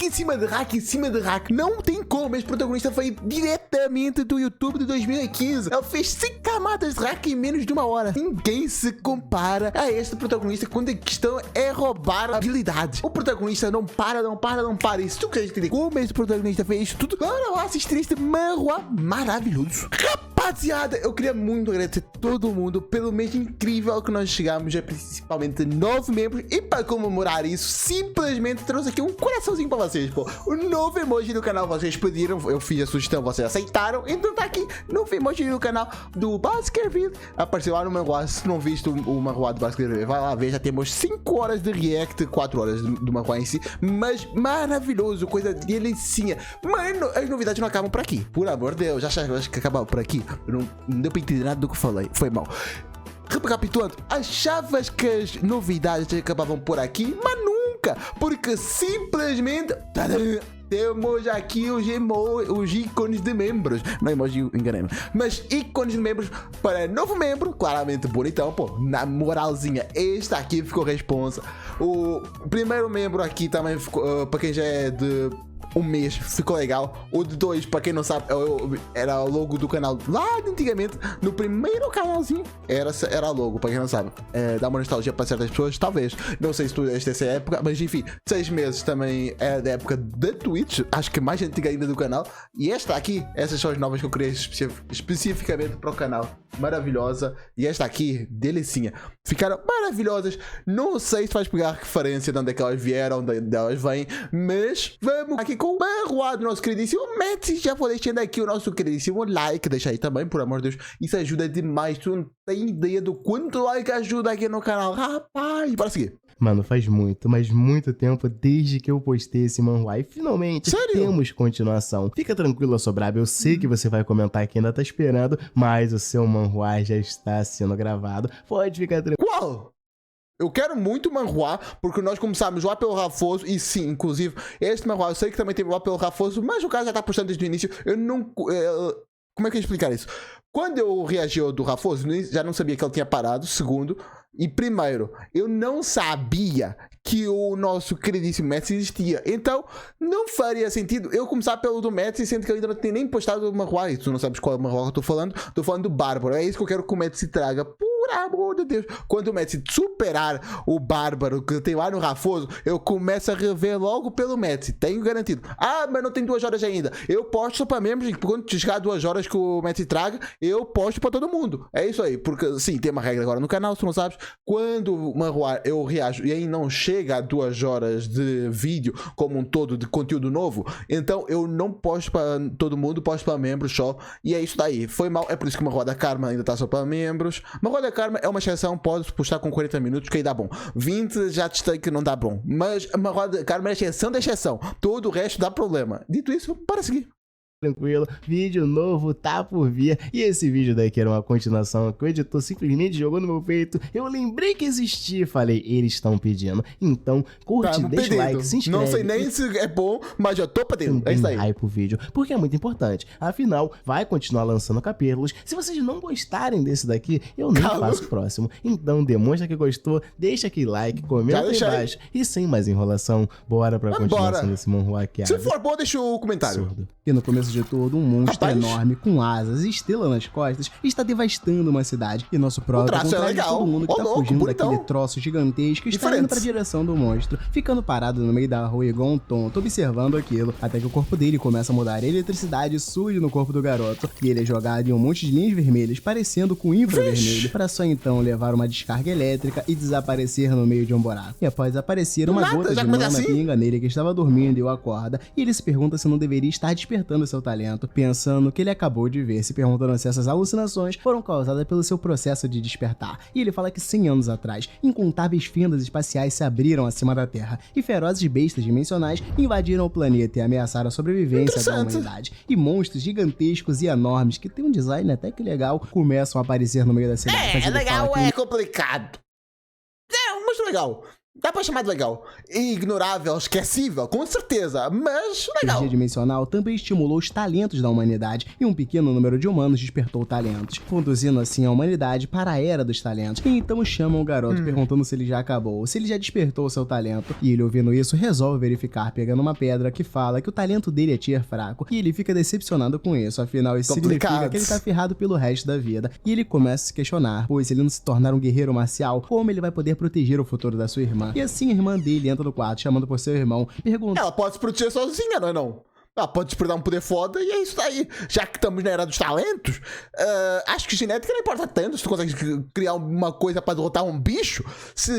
em cima de hack, em cima de hack. Não tem como. Este protagonista veio diretamente do YouTube de 2015. Ele fez 5 camadas de hack em menos de 1 hora. Ninguém se compara a este protagonista quando a questão é roubar habilidades. O protagonista não para. E se tu queres entender como este protagonista fez isto tudo, bora lá assistir este manhwa maravilhoso. Rapaziada, eu queria muito agradecer a todo mundo pelo mês incrível que nós chegamos a principalmente 9 membros. E para comemorar isso, simplesmente trouxe aqui um coraçãozinho para vocês, pô. O novo emoji do canal vocês pediram, eu fiz a sugestão, vocês aceitaram. Então tá aqui, novo emoji do canal do Baskerville. Apareceu lá no manhwa. Se não viste o manhwa do Baskerville, vai lá ver. Já temos 5 horas de react, 4 horas do manhwa em si. Mas maravilhoso, coisa delicinha. Mano, as novidades não acabam por aqui. Por amor de Deus, já acho que acabaram por aqui. Não deu para entender nada do que falei, foi mal. Recapitulando, achavas que as novidades acabavam por aqui, mas nunca, porque simplesmente temos aqui os ícones de membros. Não emoji, enganei-me. Mas ícones de membros para novo membro, claramente bonitão, pô, na moralzinha. Este aqui ficou responsa. O primeiro membro aqui também ficou, para quem já é de 1 mês, ficou legal. O de 2, para quem não sabe, era o logo do canal lá de antigamente. No primeiro canalzinho era logo, para quem não sabe. Dá uma nostalgia para certas pessoas, talvez. Não sei se tu és dessa época, mas enfim, 6 meses também é da época da Twitch. Acho que mais antiga ainda do canal. E esta aqui, essas são as novas que eu criei especificamente para o canal. Maravilhosa. E esta aqui, delicinha. Ficaram maravilhosas. Não sei se vais pegar referência de onde é que elas vieram, de onde elas vêm, mas vamos aqui com o manhwa do nosso queridíssimo Metsi. Já vou deixando aqui o nosso queridíssimo like. Deixa aí também, por amor de Deus. Isso ajuda demais. Tu não tem ideia do quanto like ajuda aqui no canal. Rapaz, bora seguir. Mano, faz muito, mas muito tempo desde que eu postei esse manhwa e finalmente temos continuação. Fica tranquilo, Sobrab, eu sei que você vai comentar que ainda tá esperando, mas o seu manhwa já está sendo gravado. Pode ficar tranquilo. Qual? Eu quero muito manhwa, porque nós começamos lá pelo Rafoso, e sim, inclusive, este manhwa eu sei que também teve lá pelo Rafoso, mas o cara já tá postando desde o início. Eu não... como é que eu ia explicar isso? Quando eu reagi ao do Rafoso, já não sabia que ele tinha parado, segundo. E primeiro, eu não sabia que o nosso queridíssimo Metsi existia. Então, não faria sentido eu começar pelo do Metsi, sendo que ele ainda não tem nem postado o manhwa. E tu não sabes qual é o manhwa que eu tô falando. Tô falando do Bárbaro. É isso que eu quero que o Metsi traga. Por amor de Deus. Quando o Metsi superar o Bárbaro que tem lá no Rafoso, eu começo a rever logo pelo Metsi. Tenho garantido. Ah, mas não tem 2 horas ainda. Eu posto só pra membros. E quando chegar 2 horas que o Metsi traga, eu posto pra todo mundo. É isso aí. Porque, sim, tem uma regra agora no canal, se tu não sabes. Quando o manhwa eu reajo e aí não chega a 2 horas de vídeo como um todo de conteúdo novo, então eu não posto para todo mundo, posto para membros só. E é isso daí. Foi mal. É por isso que o manhwa da Karma ainda tá só para membros. Manhwa da Karma é uma exceção, pode postar com 40 minutos que aí dá bom. 20 já testei que não dá bom. Mas a manhwa da Karma é exceção da exceção. Todo o resto dá problema. Dito isso, para seguir. Tranquilo, vídeo novo tá por vir. E esse vídeo daqui era uma continuação que o editor simplesmente jogou no meu peito. Eu lembrei que existia, falei, eles estão pedindo. Então, curte, deixa o like, se inscreve. Não sei nem se é bom, mas já tô pedindo. É isso aí. Hype o vídeo, porque é muito importante. Afinal, vai continuar lançando capítulos. Se vocês não gostarem desse daqui, eu nem faço o próximo. Então, demonstra que gostou, deixa aquele like, comenta aí embaixo. E sem mais enrolação, bora pra continuação desse manhwa aqui. Se for bom, deixa o comentário. Absurdo. E no começo de tudo, um monstro enorme com asas e estrela nas costas está devastando uma cidade. E nosso próprio contraria todo mundo que tá fugindo daquele troço gigantesco e está indo pra direção do monstro, ficando parado no meio da rua igual um tonto, observando aquilo, até que o corpo dele começa a mudar. A eletricidade surge no corpo do garoto e ele é jogado em um monte de linhas vermelhas, parecendo com infravermelho, para só então levar uma descarga elétrica e desaparecer no meio de um buraco. E após aparecer, uma gota de lama pinga nele que estava dormindo e o acorda, e ele se pergunta se não deveria estar despertando seu talento, pensando que ele acabou de ver, se perguntando se essas alucinações foram causadas pelo seu processo de despertar. E ele fala que 100 anos atrás, incontáveis fendas espaciais se abriram acima da Terra, e ferozes bestas dimensionais invadiram o planeta e ameaçaram a sobrevivência da humanidade. E monstros gigantescos e enormes, que tem um design até que legal, começam a aparecer no meio da cidade. É legal ou é complicado? É um monstro legal. Dá pra chamar de legal. Ignorável, esquecível, com certeza, mas legal. A energia dimensional também estimulou os talentos da humanidade e um pequeno número de humanos despertou talentos, conduzindo assim a humanidade para a Era dos Talentos. E então chamam o garoto perguntando se ele já acabou, se ele já despertou o seu talento. E ele, ouvindo isso, resolve verificar, pegando uma pedra que fala que o talento dele é tier fraco. E ele fica decepcionado com isso, afinal isso significa que ele tá ferrado pelo resto da vida. E ele começa a se questionar, pois se ele não se tornar um guerreiro marcial, como ele vai poder proteger o futuro da sua irmã? E assim a irmã dele entra no quarto, chamando por seu irmão, pergunta... Ela pode se proteger sozinha, não é não? Ela pode despertar um poder foda e é isso daí. Já que estamos na Era dos Talentos, acho que genética não importa tanto. Se tu consegue criar uma coisa pra derrotar um bicho, se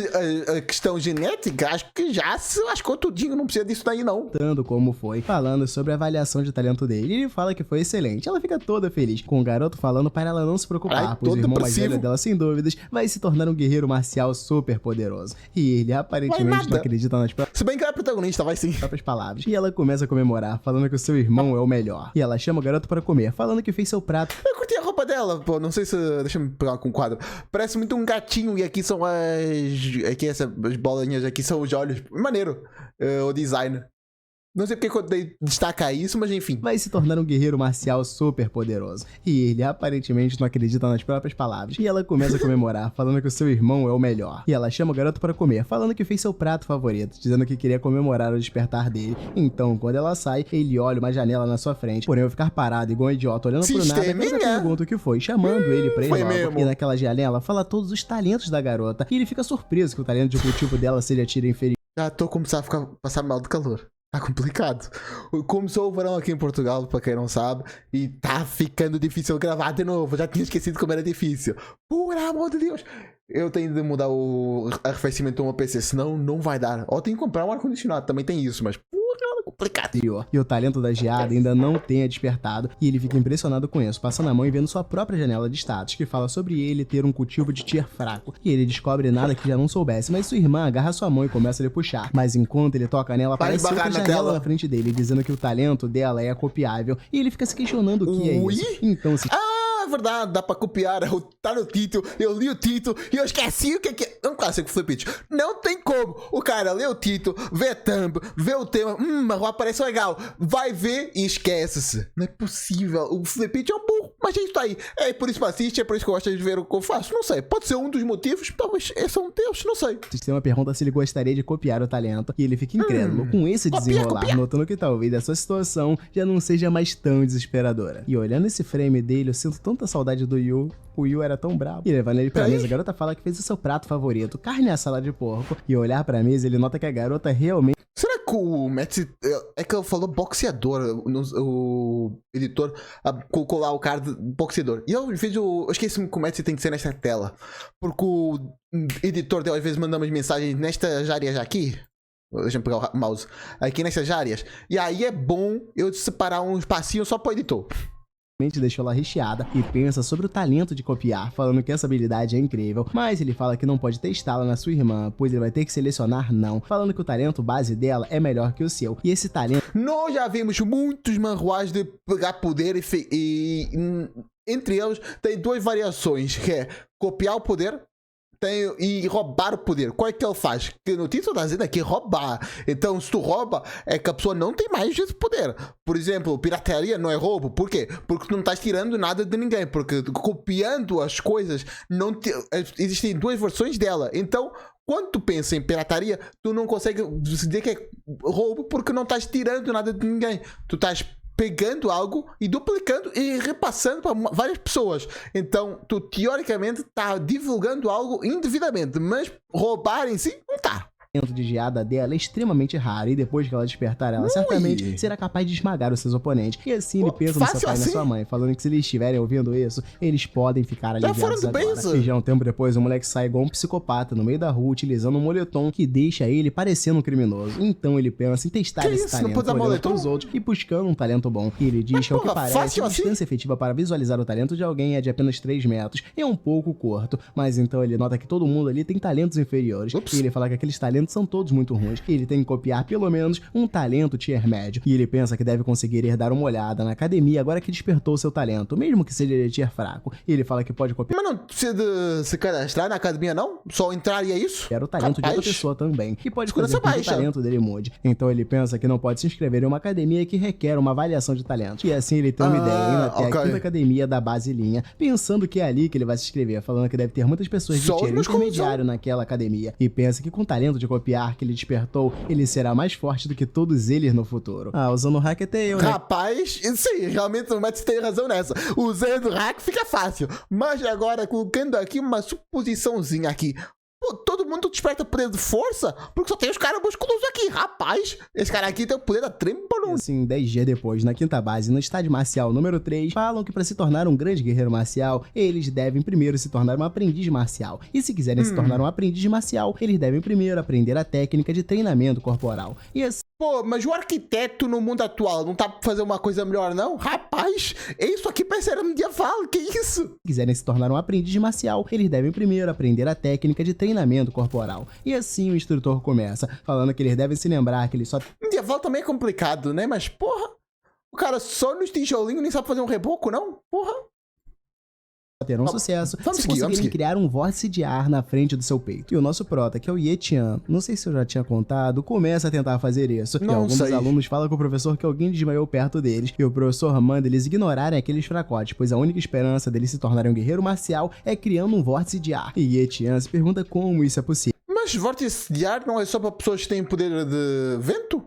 a questão genética, acho que já se lascou tudinho, não precisa disso daí não. Contando como foi, falando sobre a avaliação de talento dele. Ele fala que foi excelente. Ela fica toda feliz, com o garoto falando para ela não se preocupar, pois o irmão mais velho dela, sem dúvidas, vai se tornar um guerreiro marcial super poderoso. E ele aparentemente não acredita nas Se bem que ela é protagonista, vai sim. próprias palavras. E ela começa a comemorar, falando que o seu irmão é o melhor. E ela chama o garoto para comer, falando que fez seu prato. Eu curti a roupa dela, pô, não sei se... Deixa eu pegar com o quadro. Parece muito um gatinho e aqui são as bolinhas aqui são os olhos. Maneiro, o design. Não sei porque eu dei destacar isso, mas enfim. Vai se tornar um guerreiro marcial super poderoso. E ele aparentemente não acredita nas próprias palavras. E ela começa a comemorar, falando que o seu irmão é o melhor. E ela chama o garoto para comer, falando que fez seu prato favorito, dizendo que queria comemorar o despertar dele. Então, quando ela sai, ele olha uma janela na sua frente. Porém, ao ficar parado igual um idiota olhando pro nada, ela pergunta o que foi, chamando ele pra ir logo. E naquela janela, fala todos os talentos da garota. E ele fica surpreso que o talento de cultivo dela seja tiro inferior. Já tô começando a passar mal de calor. Tá complicado. Começou o verão aqui em Portugal, pra quem não sabe, e tá ficando difícil gravar de novo. Já tinha esquecido como era difícil. Por amor de Deus. Eu tenho de mudar o arrefecimento do meu PC, senão não vai dar. Ou tenho que comprar um ar-condicionado, também tem isso, mas... complicado. E o talento da geada ainda não tenha despertado, e ele fica impressionado com isso, passando a mão e vendo sua própria janela de status, que fala sobre ele ter um cultivo de tier fraco. E ele descobre nada que já não soubesse, mas sua irmã agarra sua mão e começa a lhe puxar. Mas enquanto ele toca nela, aparece outra janela na frente dele, dizendo que o talento dela é copiável, e ele fica se questionando o que é isso. Então se... É verdade, dá pra copiar, tá no título, eu li o título e eu esqueci o que é. É um clássico Flipit. Não tem como. O cara lê o título, vê a thumb, vê o tema, mas aparece legal. Vai ver e esquece-se. Não é possível. O Flipit é um burro, mas é isso aí. É por isso que assiste, é por isso que gosta de ver o que eu faço. Não sei, pode ser um dos motivos, talvez esse é um deus, não sei. Tem uma pergunta se ele gostaria de copiar o talento, e ele fica incrédulo com esse desenrolar, notando que talvez essa situação já não seja mais tão desesperadora. E olhando esse frame dele, eu sinto tanta saudade do Yu. O Yu era tão bravo. E levando ele pra mesa, a garota fala que fez o seu prato favorito, carne assada de porco. E ao olhar pra mesa, ele nota que a garota realmente... Será que o Matt... É que ele falou boxeador, o editor colocou lá o cara de boxeador. E eu esqueci que o Matt tem que ser nesta tela. Porque o editor dele às vezes manda umas mensagens nestas áreas aqui. Deixa eu pegar o mouse. Aqui nestas áreas. E aí é bom eu separar um espacinho só pro editor. Deixou ela recheada e pensa sobre o talento de copiar, falando que essa habilidade é incrível, mas ele fala que não pode testá-la na sua irmã, pois ele vai ter que selecionar não, falando que o talento base dela é melhor que o seu, e esse talento... Nós já vimos muitos manhuás de pegar poder e entre eles tem duas variações, que é copiar o poder e roubar o poder. Qual é que ele faz? Que no título está dizendo aqui roubar. Então, se tu rouba, é que a pessoa não tem mais esse poder. Por exemplo, pirataria não é roubo. Por quê? Porque tu não estás tirando nada de ninguém. Porque copiando as coisas, existem duas versões dela. Então, quando tu pensa em pirataria, tu não consegue dizer que é roubo porque não estás tirando nada de ninguém. Tu estás pegando algo e duplicando e repassando para várias pessoas. Então, tu teoricamente tá divulgando algo indevidamente, mas roubar em si não tá. De geada dela é extremamente raro, e depois que ela despertar, ela certamente será capaz de esmagar os seus oponentes. E assim ele pensa no seu pai e na sua mãe, falando que se eles estiverem ouvindo isso, eles podem ficar aliviados agora. E já um tempo depois, o moleque sai igual um psicopata no meio da rua, utilizando um moletom que deixa ele parecendo um criminoso. Então ele pensa em testar esse talento, olhando para os outros e buscando um talento bom. E ele diz que o que parece, a distância efetiva para visualizar o talento de alguém é de apenas 3 metros. É um pouco curto, mas então ele nota que todo mundo ali tem talentos inferiores. E ele fala que aqueles talentos talentos são todos muito ruins. Ele tem que copiar pelo menos um talento tier médio. E ele pensa que deve conseguir ir dar uma olhada na academia agora que despertou seu talento, mesmo que seja de tier fraco. E ele fala que pode copiar. Mas não precisa se cadastrar na academia, não? Só entrar e é isso? Era o talento de outra pessoa também. E pode fazer com que o talento dele mude. Então ele pensa que não pode se inscrever em uma academia que requer uma avaliação de talento. E assim ele tem uma ideia, indo até a quinta academia da base linha, pensando que é ali que ele vai se inscrever, falando que deve ter muitas pessoas de tier intermediário naquela academia. E pensa que com o talento de copiar que ele despertou, ele será mais forte do que todos eles no futuro. Usando o hack até eu, né? Rapaz, isso aí, realmente o Matt tem razão nessa. Usando o hack fica fácil. Mas agora, colocando aqui uma suposiçãozinha aqui. Pô, todo mundo desperta poder de força? Porque só tem os caras musculosos aqui. Rapaz, esse cara aqui tem o poder da trembolona. Assim, 10 dias depois, na quinta base, no estádio marcial número 3, falam que para se tornar um grande guerreiro marcial, eles devem primeiro se tornar um aprendiz marcial. E se quiserem se tornar um aprendiz marcial, eles devem primeiro aprender a técnica de treinamento corporal. E assim, pô, mas o arquiteto no mundo atual não tá pra fazer uma coisa melhor, não? Rapaz, isso aqui parece era medieval, que isso? Se quiserem se tornar um aprendiz marcial, eles devem primeiro aprender a técnica de treinamento corporal. E assim o instrutor começa, falando que eles devem se lembrar que eles só... Medieval também é complicado, né? Mas, porra, o cara só nos tijolinhos nem sabe fazer um reboco, não? Porra. Terão sucesso se conseguirem criar um vórtice de ar na frente do seu peito. E o nosso prota, que é o Ye-Tian, não sei se eu já tinha contado, começa a tentar fazer isso. E alguns dos alunos falam com o professor que alguém desmaiou perto deles, e o professor manda eles ignorarem aqueles fracotes, pois a única esperança deles se tornarem um guerreiro marcial é criando um vórtice de ar. E Ye-Tian se pergunta como isso é possível. Mas vórtice de ar não é só para pessoas que têm poder de vento?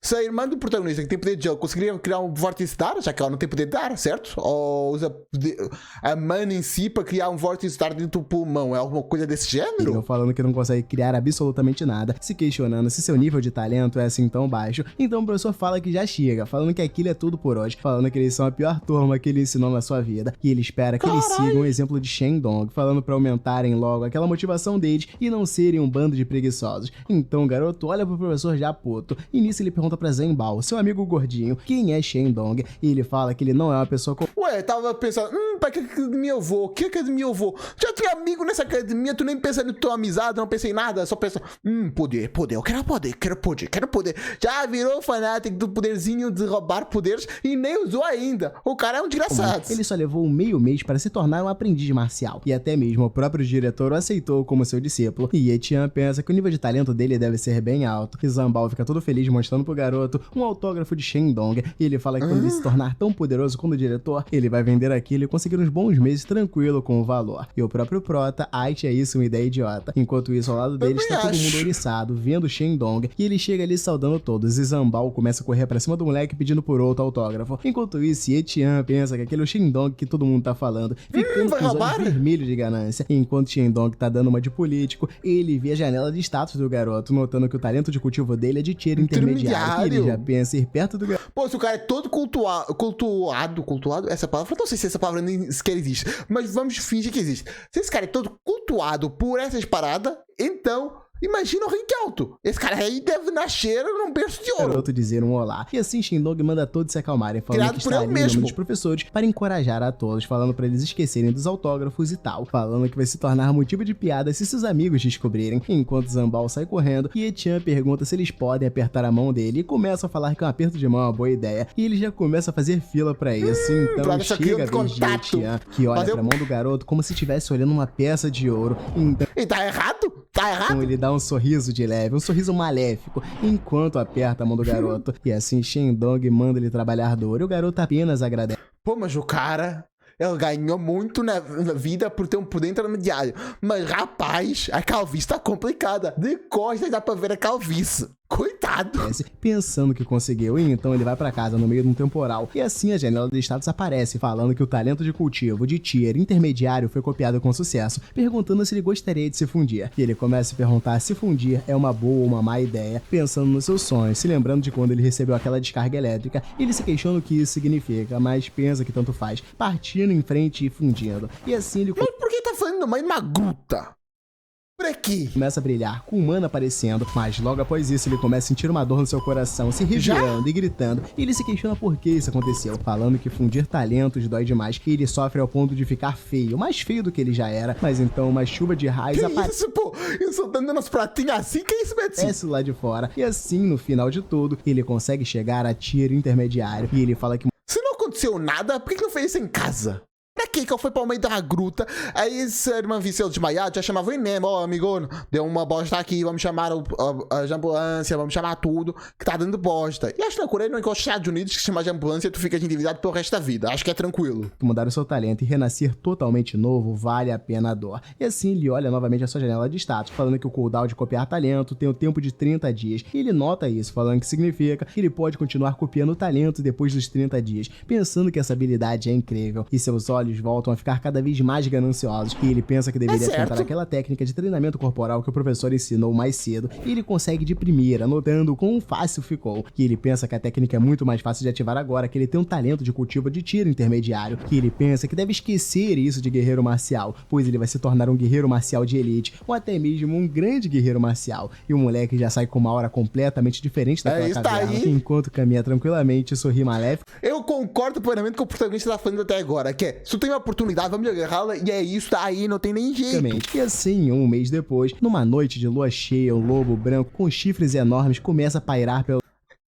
Se a irmã do protagonista que tem poder de gelo conseguiria criar um vórtice de ar, já que ela não tem poder de ar, certo? Ou usa a mana em si para criar um vórtice de ar dentro do pulmão? É alguma coisa desse gênero? Eu falando que não consegue criar absolutamente nada, se questionando se seu nível de talento é assim tão baixo. Então o professor fala que já chega, falando que aquilo é tudo por hoje, falando que eles são a pior turma que ele ensinou na sua vida. E ele espera que eles sigam o exemplo de Shendong, falando para aumentarem logo aquela motivação deles e não serem um bando de preguiçosos. Então o garoto olha pro professor já puto, e nisso ele pergunta pra Zhenbao, seu amigo gordinho, quem é Shendong, e ele fala que ele não é uma pessoa com... Ué, tava pensando, pra que academia eu vou? Que academia eu vou? Já tinha amigo nessa academia, tu nem pensa em tua amizade, não pensa em nada, só pensa, poder, eu quero poder. Já virou fanático do poderzinho de roubar poderes e nem usou ainda. O cara é um desgraçado. Ele só levou meio mês para se tornar um aprendiz marcial, e até mesmo o próprio diretor o aceitou como seu discípulo, e Ye-Tian pensa que o nível de talento dele deve ser bem alto, e Zhenbao fica todo feliz mostrando pro garoto um autógrafo de Shendong, e ele fala que quando ele se tornar tão poderoso como o diretor, ele vai vender aquilo e conseguir uns bons meses tranquilo com o valor. E o próprio prota acha isso uma ideia idiota. Enquanto isso, ao lado dele está todo mundo oriçado, vendo Shendong, e ele chega ali saudando todos, e Zhenbao começa a correr pra cima do moleque pedindo por outro autógrafo. Enquanto isso, Ye-Tian pensa que aquele é o Shendong que todo mundo tá falando, ficando com os olhos vermelhos de ganância. Enquanto Shendong tá dando uma de político, ele vê a janela de status do garoto, notando que o talento de cultivo dele é de tier intermediário. E ele já pensa em ir perto do garoto. Pô, se o cara é todo cultuado, essa palavra, não sei se essa palavra nem sequer existe, mas vamos fingir que existe. Se esse cara é todo cultuado por essas paradas, então... imagina o rank alto. Esse cara aí deve nascer num berço de ouro. O garoto dizer um olá. E assim Shendong manda todos se acalmarem, falando que está ali em nome dos professores para encorajar a todos, falando para eles esquecerem dos autógrafos e tal. Falando que vai se tornar motivo de piada se seus amigos descobrirem. Enquanto Zhenbao sai correndo, Ye-Tian pergunta se eles podem apertar a mão dele e começa a falar que um aperto de mão é uma boa ideia. E ele já começa a fazer fila para isso. Então chega a vez de Ye-Tian, que olha pra mão do garoto como se estivesse olhando uma peça de ouro. Então... e tá errado? Tá errado? Então ele dá um sorriso de leve, um sorriso maléfico, enquanto aperta a mão do garoto. E assim Shendong manda ele trabalhar duro, e o garoto apenas agradece. Pô, mas o cara... ele ganhou muito na vida por ter um poder intermediário. Mas, rapaz, a calvície tá complicada. De costas dá pra ver a calvície. Coitado. Pensando que conseguiu, e então ele vai pra casa no meio de um temporal. E assim a janela de status aparece, falando que o talento de cultivo de tier intermediário foi copiado com sucesso, perguntando se ele gostaria de se fundir. E ele começa a perguntar se fundir é uma boa ou uma má ideia, pensando nos seus sonhos, se lembrando de quando ele recebeu aquela descarga elétrica. Ele se questiona o que isso significa, mas pensa que tanto faz, partindo em frente e fundindo. E assim ele... mas por que tá falando uma gruta? Pra quê? Começa a brilhar, com o humano aparecendo, mas logo após isso ele começa a sentir uma dor no seu coração, se revirando e gritando, e ele se questiona por que isso aconteceu, falando que fundir talentos dói demais, e ele sofre ao ponto de ficar feio, mais feio do que ele já era, mas então uma chuva de raios aparece. Isso, pô? Eu só dando umas pratinhas assim, que é isso, Betinho? Desce lá de fora, e assim, no final de tudo, ele consegue chegar a tier intermediário, e ele fala que se não aconteceu nada, por que não fez isso em casa? Pra quê? Que eu fui pra meio da gruta, aí se a irmã visse eu desmaiado, já chamava o Enem, ó, amigo, deu uma bosta aqui, vamos chamar a ambulância, vamos chamar tudo, que tá dando bosta. E acho que na Coreia, nos Estados Unidos, que se chama de ambulância, tu fica endividado pelo resto da vida, acho que é tranquilo. Mudar o seu talento e renascer totalmente novo vale a pena a dor. E assim ele olha novamente a sua janela de status, falando que o cooldown de copiar talento tem o tempo de 30 dias, e ele nota isso, falando que significa que ele pode continuar copiando o talento depois dos 30 dias, pensando que essa habilidade é incrível, e seus olhos voltam a ficar cada vez mais gananciosos, e ele pensa que deveria tentar aquela técnica de treinamento corporal que o professor ensinou mais cedo, e ele consegue de primeira, notando quão fácil ficou, que ele pensa que a técnica é muito mais fácil de ativar agora, que ele tem um talento de cultivo de tiro intermediário, que ele pensa que deve esquecer isso de guerreiro marcial, pois ele vai se tornar um guerreiro marcial de elite, ou até mesmo um grande guerreiro marcial, e o moleque já sai com uma aura completamente diferente daquela caverna, enquanto caminha tranquilamente e sorri maléfico. Eu concordo plenamente com o protagonista tá falando até agora, que é, se tu tem uma oportunidade, vamos agarrá-la, e é isso, daí não tem nem jeito. E assim, um mês depois, numa noite de lua cheia, um lobo branco com chifres enormes começa a pairar pelo...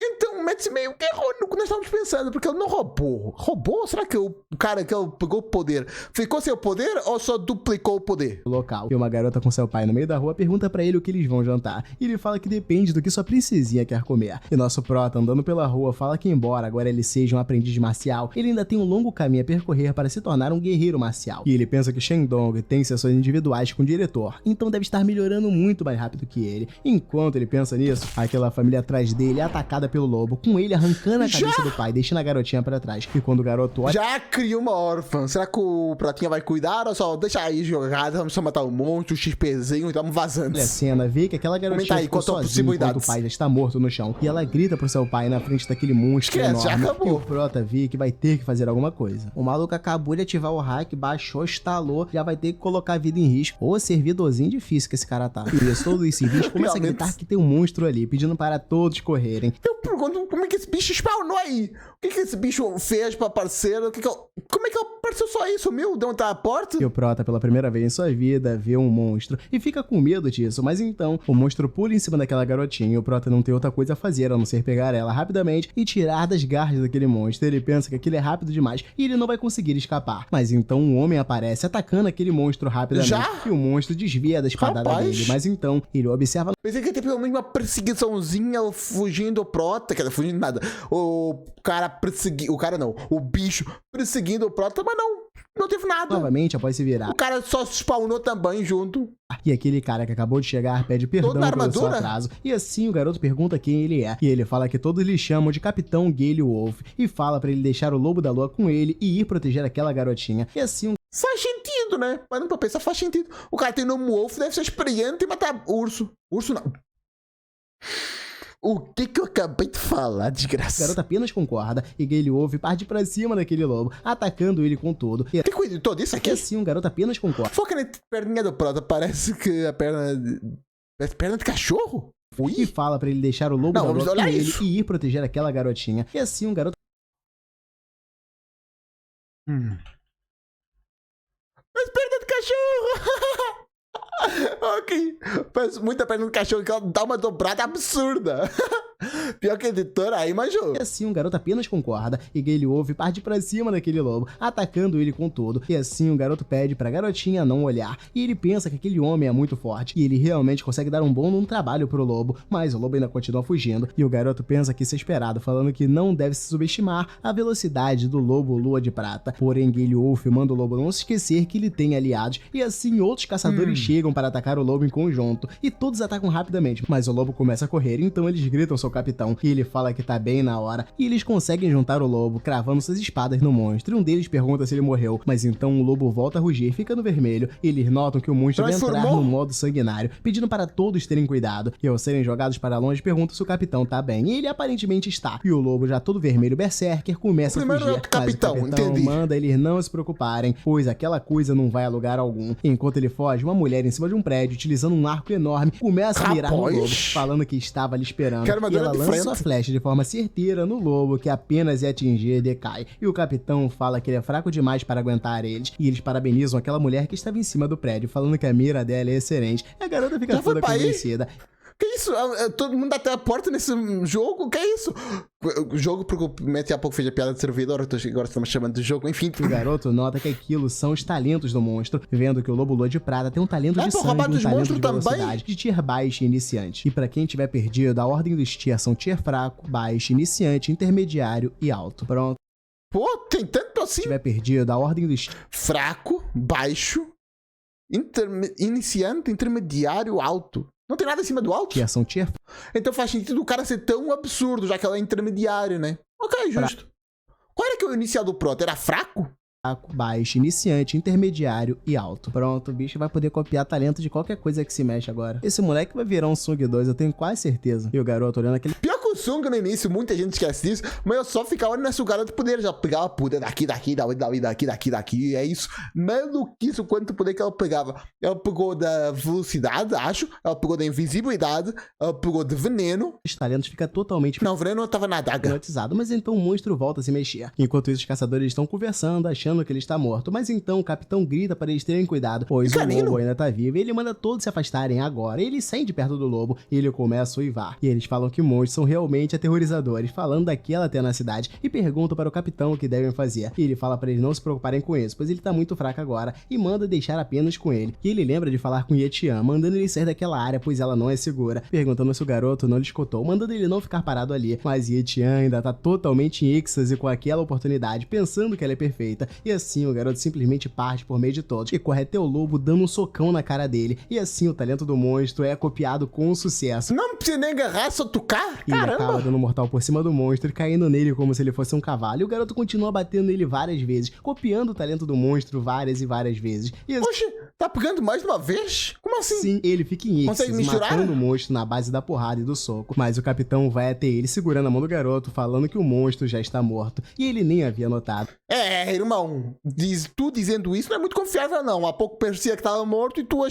Então, Mads meio que errou no que nós estávamos pensando, porque ele não roubou. Roubou? Será que o cara que ele pegou o poder ficou sem o poder ou só duplicou o poder? Local. E uma garota com seu pai no meio da rua pergunta pra ele o que eles vão jantar. E ele fala que depende do que sua princesinha quer comer. E nosso prota, andando pela rua, fala que embora agora ele seja um aprendiz marcial, ele ainda tem um longo caminho a percorrer para se tornar um guerreiro marcial. E ele pensa que Shandong tem sessões individuais com o diretor, então deve estar melhorando muito mais rápido que ele. Enquanto ele pensa nisso, aquela família atrás dele é atacada pelo lobo, com ele arrancando a cabeça do pai, deixando a garotinha pra trás. E quando o garoto olha... Já criou uma órfã. Será que o Pratinha vai cuidar ou só deixa aí jogada, vamos só matar um monstro, um XPzinho e estamos vazando? Olha a cena, vê que aquela garotinha aí, ficou sozinha enquanto o pai já está morto no chão. E ela grita pro seu pai na frente daquele monstro enorme. Já acabou. E o Prota vê que vai ter que fazer alguma coisa. O maluco acabou de ativar o hack, baixou, instalou, já vai ter que colocar a vida em risco. Ô, servidorzinho difícil que esse cara tá. E isso, todo esse bicho começa a gritar que tem um monstro ali, pedindo para todos correrem. Eu pergunto como é que esse bicho spawnou aí? O que esse bicho fez pra parceiro? Como é que ele apareceu só aí? Sumiu? Deu onde tá a porta? E o Prota, pela primeira vez em sua vida, vê um monstro e fica com medo disso. Mas então, o monstro pula em cima daquela garotinha e o Prota não tem outra coisa a fazer a não ser pegar ela rapidamente e tirar das garras daquele monstro. Ele pensa que aquilo é rápido demais e ele não vai conseguir escapar. Mas então um homem aparece atacando aquele monstro rapidamente. E o monstro desvia da espadada dele. Mas então, ele observa... Pensei que ia ter pelo menos uma perseguiçãozinha fugindo do Prota. Quer dizer, fugindo nada. O cara perseguindo... O cara não. O bicho perseguindo o Prota, mas não teve nada. Novamente, após se virar. O cara só spawnou também junto. E aquele cara que acabou de chegar pede perdão pelo seu atraso. E assim o garoto pergunta quem ele é. E ele fala que todos lhe chamam de Capitão Gale Wolf. E fala pra ele deixar o Lobo da Lua com ele e ir proteger aquela garotinha. E assim faz sentido, né? Mas não pra pensar, faz sentido. O cara tem nome Wolf, deve ser experiente em matar urso. Urso não. O que eu acabei de falar, desgraça? O garoto apenas concorda e Gale Wolf parte pra cima daquele lobo, atacando ele com tudo. E que coisa de todo isso aqui? E assim o garoto apenas concorda. Foca na perninha do Prota, parece que a perna... Parece perna de cachorro? Ui. E fala pra ele deixar o Lobo da Lua com ele e ir proteger aquela garotinha. E assim o garoto... Mas perna de cachorro! Ok, parece muita perna do cachorro que ela dá uma dobrada absurda. Pior que a editora aí manjou. E assim o garoto apenas concorda e Gale Wolf parte pra cima daquele lobo, atacando ele com tudo. E assim o garoto pede pra garotinha não olhar. E ele pensa que aquele homem é muito forte e ele realmente consegue dar um bom trabalho pro lobo. Mas o lobo ainda continua fugindo e o garoto pensa que isso é esperado, falando que não deve se subestimar a velocidade do lobo Lua de Prata. Porém Gale Wolf manda o lobo não se esquecer que ele tem aliados e assim outros caçadores chegam para atacar o lobo em conjunto. E todos atacam rapidamente, mas o lobo começa a correr, então eles gritam seu seu capitão, e ele fala que tá bem na hora, e eles conseguem juntar o lobo, cravando suas espadas no monstro, e um deles pergunta se ele morreu, mas então o lobo volta a rugir, fica no vermelho, e eles notam que o monstro vai entrar no modo sanguinário, pedindo para todos terem cuidado, e ao serem jogados para longe, pergunta se o capitão tá bem, e ele aparentemente está, e o lobo já todo vermelho berserker começa a fugir, mas o capitão manda eles não se preocuparem, pois aquela coisa não vai a lugar algum. Enquanto ele foge, uma mulher em cima de um prédio, utilizando um arco enorme, começa a mirar no lobo, falando que estava ali esperando, e ela lança sua flecha de forma certeira no lobo, que apenas ia atingir e decai, e o capitão fala que ele é fraco demais para aguentar eles, e eles parabenizam aquela mulher que estava em cima do prédio, falando que a mira dela é excelente, e a garota fica toda convencida. Que isso? Todo mundo até a porta nesse jogo? Que isso? O jogo, porque o Mete há pouco fez a piada de servidor, agora estamos chamando de jogo, enfim. O garoto nota que aquilo são os talentos do monstro, vendo que o lobo lua de prata tem um talento de sangue, um talento de velocidade, de tier baixo e iniciante. E pra quem tiver perdido, a ordem dos tier são tier fraco, baixo, iniciante, intermediário e alto. Pronto. Pô, tem tanto assim? Se tiver perdido, a ordem dos fraco, baixo, iniciante, intermediário, alto. Não tem nada acima do alto? Então faz sentido o cara ser tão absurdo, já que ela é intermediário, né? Ok, justo. Qual era que o inicial do proto? Era fraco? Fraco, baixo, iniciante, intermediário e alto. Pronto, o bicho vai poder copiar talento de qualquer coisa que se mexe agora. Esse moleque vai virar um Sung 2, eu tenho quase certeza. E o garoto olhando aquele... Pior que o Sung no início, muita gente esquece disso, mas eu só ficava olhando nessa garota de poder, já pegava poder daqui, e é isso. Maluquice o quanto poder que ela pegava. Ela pegou da velocidade, acho, ela pegou da invisibilidade, ela pegou de veneno. Os talentos ficam totalmente... Não, o veneno tava na adaga. Mas então o monstro volta a se mexer. Enquanto isso, os caçadores estão conversando, achando que ele está morto, mas então o capitão grita para eles terem cuidado, pois o lobo ainda tá vivo, e ele manda todos se afastarem agora. Ele sai de perto do lobo e ele começa a uivar. E eles falam que monstros são realmente aterrorizadores, falando daquela tenacidade, e perguntam para o capitão o que devem fazer. E ele fala para eles não se preocuparem com isso, pois ele tá muito fraco agora, e manda deixar apenas com ele. E ele lembra de falar com Ye-Tian, mandando ele sair daquela área, pois ela não é segura, perguntando se o garoto não lhe escutou, mandando ele não ficar parado ali. Mas Ye-Tian ainda tá totalmente em êxtase com aquela oportunidade, pensando que ela é perfeita, e assim o garoto simplesmente parte por meio de todos e corre até o lobo dando um socão na cara dele, e assim o talento do monstro é copiado com sucesso. Não precisa nem agarrar, só tocar? E ele acaba dando um mortal por cima do monstro e caindo nele como se ele fosse um cavalo, e o garoto continua batendo nele várias vezes, copiando o talento do monstro várias e várias vezes. E oxe, tá pegando mais uma vez? Como assim? Sim, ele fica em êxtase, matando o monstro na base da porrada e do soco, mas o capitão vai até ele segurando a mão do garoto, falando que o monstro já está morto, e ele nem havia notado. Irmão, tu dizendo isso não é muito confiável, não. Há pouco parecia que estava morto e tu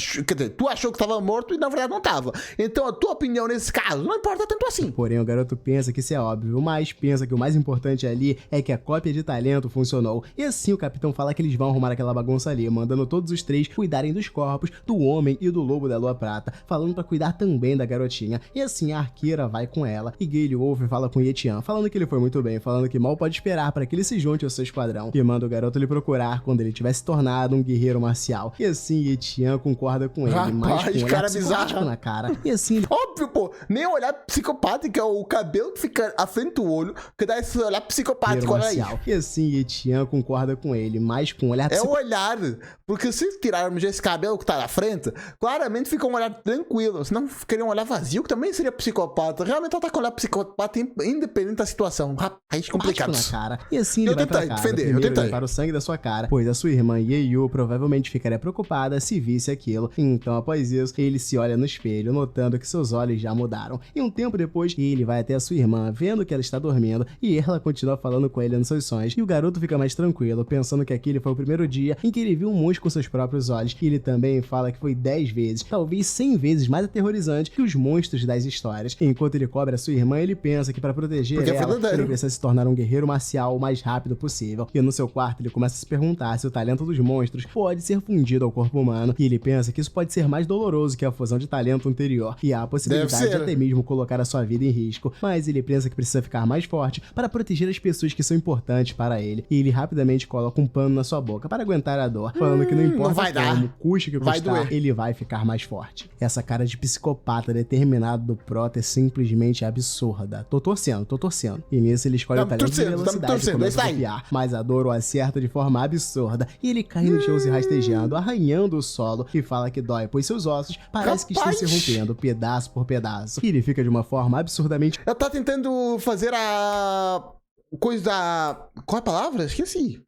achou que estava morto e na verdade não estava. Então a tua opinião nesse caso não importa tanto assim. Porém, o garoto pensa que isso é óbvio, mas pensa que o mais importante ali é que a cópia de talento funcionou. E assim o capitão fala que eles vão arrumar aquela bagunça ali, mandando todos os três cuidarem dos corpos do homem e do lobo da lua prata, falando pra cuidar também da garotinha. E assim a arqueira vai com ela, e Gale Wolf fala com Ye-Tian, falando que ele foi muito bem, falando que mal pode esperar para que ele se junte ao seu esquadrão, e manda o garoto lhe procurar quando ele tivesse tornado um guerreiro marcial. E assim Ye-Tian concorda com ele, mas com um olhar psicopático na cara. E assim ele... Óbvio, pô, nem olhar psicopático, é o cabelo que fica à frente do olho, que dá esse olhar psicopático, olha aí. E assim Ye-Tian concorda com ele, mas com um olhar psicopático. É o olhar, porque se tirarmos esse cabelo que tá na frente, claramente fica um olhar tranquilo, senão ficaria um olhar vazio, que também seria psicopata. Realmente ela tá com olhar psicopata independente da situação. Rapaz, complicado. Na cara. E assim ele vai pra casa, primeiro limpar o sangue da sua cara, pois a sua irmã Ye-Yu provavelmente ficaria preocupada se visse aquilo. Então, após isso, ele se olha no espelho, notando que seus olhos já mudaram. E um tempo depois, ele vai até a sua irmã, vendo que ela está dormindo, e ela continua falando com ele nos seus sonhos. E o garoto fica mais tranquilo, pensando que aquele foi o primeiro dia em que ele viu um monstro com seus próprios olhos. E ele também fala que foi 10 vezes, talvez 100 vezes mais aterrorizante que os monstros das histórias. Enquanto ele cobre a sua irmã, ele pensa que para proteger ela, ele precisa se tornar um guerreiro marcial o mais rápido possível. E no seu quarto, ele começa a se perguntar se o talento dos monstros pode ser fundido ao corpo humano, e ele pensa que isso pode ser mais doloroso que a fusão de talento anterior, e há a possibilidade de até mesmo colocar a sua vida em risco, mas ele pensa que precisa ficar mais forte para proteger as pessoas que são importantes para ele, e ele rapidamente coloca um pano na sua boca para aguentar a dor, falando que não importa mesmo, custe que custar, ele vai ficar mais forte. Essa cara de psicopata determinado do Prota é simplesmente absurda. Tô torcendo. E nisso ele escolhe o talento de velocidade e começa a copiar, mas a dor o acerta de forma absurda e ele cai no chão se rastejando, arranhando o solo e fala que dói, pois seus ossos parece que estão se rompendo pedaço por pedaço. E ele fica de uma forma absurdamente... Ela tá tentando fazer a... coisa... Qual é a palavra? Esqueci.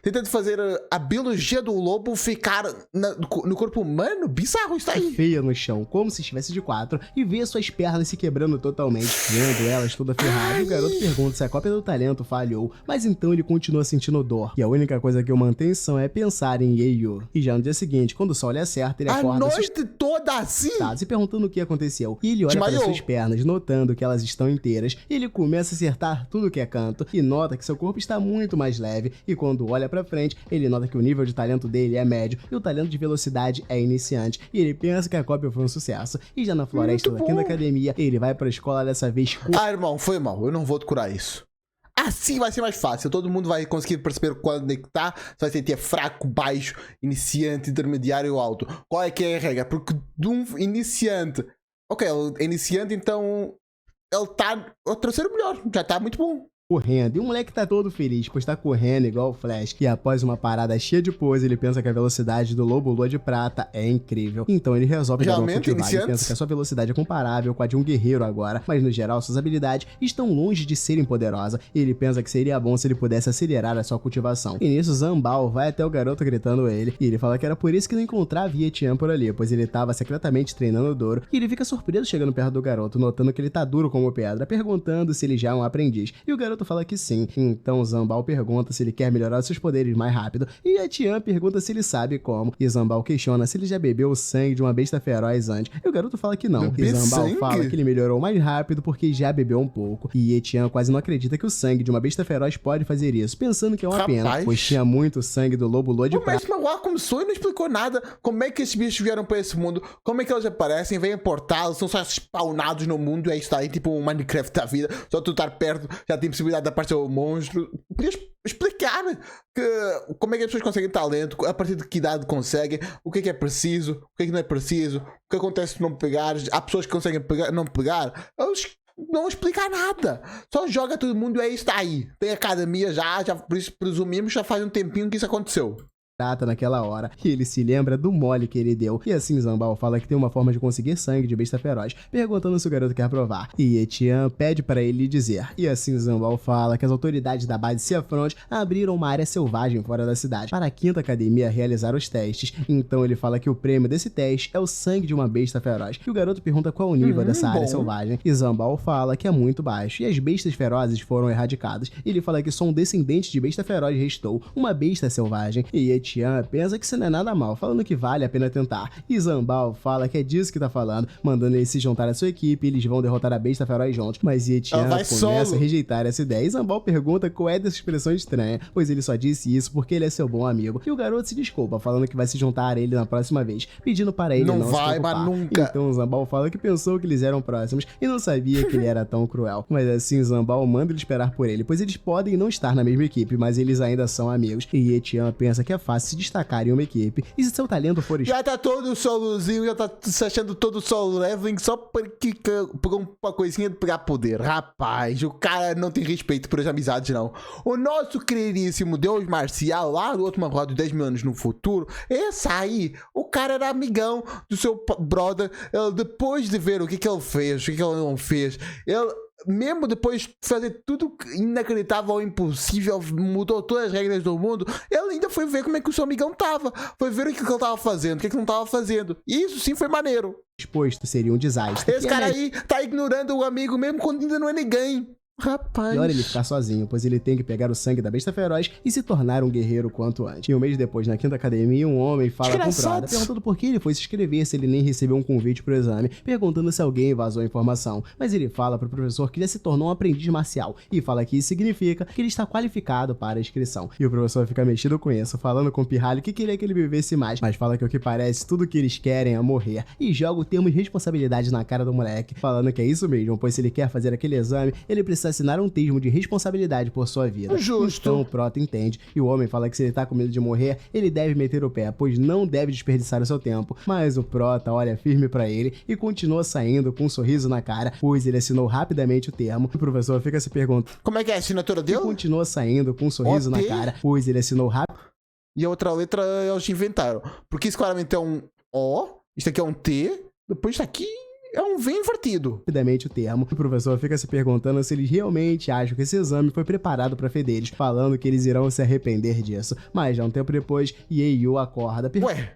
Tentando fazer a biologia do lobo ficar no corpo humano? Bizarro isso aí. Feia no chão, como se estivesse de 4, e vê suas pernas se quebrando totalmente, vendo elas toda ferrada. E o garoto pergunta se a cópia do talento falhou, mas então ele continua sentindo dor. E a única coisa que o mantém são é pensar em Yeyo. E já no dia seguinte, quando o sol lhe acerta, ele acorda... A noite toda assim? Se perguntando o que aconteceu. E ele olha para suas pernas, notando que elas estão inteiras. E ele começa a acertar tudo que é canto, e nota que seu corpo está muito mais leve. E quando olha pra frente, ele nota que o nível de talento dele é médio e o talento de velocidade é iniciante, e ele pensa que a cópia foi um sucesso. E já na floresta da quinta academia, ele vai pra escola dessa vez... irmão, foi mal, eu não vou te curar isso. Assim vai ser mais fácil, todo mundo vai conseguir perceber quando é que tá, você vai sentir fraco, baixo, iniciante, intermediário ou alto. Qual é que é a regra? Porque de um iniciante, ok, ele é iniciante, então ele tá o terceiro melhor, já tá muito bom. Correndo, e o moleque tá todo feliz, pois tá correndo igual o Flash, e após uma parada cheia de pose, ele pensa que a velocidade do Lobo Lua de Prata é incrível. Então ele resolve dar uma cultivada e pensa que a sua velocidade é comparável com a de um guerreiro agora, mas no geral suas habilidades estão longe de serem poderosas, e ele pensa que seria bom se ele pudesse acelerar a sua cultivação. E nisso Zambal vai até o garoto gritando ele, e ele fala que era por isso que não encontrava Ye-Tian por ali, pois ele tava secretamente treinando duro, e ele fica surpreso chegando perto do garoto, notando que ele tá duro como pedra, perguntando se ele já é um aprendiz, e o garoto fala que sim. Então Zambal pergunta se ele quer melhorar seus poderes mais rápido, e Ye-Tian pergunta se ele sabe como, e Zambal questiona se ele já bebeu o sangue de uma besta feroz antes, e o garoto fala que não, e Zambal fala que ele melhorou mais rápido porque já bebeu um pouco, e Ye-Tian quase não acredita que o sangue de uma besta feroz pode fazer isso, pensando que é uma pena, pois tinha muito sangue do Lobo Lua de Prata. Mas o começou e não explicou nada, como é que esses bichos vieram pra esse mundo, como é que eles aparecem, vêm portá-los, são só spawnados no mundo, e é isso aí, tipo um Minecraft da vida, só tu estar perto, já tem possibilidade de aparecer o monstro. Podias explicar como é que as pessoas conseguem talento, a partir de que idade conseguem, o que é preciso, o que não é preciso, o que acontece se não pegares, há pessoas que conseguem pegar, não pegar, eles não explicam nada, só joga todo mundo e é isso aí. Tem academia já por isso presumimos já faz um tempinho que isso aconteceu. Naquela hora, e ele se lembra do mole que ele deu, e assim Zambal fala que tem uma forma de conseguir sangue de besta feroz, perguntando se o garoto quer provar, e Ye-Tian pede para ele dizer, e assim Zambal fala que as autoridades da base Sea Front abriram uma área selvagem fora da cidade, para a quinta academia realizar os testes, então ele fala que o prêmio desse teste é o sangue de uma besta feroz, e o garoto pergunta qual o nível dessa área selvagem, e Zambal fala que é muito baixo, e as bestas ferozes foram erradicadas, e ele fala que só um descendente de besta feroz restou, uma besta selvagem, e Ye-Tian pensa que isso não é nada mal, falando que vale a pena tentar. E Zambal fala que é disso que tá falando, mandando eles se juntar à sua equipe e eles vão derrotar a besta feroz juntos. Mas Ye-Tian começa a rejeitar essa ideia e Zambal pergunta qual é dessa expressão estranha, pois ele só disse isso porque ele é seu bom amigo. E o garoto se desculpa, falando que vai se juntar a ele na próxima vez, pedindo para ele não se preocupar. Mas nunca. Então Zambal fala que pensou que eles eram próximos e não sabia que ele era tão cruel. Mas assim Zambal manda ele esperar por ele, pois eles podem não estar na mesma equipe, mas eles ainda são amigos. E Ye-Tian pensa que é fácil se destacar em uma equipe, e se seu talento for... Já tá todo solozinho, já tá se achando todo solo leveling só porque pegou uma coisinha de pegar poder. Rapaz, o cara não tem respeito por as amizades, não. O nosso queridíssimo Deus Marcial, lá do outro manhwa de 10 mil anos no futuro, esse aí, o cara era amigão do seu brother. Ele, depois de ver o que ele fez, o que ele não fez, ele... mesmo depois de fazer tudo inacreditável ou impossível, mudou todas as regras do mundo, ele ainda foi ver como é que o seu amigão tava. Foi ver o que ele tava fazendo, o que ele não tava fazendo. E isso sim foi maneiro. Exposto seria um desastre. Esse cara aí tá ignorando o amigo mesmo quando ainda não é ninguém. Rapaz. Pior ele ficar sozinho, pois ele tem que pegar o sangue da besta feroz e se tornar um guerreiro quanto antes. E um mês depois, na quinta academia, um homem fala com o Prota, perguntando por que ele foi se inscrever se ele nem recebeu um convite pro exame, perguntando se alguém vazou a informação. Mas ele fala pro professor que já se tornou um aprendiz marcial, e fala que isso significa que ele está qualificado para a inscrição. E o professor fica mexido com isso, falando com o pirralho que queria que ele vivesse mais, mas fala que o que parece, tudo que eles querem é morrer, e joga o termo de responsabilidade na cara do moleque, falando que é isso mesmo, pois se ele quer fazer aquele exame, ele precisa assassinar um termo de responsabilidade por sua vida. Justo. Então o Prota entende, e o homem fala que se ele tá com medo de morrer, ele deve meter o pé, pois não deve desperdiçar o seu tempo. Mas o Prota olha firme pra ele e continua saindo com um sorriso na cara, pois ele assinou rapidamente o termo. O professor fica se perguntando: como é que é a assinatura dele? E continua saindo com um sorriso na cara, pois ele assinou rápido. E a outra letra eles inventaram. Porque isso claramente é um O, isso aqui é um T, depois isso aqui é um V invertido. Rapidamente o termo. O professor fica se perguntando se eles realmente acham que esse exame foi preparado pra fé deles, falando que eles irão se arrepender disso. Mas já um tempo depois, Yeyu acorda. Ué,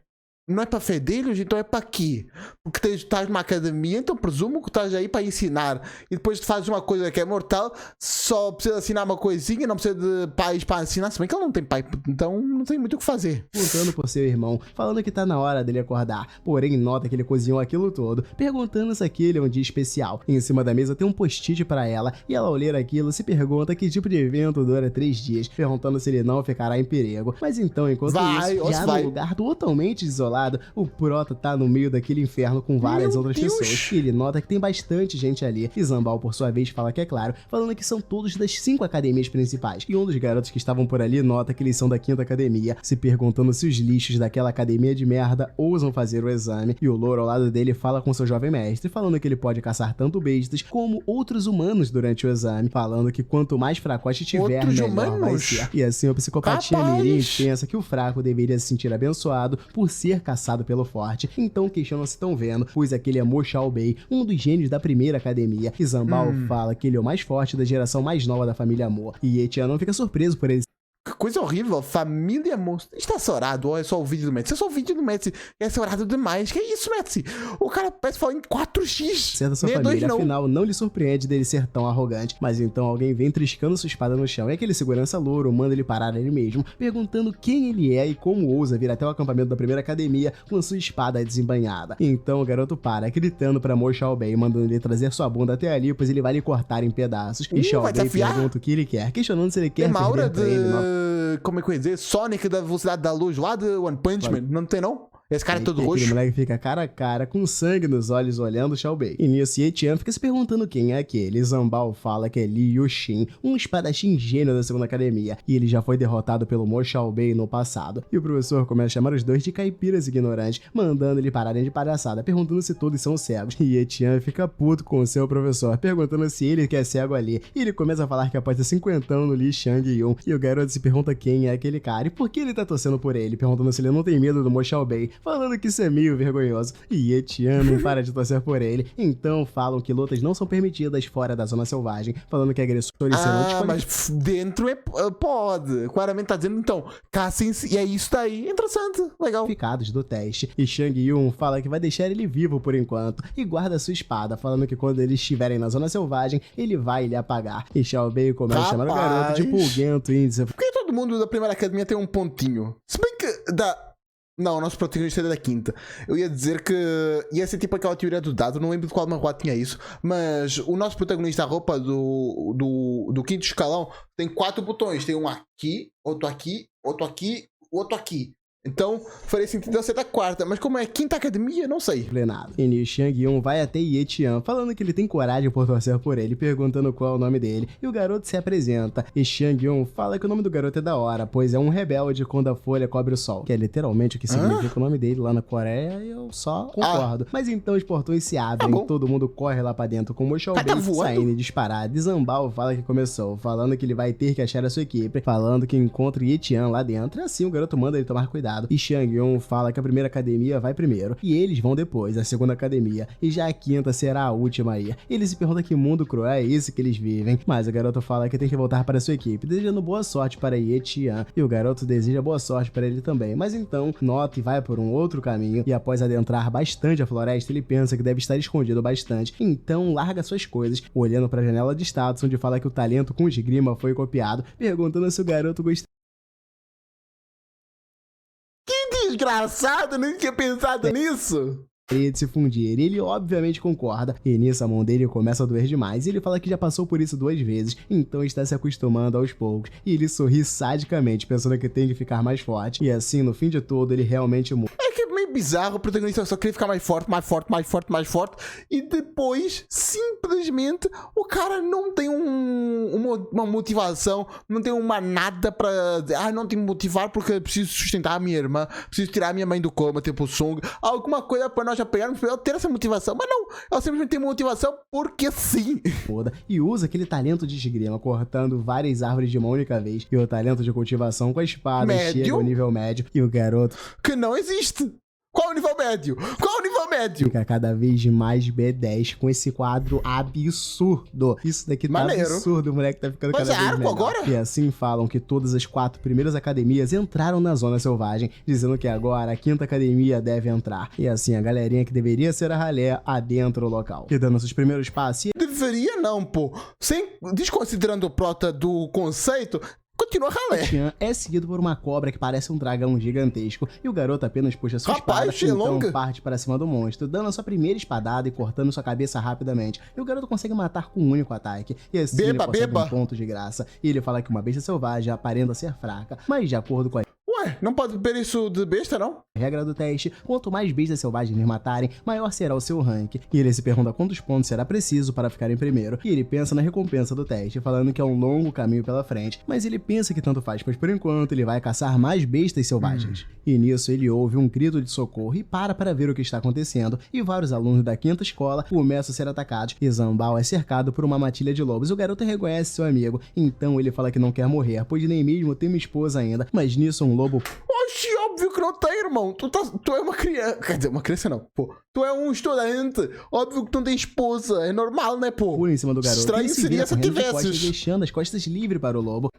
não é pra fé deles, então é pra quê? Porque tu estás numa academia, então presumo que estás aí para ensinar. E depois tu fazes uma coisa que é mortal, só precisa assinar uma coisinha, não precisa de pais para ensinar. Se bem que ele não tem pai, então não tem muito o que fazer. Perguntando por seu irmão, falando que tá na hora dele acordar. Porém, nota que ele cozinhou aquilo todo, perguntando se aquele é um dia especial. Em cima da mesa tem um post-it pra ela, e ela, ao ler aquilo, se pergunta que tipo de evento dura 3 dias, perguntando se ele não ficará em perigo. Mas então, enquanto isso, já no lugar totalmente isolado, o Prota tá no meio daquele inferno com várias outras pessoas. E ele nota que tem bastante gente ali. E Zambal, por sua vez, fala que é claro, falando que são todos das 5 academias principais. E um dos garotos que estavam por ali nota que eles são da 5ª academia, se perguntando se os lixos daquela academia de merda ousam fazer o exame. E o louro ao lado dele fala com seu jovem mestre, falando que ele pode caçar tanto bestas como outros humanos durante o exame, falando que quanto mais fracote tiver, outros melhor humanos? vai ser. E assim, a psicopatia mirim pensa que o fraco deveria se sentir abençoado por ser caçado pelo forte. Então questionam se estão vendo, pois aquele é Mo Xiaobei, um dos gênios da primeira academia. E Zambal fala que ele é o mais forte da geração mais nova da família Mo. E Etian não fica surpreso por ele. Que coisa horrível, família monstro. Está sorado, ou é só o vídeo do Messi? É só o vídeo do Messi. É sorado demais. Que isso, Messi? O cara parece falar em 4x. Certa sua família, afinal, não lhe surpreende dele ser tão arrogante. Mas então alguém vem triscando sua espada no chão. E aquele segurança louro manda ele parar ele mesmo, perguntando quem ele é e como ousa vir até o acampamento da primeira academia com sua espada desembainhada. Então o garoto para, gritando pra Mo Xiaobei, mandando ele trazer sua bunda até ali, pois ele vai lhe cortar em pedaços. E Xiaobei pergunta o que ele quer, questionando se ele quer perder pra ele. Como é que eu ia dizer? Sonic da velocidade da luz lá do One Punch Man. Não tem, não? Esse cara é todo roxo. Aquele moleque fica cara a cara, com sangue nos olhos, olhando o Xiaobei. E nisso, Etian fica se perguntando quem é aquele. Zambal fala que é Li Yuxin, um espadachim gênio da 2ª academia. E ele já foi derrotado pelo Mo Xiaobei no passado. E o professor começa a chamar os dois de caipiras ignorantes, mandando ele pararem de palhaçada, perguntando se todos são cegos. E Etian fica puto com o seu professor, perguntando se ele que é cego ali. E ele começa a falar que aposta 50 no Li Xiangyun. E o garoto se pergunta quem é aquele cara e por que ele tá torcendo por ele, perguntando se ele não tem medo do Mo Xiaobei, falando que isso é meio vergonhoso. E Etian não para de torcer por ele. Então falam que lutas não são permitidas fora da zona selvagem, falando que agressores serão mas dentro pode. Claramente tá dizendo, então, caçem-se, e é isso daí. Interessante, legal. Ficados do teste. E Xiangyun fala que vai deixar ele vivo por enquanto e guarda sua espada, falando que quando eles estiverem na zona selvagem, ele vai lhe apagar. E Xiaobei começa a chamar o garoto de pulguento índice. Por que todo mundo da primeira academia tem um pontinho? Se bem que Não, o nosso protagonista é da 5ª. Eu ia dizer que ia ser tipo aquela teoria do dado, não lembro de qual manhwa tinha isso, mas o nosso protagonista, a roupa do 5º escalão, tem 4 botões. Tem um aqui, outro aqui, outro aqui, outro aqui. Então, faria sentido eu ser da 4ª, mas como é 5ª academia, não sei. Plenado. E Liu Xiangyun vai até Etian, falando que ele tem coragem por torcer por ele, perguntando qual é o nome dele. E o garoto se apresenta. E Xiangyun fala que o nome do garoto é da hora, pois é um rebelde quando a folha cobre o sol. Que é literalmente o que significa o nome dele lá na Coreia, e eu só concordo. Mas então os portões se abrem, todo mundo corre lá pra dentro com o Mo Xiaobei saindo e disparado. E Zambal fala que começou, falando que ele vai ter que achar a sua equipe, falando que encontra Etian lá dentro. E assim o garoto manda ele tomar cuidado. E Xiangyun fala que a primeira academia vai primeiro, e eles vão depois, a 2ª academia, e já a 5ª será a última aí. Ele se pergunta que mundo cruel é esse que eles vivem, mas o garoto fala que tem que voltar para sua equipe, desejando boa sorte para Etian, e o garoto deseja boa sorte para ele também, mas então nota e vai por um outro caminho, e após adentrar bastante a floresta, ele pensa que deve estar escondido bastante, então larga suas coisas, olhando para a janela de status, onde fala que o talento com esgrima foi copiado, perguntando se o garoto gostaria. Desgraçado, nem tinha pensado nisso. De se fundir, e ele obviamente concorda, e nisso a mão dele começa a doer demais, e ele fala que já passou por isso 2 vezes, então está se acostumando aos poucos, e ele sorri sadicamente, pensando que tem que ficar mais forte, e assim, no fim de tudo, ele realmente muda. É que meio bizarro, o protagonista só queria ficar mais forte, mais forte, mais forte, mais forte, e depois, simplesmente, o cara não tem uma motivação, não tem uma nada pra... não tenho que me motivar porque preciso sustentar a minha irmã, preciso tirar a minha mãe do coma, tipo o Sung, alguma coisa pra nós apegarmos pra ela ter essa motivação, mas não, ela simplesmente tem motivação porque sim. Foda, e usa aquele talento de esgrima, cortando várias árvores de uma única vez, e o talento de cultivação com a espada chega ao nível médio, e o garoto... Que não existe! Qual o nível médio? Qual o nível médio? Fica cada vez mais B10 com esse quadro absurdo. Isso daqui tá absurdo, o moleque tá ficando cada vez melhor. Agora? E assim falam que todas as 4 primeiras academias entraram na Zona Selvagem, dizendo que agora a 5ª academia deve entrar. E assim, a galerinha que deveria ser a ralé adentra o local. Que dando seus primeiros passos... Deveria não, pô. Desconsiderando o prota do conceito... Continua ralé. Etienne é seguido por uma cobra que parece um dragão gigantesco e o garoto apenas puxa sua espada e então parte para cima do monstro, dando a sua primeira espadada e cortando sua cabeça rapidamente. E o garoto consegue matar com um único ataque. E assim ele consegue um ponto de graça. E ele fala que uma besta selvagem aparenta ser fraca, mas de acordo com a... Ué, não pode ver isso de besta, não? Regra do teste, quanto mais bestas selvagens eles matarem, maior será o seu rank. E ele se pergunta quantos pontos será preciso para ficar em primeiro. E ele pensa na recompensa do teste, falando que é um longo caminho pela frente. Mas ele pensa que tanto faz, pois por enquanto ele vai caçar mais bestas selvagens. E nisso ele ouve um grito de socorro e para ver o que está acontecendo. E vários alunos da 5ª escola começam a ser atacados. E Zambal é cercado por uma matilha de lobos. O garoto reconhece seu amigo, então ele fala que não quer morrer, pois nem mesmo tem uma esposa ainda. Mas nisso um lobo... Oxi, óbvio que não tem, irmão. Tu é uma criança. Quer dizer, uma criança não, pô. Tu é um estudante. Óbvio que tu não tem esposa. É normal, né, pô? Pula em cima do garoto. Estranho seria se tivesses. Deixando as costas livres para o lobo.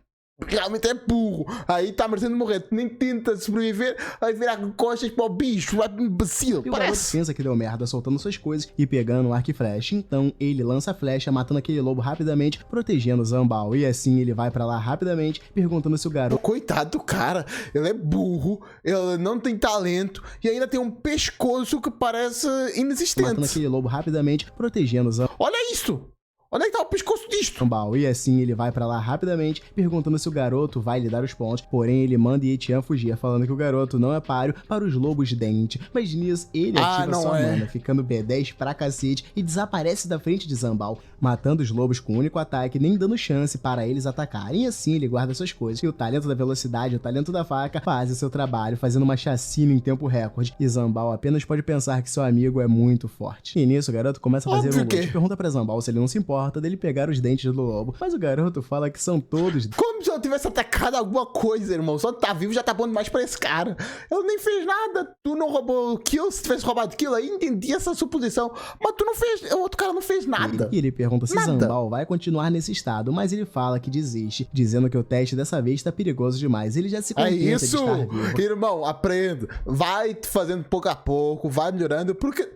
Realmente é burro. Aí tá merecendo morrer. Tu nem tenta sobreviver. Aí virar costas pro bicho. Vai imbecil. E o garoto pensa que deu merda soltando suas coisas e pegando um arco e flecha. Então ele lança a flecha, matando aquele lobo rapidamente, protegendo Zambal. E assim ele vai pra lá rapidamente, perguntando se o garoto... Coitado do cara. Ele é burro. Ele não tem talento. E ainda tem um pescoço que parece inexistente. Matando aquele lobo rapidamente, protegendo Zambal. Olha isso! Onde é que tá o pescoço disto? E assim ele vai pra lá rapidamente, perguntando se o garoto vai lhe dar os pontos. Porém, ele manda Etienne fugir, falando que o garoto não é páreo para os lobos dente. Mas nisso, ele ativa sua mana, ficando B10 pra cacete e desaparece da frente de Zambal, matando os lobos com um único ataque, nem dando chance para eles atacarem. E assim ele guarda suas coisas. E o talento da velocidade e o talento da faca fazem seu trabalho, fazendo uma chacina em tempo recorde. E Zambal apenas pode pensar que seu amigo é muito forte. E nisso, o garoto começa a fazer um loot. Pergunta pra Zambal se ele não se importa dele pegar os dentes do lobo, mas o garoto fala que são todos... Como se eu tivesse atacado alguma coisa, irmão. Só tá vivo já tá bom demais pra esse cara. Ele nem fez nada. Tu não roubou o kill. Se tivesse roubado kill, aí entendi essa suposição. Mas tu não fez... O outro cara não fez nada. E ele pergunta se Zambal vai continuar nesse estado, mas ele fala que desiste, dizendo que o teste dessa vez tá perigoso demais. Ele já se contenta de estar vivo. Irmão, aprenda. Vai fazendo pouco a pouco, vai melhorando, porque...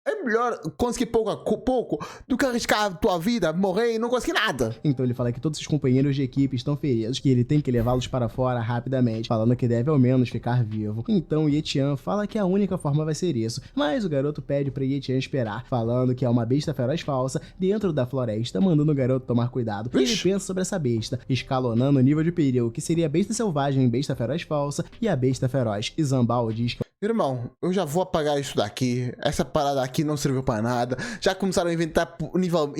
É melhor conseguir pouco a pouco do que arriscar a tua vida, morrer e não conseguir nada. Então ele fala que todos os companheiros de equipe estão feridos, que ele tem que levá-los para fora rapidamente, falando que deve ao menos ficar vivo. Então Etienne fala que a única forma vai ser isso, mas o garoto pede para Etienne esperar, falando que é uma besta feroz falsa dentro da floresta, mandando o garoto tomar cuidado. E ele pensa sobre essa besta, escalonando o nível de perigo, que seria a besta selvagem, besta feroz falsa e a besta feroz. E Zambal diz que... Irmão, eu já vou apagar isso daqui. Essa parada aqui não serviu pra nada. Já começaram a inventar nível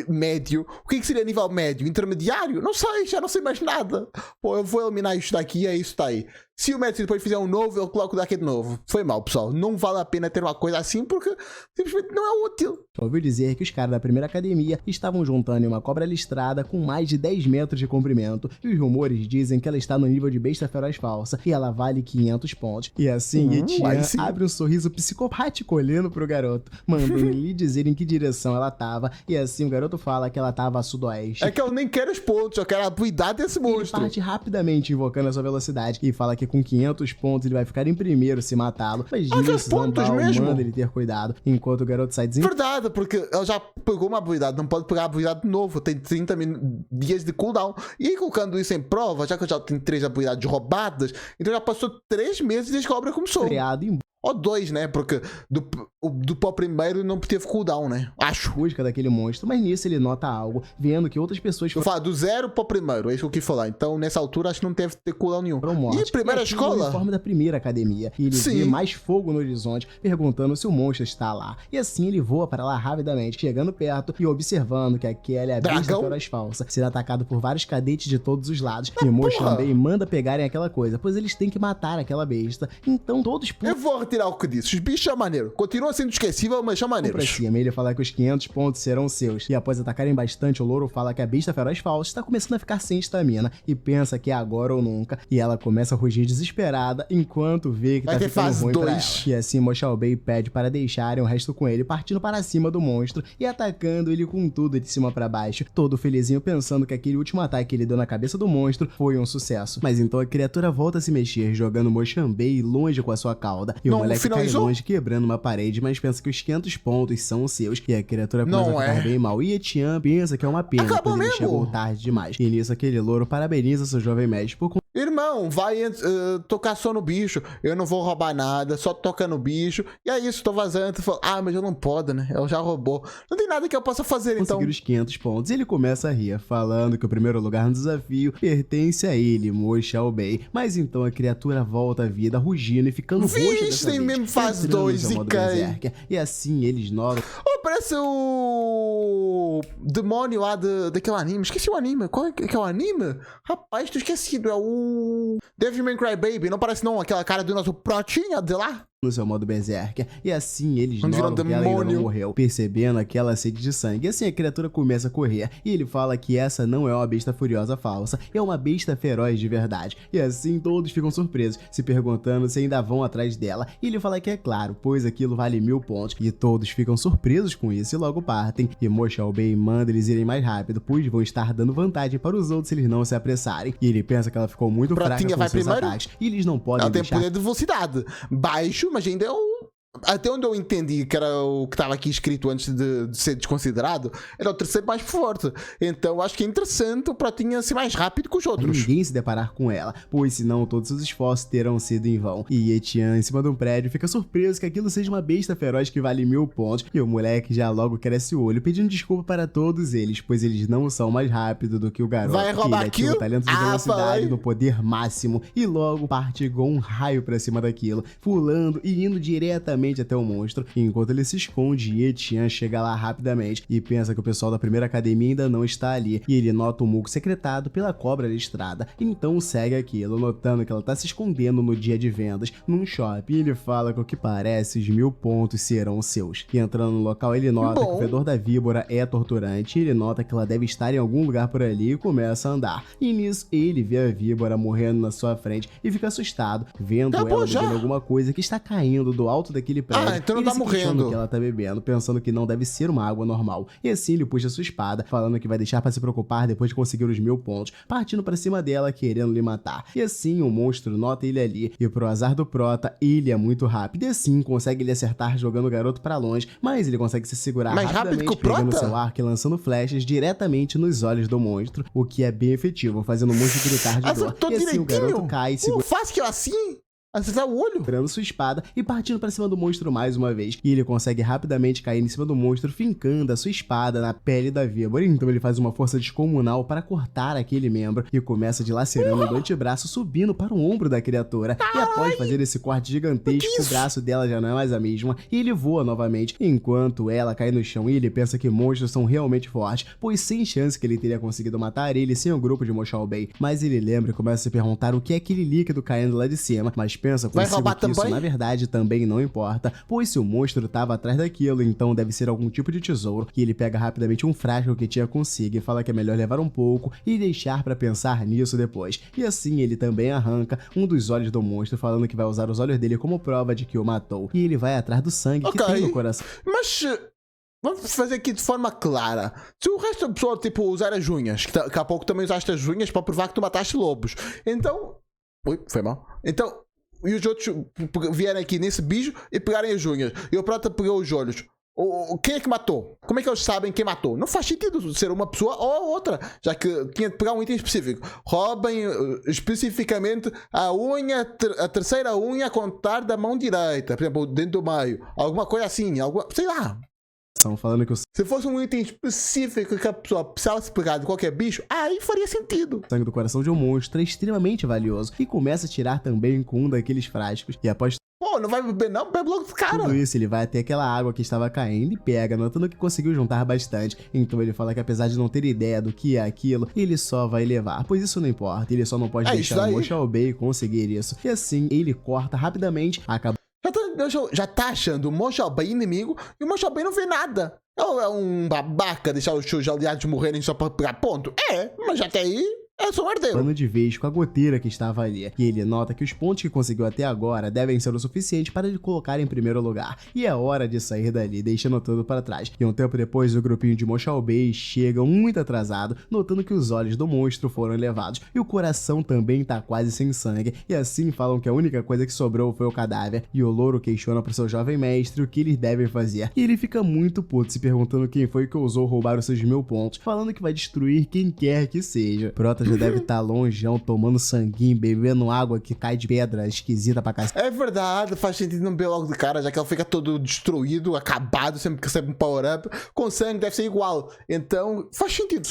médio. O que seria nível médio? Intermediário? Não sei, já não sei mais nada. Pô, eu vou eliminar isso daqui e é isso tá aí. Se o médico depois fizer um novo, eu coloco daqui de novo. Foi mal, pessoal. Não vale a pena ter uma coisa assim porque simplesmente não é útil. Ouviu dizer que os caras da primeira academia estavam juntando uma cobra listrada com mais de 10 metros de comprimento. E os rumores dizem que ela está no nível de besta feroz falsa e ela vale 500 pontos. E assim, Etienne abre um sorriso psicopático olhando pro garoto, mandando lhe dizer em que direção ela tava. E assim o garoto fala que ela tava a sudoeste. É que eu nem quero os pontos, eu quero a habilidade desse monstro. Ele parte rapidamente invocando a sua velocidade e fala que com 500 pontos ele vai ficar em primeiro se matá-lo. Mas disso, Zambal manda ele ter cuidado, enquanto o garoto sai desenvolvendo. Verdade, porque ela já pegou uma habilidade, não pode pegar a habilidade de novo, tem 30 dias de cooldown. E aí, colocando isso em prova, já que eu já tenho 3 habilidades roubadas, então já passou 3 meses e descobre como sou. Ou 2, né? Porque do pó primeiro não teve cooldown, né? Acho. Busca daquele monstro, mas nisso ele nota algo, vendo que outras pessoas Eu falo do 0 para o primeiro, é isso que eu quis falar. Então, nessa altura, acho que não deve ter cooldown nenhum. E primeira escola? O uniforme da primeira academia. E ele vê mais fogo no horizonte, perguntando se o monstro está lá. E assim ele voa para lá rapidamente, chegando perto e observando que aquele é a besta feroz falsa, sendo atacado por vários cadetes de todos os lados. E Moxambei manda pegarem aquela coisa, pois eles têm que matar aquela besta. Então todos... Eu vou retirar o que disse. Os bichos são maneiros. Continua sendo esquecível, mas são maneiros. Pra cima, ele fala que os 500 pontos serão seus. E após atacarem bastante, o louro fala que a besta feroz falsa está começando a ficar sem estamina e pensa que é agora ou nunca. E ela começa a rugir desesperada enquanto vê que tá ficando ruim pra ela. E assim Moxambei pede para deixarem o resto com ele, partindo para cima do monstro e atacando ele com tudo de cima pra baixo, todo felizinho pensando que aquele último ataque que ele deu na cabeça do monstro foi um sucesso. Mas então a criatura volta a se mexer, jogando Moxambei longe com a sua cauda. E o moleque cai longe, quebrando uma parede, mas pensa que os 500 pontos são os seus. E a criatura começa a ficar bem mal. E Etienne pensa que é uma pena, pois ele chegou tarde demais. E nisso aquele louro parabeniza seu jovem mestre por... Irmão, vai tocar só no bicho. Eu não vou roubar nada, só toca no bicho. E é isso, tô vazando. Mas eu não posso, né? Ela já roubou. Não tem nada que eu possa fazer, então. Conseguir os 500 pontos. Ele começa a rir, falando que o primeiro lugar no desafio pertence a ele, Moxambei. Mas então a criatura volta à vida, rugindo e ficando roxa dessa vez. Mesmo faz 2 e cai. E assim eles notam... Parece o demônio lá daquele anime. Esqueci o anime. Qual é que é o anime? Rapaz, tô esquecido. É o Devilman Crybaby. Não parece não aquela cara do nosso protinha de lá? No seu modo berserker, e assim eles notam que ela ainda não morreu, percebendo aquela sede de sangue. E assim a criatura começa a correr, e ele fala que essa não é uma besta furiosa falsa, é uma besta feroz de verdade. E assim todos ficam surpresos, se perguntando se ainda vão atrás dela, e ele fala que é claro, pois aquilo vale 1000 pontos, e todos ficam surpresos com isso e logo partem. E Moxambei manda eles irem mais rápido, pois vão estar dando vantagem para os outros se eles não se apressarem. E ele pensa que ela ficou muito fraca com seus ataques, e eles não podem deixar... Ela tem poder de velocidade baixo, mas ainda é até onde eu entendi que era o que estava aqui escrito antes de ser desconsiderado, era o terceiro mais forte. Então acho que é interessante o Protinha ser mais rápido que os outros. Ninguém se deparar com ela, pois senão todos os esforços terão sido em vão. E Etienne, em cima de um prédio, fica surpreso que aquilo seja uma besta feroz que vale 1000 pontos. E o moleque já logo cresce o olho, pedindo desculpa para todos eles, pois eles não são mais rápidos do que o garoto. Vai roubar aquilo? O talento de velocidade no poder máximo. E logo parte igual um raio pra cima daquilo, pulando e indo diretamente até o monstro, enquanto ele se esconde. Etienne chega lá rapidamente e pensa que o pessoal da primeira academia ainda não está ali, e ele nota o muco secretado pela cobra listrada, então segue aquilo, notando que ela está se escondendo no dia de vendas num shopping, e ele fala que o que parece os 1000 pontos serão seus. E entrando no local ele nota que o fedor da víbora é torturante, e ele nota que ela deve estar em algum lugar por ali e começa a andar, e nisso ele vê a víbora morrendo na sua frente e fica assustado, vendo ela bebendo alguma coisa que está caindo do alto daquele prédio. Então não tá morrendo. Que ela tá bebendo, pensando que não deve ser uma água normal. E assim ele puxa sua espada, falando que vai deixar pra se preocupar depois de conseguir os 1000 pontos, partindo pra cima dela, querendo lhe matar. E assim o monstro nota ele ali, e pro azar do Prota, ele é muito rápido, e assim consegue lhe acertar jogando o garoto pra longe, mas ele consegue se segurar rapidamente, pegando seu arco e lançando flechas diretamente nos olhos do monstro, o que é bem efetivo, fazendo o monstro gritar de dor. E assim o garoto cai e segura... Faz que eu assim... acertar o olho, segurando sua espada e partindo pra cima do monstro mais uma vez. E ele consegue rapidamente cair em cima do monstro, fincando a sua espada na pele da víbora. Então ele faz uma força descomunal para cortar aquele membro e começa dilacerando do antebraço, subindo para o ombro da criatura. E após fazer esse corte gigantesco, o braço dela já não é mais a mesma, e ele voa novamente, enquanto ela cai no chão. E ele pensa que monstros são realmente fortes, pois sem chance que ele teria conseguido matar ele sem o grupo de Moxambei. Mas ele lembra e começa a se perguntar o que é aquele líquido caindo lá de cima, mas pensa consigo que isso na verdade também não importa, pois se o monstro estava atrás daquilo, então deve ser algum tipo de tesouro. E ele pega rapidamente um frasco que tinha consigo e fala que é melhor levar um pouco e deixar pra pensar nisso depois. E assim ele também arranca um dos olhos do monstro, falando que vai usar os olhos dele como prova de que o matou. E ele vai atrás do sangue que tem no coração. Mas... vamos fazer aqui de forma clara. Se o resto da pessoa, tipo, usar as unhas, que daqui a pouco também usaste as unhas para provar que tu mataste lobos, então... ui, foi mal. Então... e os outros vierem aqui nesse bicho e pegarem as unhas. E o Prota pegou os olhos. Quem é que matou? Como é que eles sabem quem matou? Não faz sentido ser uma pessoa ou outra, já que tinha de pegar um item específico. Roubem especificamente a terceira unha a contar da mão direita, por exemplo, dentro do meio. Alguma coisa assim, sei lá. Falando que se fosse um item específico que a pessoa precisava se pegar de qualquer bicho, aí faria sentido. O sangue do coração de um monstro é extremamente valioso e começa a tirar também com um daqueles frascos e após Pô, não vai beber não? Bebe logo do cara. Tudo isso, ele vai até aquela água que estava caindo e pega, notando que conseguiu juntar bastante. Então ele fala que apesar de não ter ideia do que é aquilo, ele só vai levar, pois isso não importa, ele só não pode deixar o Moshao-Bei conseguir isso. E assim, ele corta rapidamente, acaba... Já tá achando o Moshao-Bei inimigo e o Moshao-Bei não vê nada. É um babaca deixar os seus aliados morrerem só pra pegar ponto? Mas até aí... é só um herdeiro. Plano de vez com a goteira que estava ali. E ele nota que os pontos que conseguiu até agora devem ser o suficiente para ele colocar em primeiro lugar. E é hora de sair dali, deixando tudo para trás. E um tempo depois, o grupinho de Moshao-Bei chega muito atrasado, notando que os olhos do monstro foram elevados. E o coração também tá quase sem sangue. E assim falam que a única coisa que sobrou foi o cadáver. E o louro questiona pro seu jovem mestre o que eles devem fazer. E ele fica muito puto, se perguntando quem foi que ousou roubar os seus 1000 pontos, falando que vai destruir quem quer que seja. Prota já deve estar longeão, tomando sanguinho, bebendo água que cai de pedra esquisita pra casa. É verdade, faz sentido não beber logo de cara, já que ele fica todo destruído, acabado, sempre que recebe um power-up. Com sangue deve ser igual. Então, faz sentido.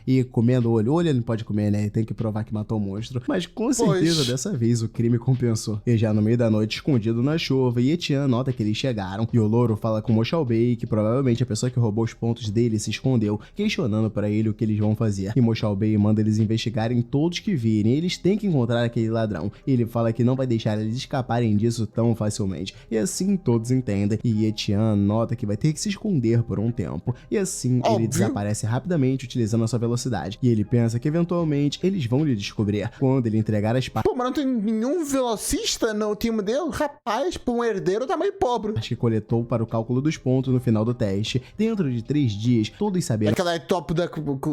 E comendo olho. Olho ele não pode comer, né? Ele tem que provar que matou o monstro. Mas com certeza, dessa vez, o crime compensou. E já no meio da noite, escondido na chuva, Ye-Tian nota que eles chegaram. E o louro fala com o Moshao-Bei que provavelmente a pessoa que roubou os pontos dele se escondeu, questionando pra ele o que eles vão fazer. E Moshao-Bei manda eles investigarem todos que virem. Eles têm que encontrar aquele ladrão. Ele fala que não vai deixar eles escaparem disso tão facilmente. E assim todos entendem. E Ye-Tian nota que vai ter que se esconder por um tempo. E assim ele desaparece rapidamente utilizando a sua velocidade. E ele pensa que eventualmente eles vão lhe descobrir quando ele entregar as partes. Pô, mas não tem nenhum velocista no time dele? Rapaz, pra um herdeiro tá meio pobre. Acho que coletou para o cálculo dos pontos no final do teste. Dentro de 3 dias, todos saberão. Aquela é top da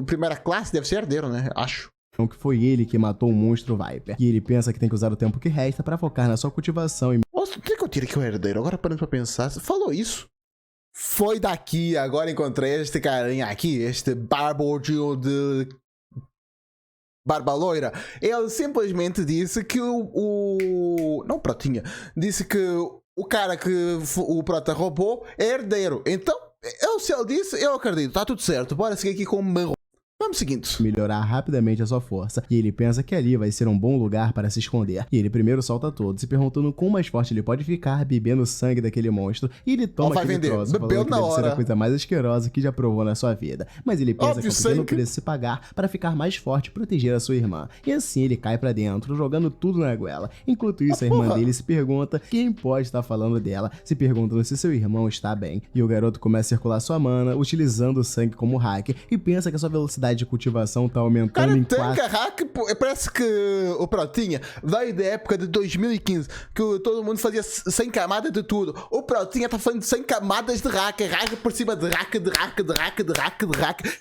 primeira classe, deve ser herdeiro, né? Acho. Que foi ele que matou o monstro Viper. E ele pensa que tem que usar o tempo que resta para focar na sua cultivação e... Nossa, por que eu tirei que é o herdeiro? Agora parando pra pensar, você falou isso. Foi daqui, agora encontrei este carinha aqui, este barbudinho de... barba loira. Ele simplesmente disse que não, Protinha. Disse que o cara que o Prota roubou é herdeiro. Então, se ele disse, eu acredito. Tá tudo certo. Bora seguir aqui com o meu... Vamos seguinte. Melhorar rapidamente a sua força. E ele pensa que ali vai ser um bom lugar para se esconder. E ele primeiro solta todos, se perguntando quão mais forte ele pode ficar bebendo o sangue daquele monstro. E ele toma aquele troço, falando que deve ser a coisa mais asquerosa que já provou na sua vida. Mas ele pensa que é um pequeno preço se pagar para ficar mais forte e proteger a sua irmã. E assim ele cai pra dentro, jogando tudo na goela. Enquanto isso, a irmã dele se pergunta quem pode estar falando dela, se perguntando se seu irmão está bem. E o garoto começa a circular sua mana, utilizando o sangue como hack, e pensa que a sua velocidade de cultivação tá aumentando em 4... hack, parece que o Protinha veio da época de 2015, que todo mundo fazia 100 camadas de tudo. O Protinha tá fazendo 100 camadas de hack por cima de hack.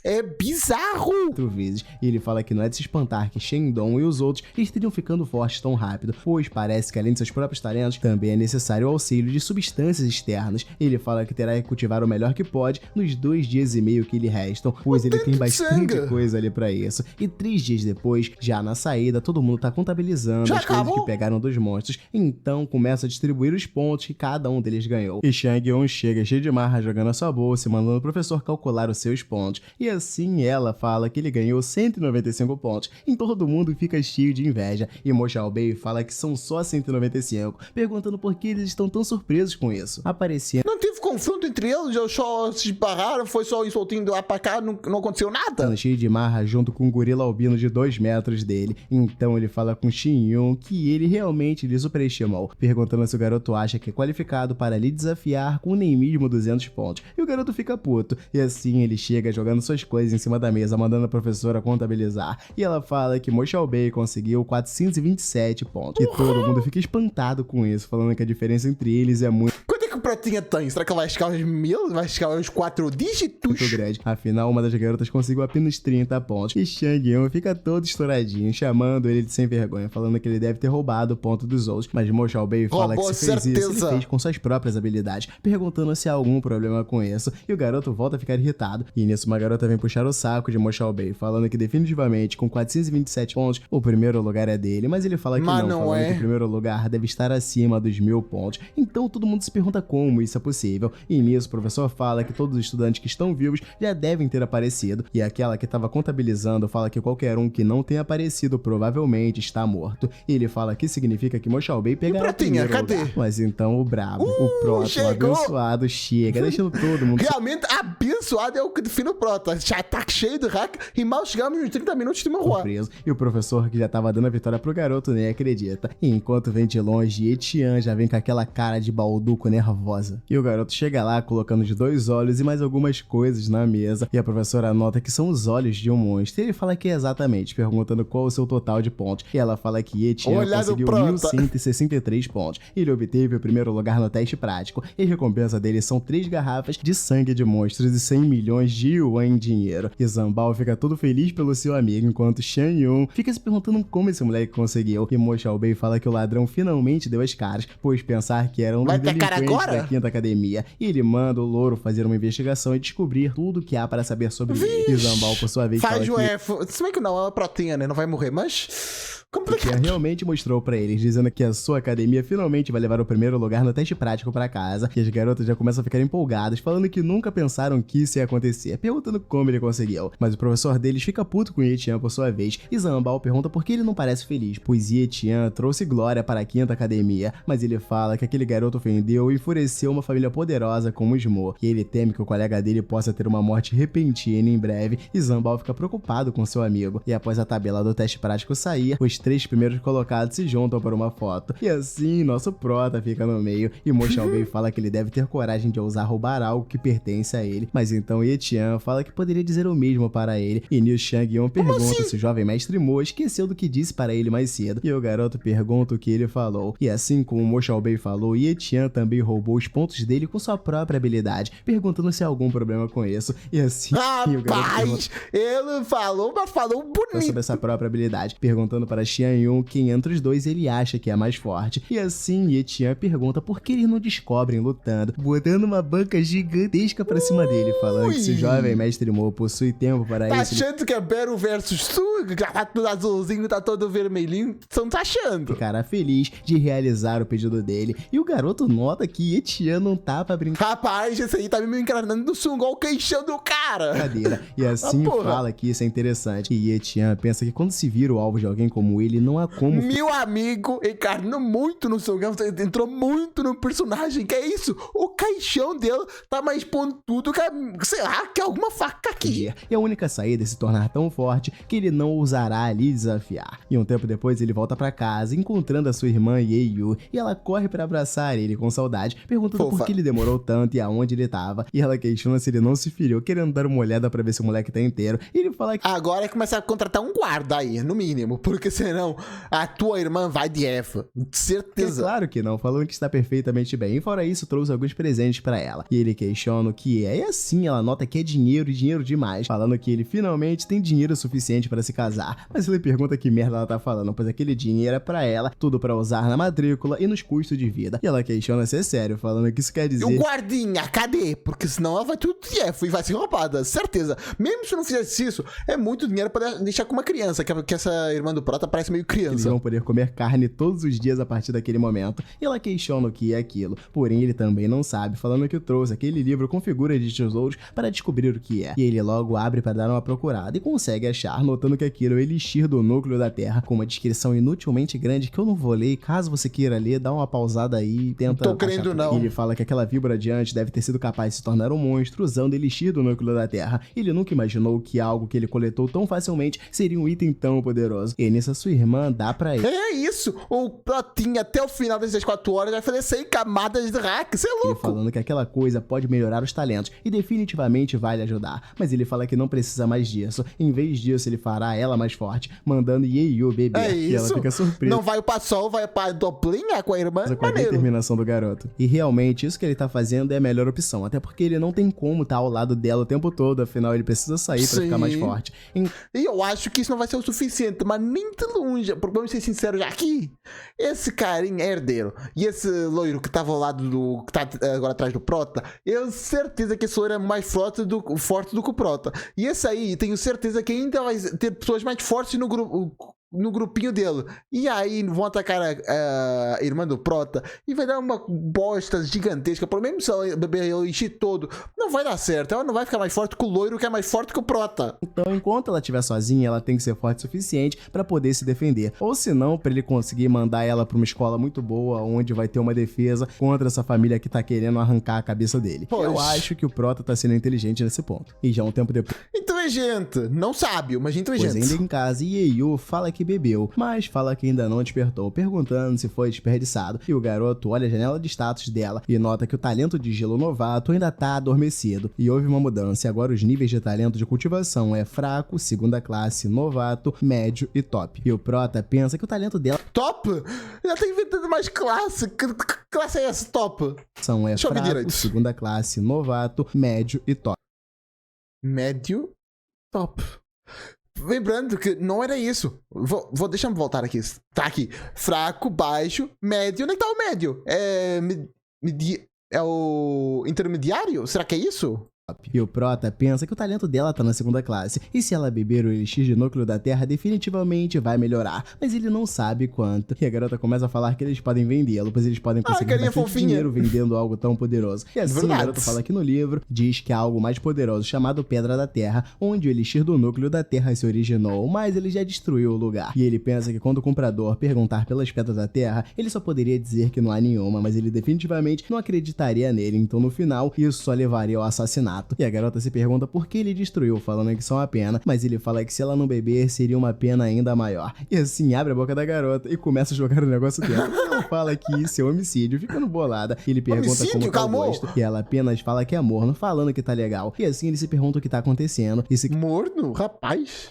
É bizarro! 4 vezes. E ele fala que não é de se espantar que Shendong e os outros estejam ficando fortes tão rápido, pois parece que além de seus próprios talentos, também é necessário o auxílio de substâncias externas. Ele fala que terá que cultivar o melhor que pode nos 2 dias e meio que lhe restam, pois ele tem bastante coisa ali pra isso. E 3 dias depois, já na saída, todo mundo tá contabilizando as coisas que pegaram dos monstros. Então começa a distribuir os pontos que cada um deles ganhou. E Shang-Yun chega cheio de marra, jogando a sua bolsa e mandando o professor calcular os seus pontos. E assim ela fala que ele ganhou 195 pontos. E todo mundo fica cheio de inveja. E Moshao-Bei fala que são só 195, perguntando por que eles estão tão surpresos com isso. Aparecendo... Não teve confronto entre eles, eles só se esbarraram, foi só um soltinho de lá pra cá, não aconteceu nada. Cheio de marra junto com um gorila albino de 2 metros dele. Então ele fala com Shin-Yun que ele realmente lhe superestimou, perguntando se o garoto acha que é qualificado para lhe desafiar com nem mesmo 200 pontos. E o garoto fica puto. E assim ele chega jogando suas coisas em cima da mesa, mandando a professora contabilizar. E ela fala que Moshao-Bei conseguiu 427 pontos. E todo mundo fica espantado com isso, falando que a diferença entre eles é muito... Quanto é que o Protinha tem? Será que ela vai chegar aos 1000? Vai chegar aos 4 dígitos? Muito grande. Afinal, uma das garotas conseguiu apenas 30 pontos. E Shang Yun fica todo estouradinho, chamando ele de sem vergonha, falando que ele deve ter roubado o ponto dos outros. Mas Mo Xiaobei fala que se fez isso, ele fez com suas próprias habilidades, perguntando se há algum problema com isso. E o garoto volta a ficar irritado. E nisso, uma garota vem puxar o saco de Mo Xiaobei, falando que definitivamente, com 427 pontos, o primeiro lugar é dele. Mas ele fala que não, falando que o primeiro lugar deve estar acima dos 1000 pontos. Então todo mundo se pergunta como isso é possível. E nisso, o professor fala que todos os estudantes que estão vivos já devem ter aparecido. E aquela que estava contabilizando fala que qualquer um que não tenha aparecido provavelmente está morto. E ele fala que significa que Mo Xiaobei pegará o primeiro lugar. Mas então o brabo, o Proto, o abençoado, chega, deixando todo mundo... Realmente, abençoado é o que define o Proto. Já tá cheio de hack e mal chegamos nos 30 minutos de Manhua. E o professor, que já tava dando a vitória pro garoto, nem acredita. E enquanto vem de longe, Etienne já vem com aquela cara de balduco nervosa. E o garoto chega lá, colocando os 2 olhos e mais algumas coisas na mesa. E a professora nota que são os olhos de um monstro. E ele fala que é exatamente, perguntando qual o seu total de pontos. E ela fala que Etienne conseguiu 1163 pontos. Ele obteve o primeiro lugar no teste prático. E a recompensa dele são 3 garrafas de sangue de monstros e 100 milhões de yuan em dinheiro. E Zambao fica todo feliz pelo seu amigo, enquanto Shang Yun fica se perguntando como esse moleque conseguiu. E Mo Xiaobei fala que o ladrão finalmente deu as caras, pois pensar que era um dos delinquentes da quinta academia. E ele manda o louro fazer uma investigação e descobrir tudo que há para saber sobre ele. E Zambao, por sua vez, fala que... Se bem que não, é uma proteína, né? Não vai morrer, mas... complicado. Realmente mostrou pra eles, dizendo que a sua academia finalmente vai levar o primeiro lugar no teste prático pra casa. E as garotas já começam a ficar empolgadas, falando que nunca pensaram que isso ia acontecer, perguntando como ele conseguiu. Mas o professor deles fica puto com Etienne por sua vez, e Zambao pergunta por que ele não parece feliz, pois Etienne trouxe glória para a quinta academia. Mas ele fala que aquele garoto ofendeu e enfureceu uma família poderosa como os Mo, e ele teme que o colega dele possa ter uma morte repentina em breve. E Zambao fica preocupado com seu amigo. E após a tabela do teste prático sair, os 3 primeiros colocados se juntam para uma foto. E assim, nosso prota fica no meio. E Mo Xiaobei fala que ele deve ter coragem de ousar roubar algo que pertence a ele. Mas então Etienne fala que poderia dizer o mesmo para ele. E Niu Shang Yun pergunta se o jovem mestre Mo esqueceu do que disse para ele mais cedo. E o garoto pergunta o que ele falou. E assim como Mo Xiaobei falou, Etienne também roubou os pontos dele com sua própria habilidade, perguntando se há algum problema com isso. E assim, o garoto pergunta... ele falou, mas falou bonito sobre essa própria habilidade, perguntando para Xian Yun quem entre os dois ele acha que é mais forte. E assim, Etienne pergunta por que eles não descobrem lutando, botando uma banca gigantesca pra cima dele, falando que se o jovem mestre Mo possui tempo para tá isso... Tá achando que é Beru versus Su? Tá tudo azulzinho, tá todo vermelhinho? Você não tá achando? Ficará feliz de realizar o pedido dele. E o garoto nota que Etienne não tá pra brincar. Rapaz, esse aí tá me encarnando do Sun, igual o queixão do cara. Cadeira. E assim fala que isso é interessante. E Etienne pensa que quando se vira o alvo de alguém como ele, não há como... Meu amigo encarnou muito no Sungão, entrou muito no personagem. Que é isso? O caixão dele tá mais pontudo que, sei lá, que alguma faca aqui. E a única saída é se tornar tão forte que ele não ousará ali desafiar. E um tempo depois ele volta pra casa, encontrando a sua irmã Yeyu, e ela corre pra abraçar ele com saudade, perguntando por que ele demorou tanto e aonde ele tava. E ela questiona se ele não se feriu, querendo dar uma olhada pra ver se o moleque tá inteiro. E ele fala que... agora é começar a contratar um guarda aí, no mínimo, porque senão a tua irmã vai de F, certeza. É claro que não, falando que está perfeitamente bem. E fora isso, trouxe alguns presentes pra ela. E ele questiona o que é, e assim ela nota que é dinheiro e dinheiro demais, falando que ele finalmente tem dinheiro suficiente para se casar. Mas ele pergunta que merda ela tá falando, pois aquele dinheiro é pra ela, tudo pra usar na matrícula e nos custos de vida. E ela questiona se é sério, falando que isso quer dizer... E o guardinha, cadê? Porque senão ela vai tudo de F e vai ser roubada, certeza. Mesmo se não fizesse isso, é muito dinheiro pra deixar com uma criança, que essa irmã do Prota parece meio criança. Eles vão poder comer carne todos os dias a partir daquele momento. E ela questiona o que é aquilo, porém ele também não sabe, falando que trouxe aquele livro com figuras de tesouros para descobrir o que é. E ele logo abre para dar uma procurada e consegue achar, notando que aquilo é o elixir do núcleo da Terra, com uma descrição inutilmente grande que eu não vou ler. Caso você queira ler, dá uma pausada aí e tenta... Não tô querendo não. Ele fala que aquela víbora adiante deve ter sido capaz de se tornar um monstro usando o elixir do núcleo da Terra. Ele nunca imaginou que algo que ele coletou tão facilmente seria um item tão poderoso. E nisso sua irmã dá pra ele. É isso, o Protinha até o final dessas 4 horas vai fazer 100 camadas de hack, você é louco. Ele falando que aquela coisa pode melhorar os talentos e definitivamente vai lhe ajudar, mas ele fala que não precisa mais disso. Em vez disso, ele fará ela mais forte, mandando Yeyu beber. É isso. E ela fica surpresa. Não vai pra sol, vai pra doplinha com a irmã. Com a determinação do garoto. E realmente, isso que ele tá fazendo é a melhor opção, até porque ele não tem como estar ao lado dela o tempo todo, afinal ele precisa sair pra ficar mais forte. E eu acho que isso não vai ser o suficiente, mas nem de longe. Vamos ser sinceros já aqui. Esse carinha é herdeiro. E esse loiro que tava ao lado do... que tá agora atrás do Prota, eu tenho certeza que esse loiro é mais forte do que o Prota. E esse aí, tenho certeza que ainda vai ter pessoas mais fortes no grupinho dele. E aí vão atacar a irmã do Prota e vai dar uma bosta gigantesca. Por mesmo se ela beber o enchi todo, não vai dar certo. Ela não vai ficar mais forte que o loiro, que é mais forte que o Prota. Então, enquanto ela estiver sozinha, ela tem que ser forte o suficiente pra poder se defender. Ou se não, pra ele conseguir mandar ela pra uma escola muito boa, onde vai ter uma defesa contra essa família que tá querendo arrancar a cabeça dele. Poxa. Eu acho que o Prota tá sendo inteligente nesse ponto. E já um tempo depois... Inteligente. Não sábio, mas inteligente. Pois ainda em casa, Yeyu fala que bebeu, mas fala que ainda não despertou, perguntando se foi desperdiçado. E o garoto olha a janela de status dela e nota que o talento de gelo novato ainda tá adormecido. E houve uma mudança, e agora os níveis de talento de cultivação é fraco, segunda classe, novato, médio e top. E o Prota pensa que o talento dela... Top? Já tá inventando mais classe. Que classe é essa, top? São é fraco, segunda classe, novato, médio e top. Médio, top. Lembrando que não era isso. Deixa eu voltar aqui. Tá aqui. Fraco, baixo, médio. Onde é que tá o médio? É o intermediário? Será que é isso? E o Prota pensa que o talento dela tá na segunda classe, e se ela beber o elixir de núcleo da Terra, definitivamente vai melhorar, mas ele não sabe quanto. E a garota começa a falar que eles podem vendê-lo, pois eles podem conseguir bastante dinheiro vendendo algo tão poderoso. E assim a garota fala que no livro diz que há algo mais poderoso chamado Pedra da Terra, onde o elixir do núcleo da Terra se originou, mas ele já destruiu o lugar. E ele pensa que quando o comprador perguntar pelas pedras da Terra, ele só poderia dizer que não há nenhuma, mas ele definitivamente não acreditaria nele, então no final isso só levaria ao assassinato. E a garota se pergunta por que ele destruiu, falando que são uma pena, mas ele fala que se ela não beber, seria uma pena ainda maior. E assim, abre a boca da garota e começa a jogar o negócio dela. Ela fala que isso é homicídio, ficando bolada. Ele pergunta como tá o gosto, e ela apenas fala que é morno, falando que tá legal. E assim ele se pergunta o que tá acontecendo. E se... Morno? Rapaz...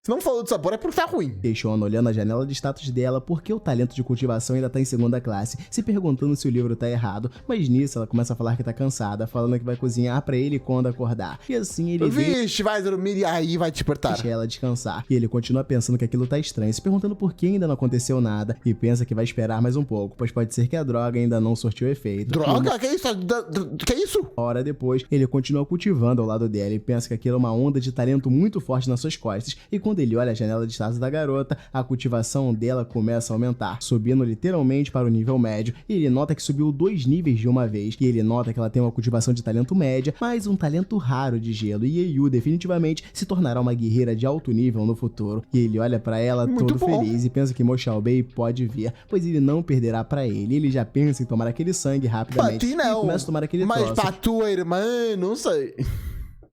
Se não falou do sabor é porque tá ruim. Questiona olhando a janela de status dela porque o talento de cultivação ainda tá em segunda classe, se perguntando se o livro tá errado, mas nisso ela começa a falar que tá cansada, falando que vai cozinhar pra ele quando acordar. E assim ele Vixe, vai dormir e aí vai despertar. Deixa ela descansar. E ele continua pensando que aquilo tá estranho, se perguntando por que ainda não aconteceu nada, e pensa que vai esperar mais um pouco, pois pode ser que a droga ainda não surtiu efeito. Droga? Que isso? Que isso? Hora depois, ele continua cultivando ao lado dela e pensa que aquilo é uma onda de talento muito forte nas suas costas, e quando ele olha a janela de status da garota, a cultivação dela começa a aumentar, subindo literalmente para o nível médio, e ele nota que subiu 2 níveis de uma vez, e ele nota que ela tem uma cultivação de talento média, mas um talento raro de gelo, e Yeyu definitivamente se tornará uma guerreira de alto nível no futuro. E ele olha pra ela todo feliz e pensa que Mo Xiaobei pode vir, pois ele não perderá pra ele. Ele já pensa em tomar aquele sangue rapidamente. Pra ti não, e começa a tomar aquele mas troço. pra tua irmã, não sei.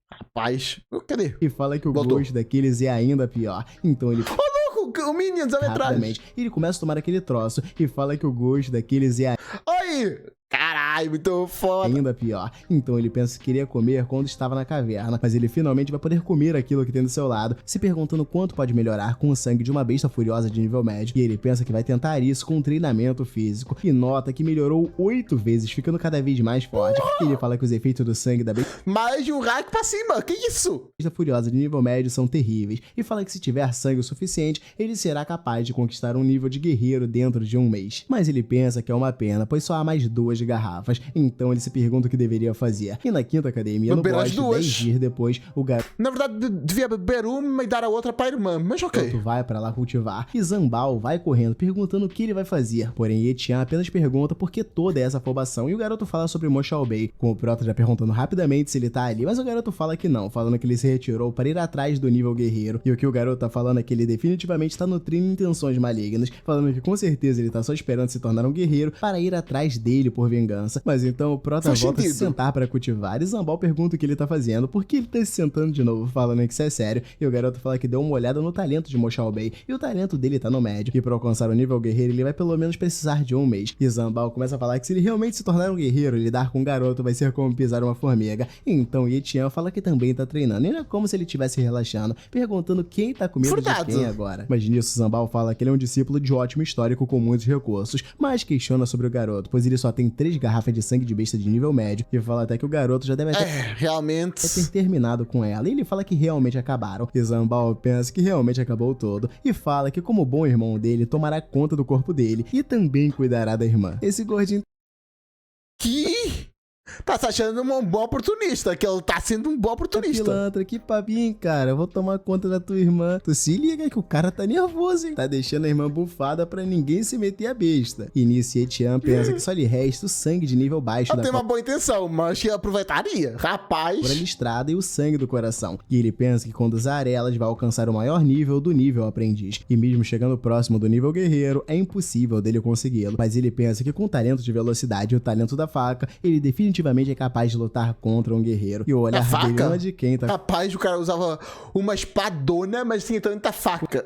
Rapaz, cadê? E fala que o gosto daqueles é ainda pior. Então ele... Ô, louco, o Minions ali atrás. Ele começa a tomar aquele troço e fala que o gosto daqueles é... Oi! Caralho, muito foda. Ainda pior. Então ele pensa que queria comer quando estava na caverna, mas ele finalmente vai poder comer aquilo que tem do seu lado, se perguntando quanto pode melhorar com o sangue de uma besta furiosa de nível médio. E ele pensa que vai tentar isso com um treinamento físico, e nota que melhorou 8 vezes, ficando cada vez mais forte. E ele fala que os efeitos do sangue da besta... Mais de um hack pra cima, que isso? Besta furiosa de nível médio são terríveis, e fala que se tiver sangue o suficiente, ele será capaz de conquistar um nível de guerreiro dentro de um mês. Mas ele pensa que é uma pena, pois só há mais 2 de garrafas, então ele se pergunta o que deveria fazer. E na quinta academia, no boss, 10 dias depois, o garoto... Na verdade, devia beber uma e dar a outra pra irmã, mas ok. O vai pra lá cultivar, e Zambal vai correndo, perguntando o que ele vai fazer. Porém, Etian apenas pergunta por que toda essa afobação, e o garoto fala sobre Mo Xiaobei, com o Prota já perguntando rapidamente se ele tá ali, mas o garoto fala que não, falando que ele se retirou para ir atrás do nível guerreiro. E o que o garoto tá falando é que ele definitivamente tá nutrindo intenções malignas, falando que com certeza ele tá só esperando se tornar um guerreiro para ir atrás dele por vingança. conversa. Mas então o Prota volta a se sentar para cultivar e Zambal pergunta o que ele tá fazendo, por que ele tá se sentando de novo, falando que isso é sério. E o garoto fala que deu uma olhada no talento de Mo Xiaobei e o talento dele tá no médio, e para alcançar o nível guerreiro ele vai pelo menos precisar de 1 mês. E Zambal começa a falar que se ele realmente se tornar um guerreiro, lidar com um garoto vai ser como pisar uma formiga. Então Yetian fala que também tá treinando, e não é como se ele estivesse relaxando, perguntando quem tá com medo de quem agora. Mas nisso Zambal fala que ele é um discípulo de ótimo histórico com muitos recursos, mas questiona sobre o garoto, pois ele só tem 3 garrafas de sangue de besta de nível médio, e fala até que o garoto já deve ter terminado com ela, e ele fala que realmente acabaram. E Zambal pensa que realmente acabou todo, e fala que como bom irmão dele, tomará conta do corpo dele, e também cuidará da irmã. Esse gordinho... Que... Tá se achando um bom oportunista, que ele tá sendo um bom oportunista. Pilantra, que papinho, cara. Eu vou tomar conta da tua irmã. Tu se liga que o cara tá nervoso, hein? Tá deixando a irmã bufada pra ninguém se meter a besta. E nisso, Yetian pensa que só lhe resta o sangue de nível baixo da... Tem uma boa intenção, mas que aproveitaria. Rapaz. Por listrada e o sangue do coração. E ele pensa que quando usar elas vai alcançar o maior nível do nível aprendiz. E mesmo chegando próximo do nível guerreiro, é impossível dele consegui-lo. Mas ele pensa que com o talento de velocidade e o talento da faca, ele definitivamente é capaz de lutar contra um guerreiro. E o olhar dele não é de quem tá... Rapaz, o cara usava uma espadona, mas tinha tanta faca.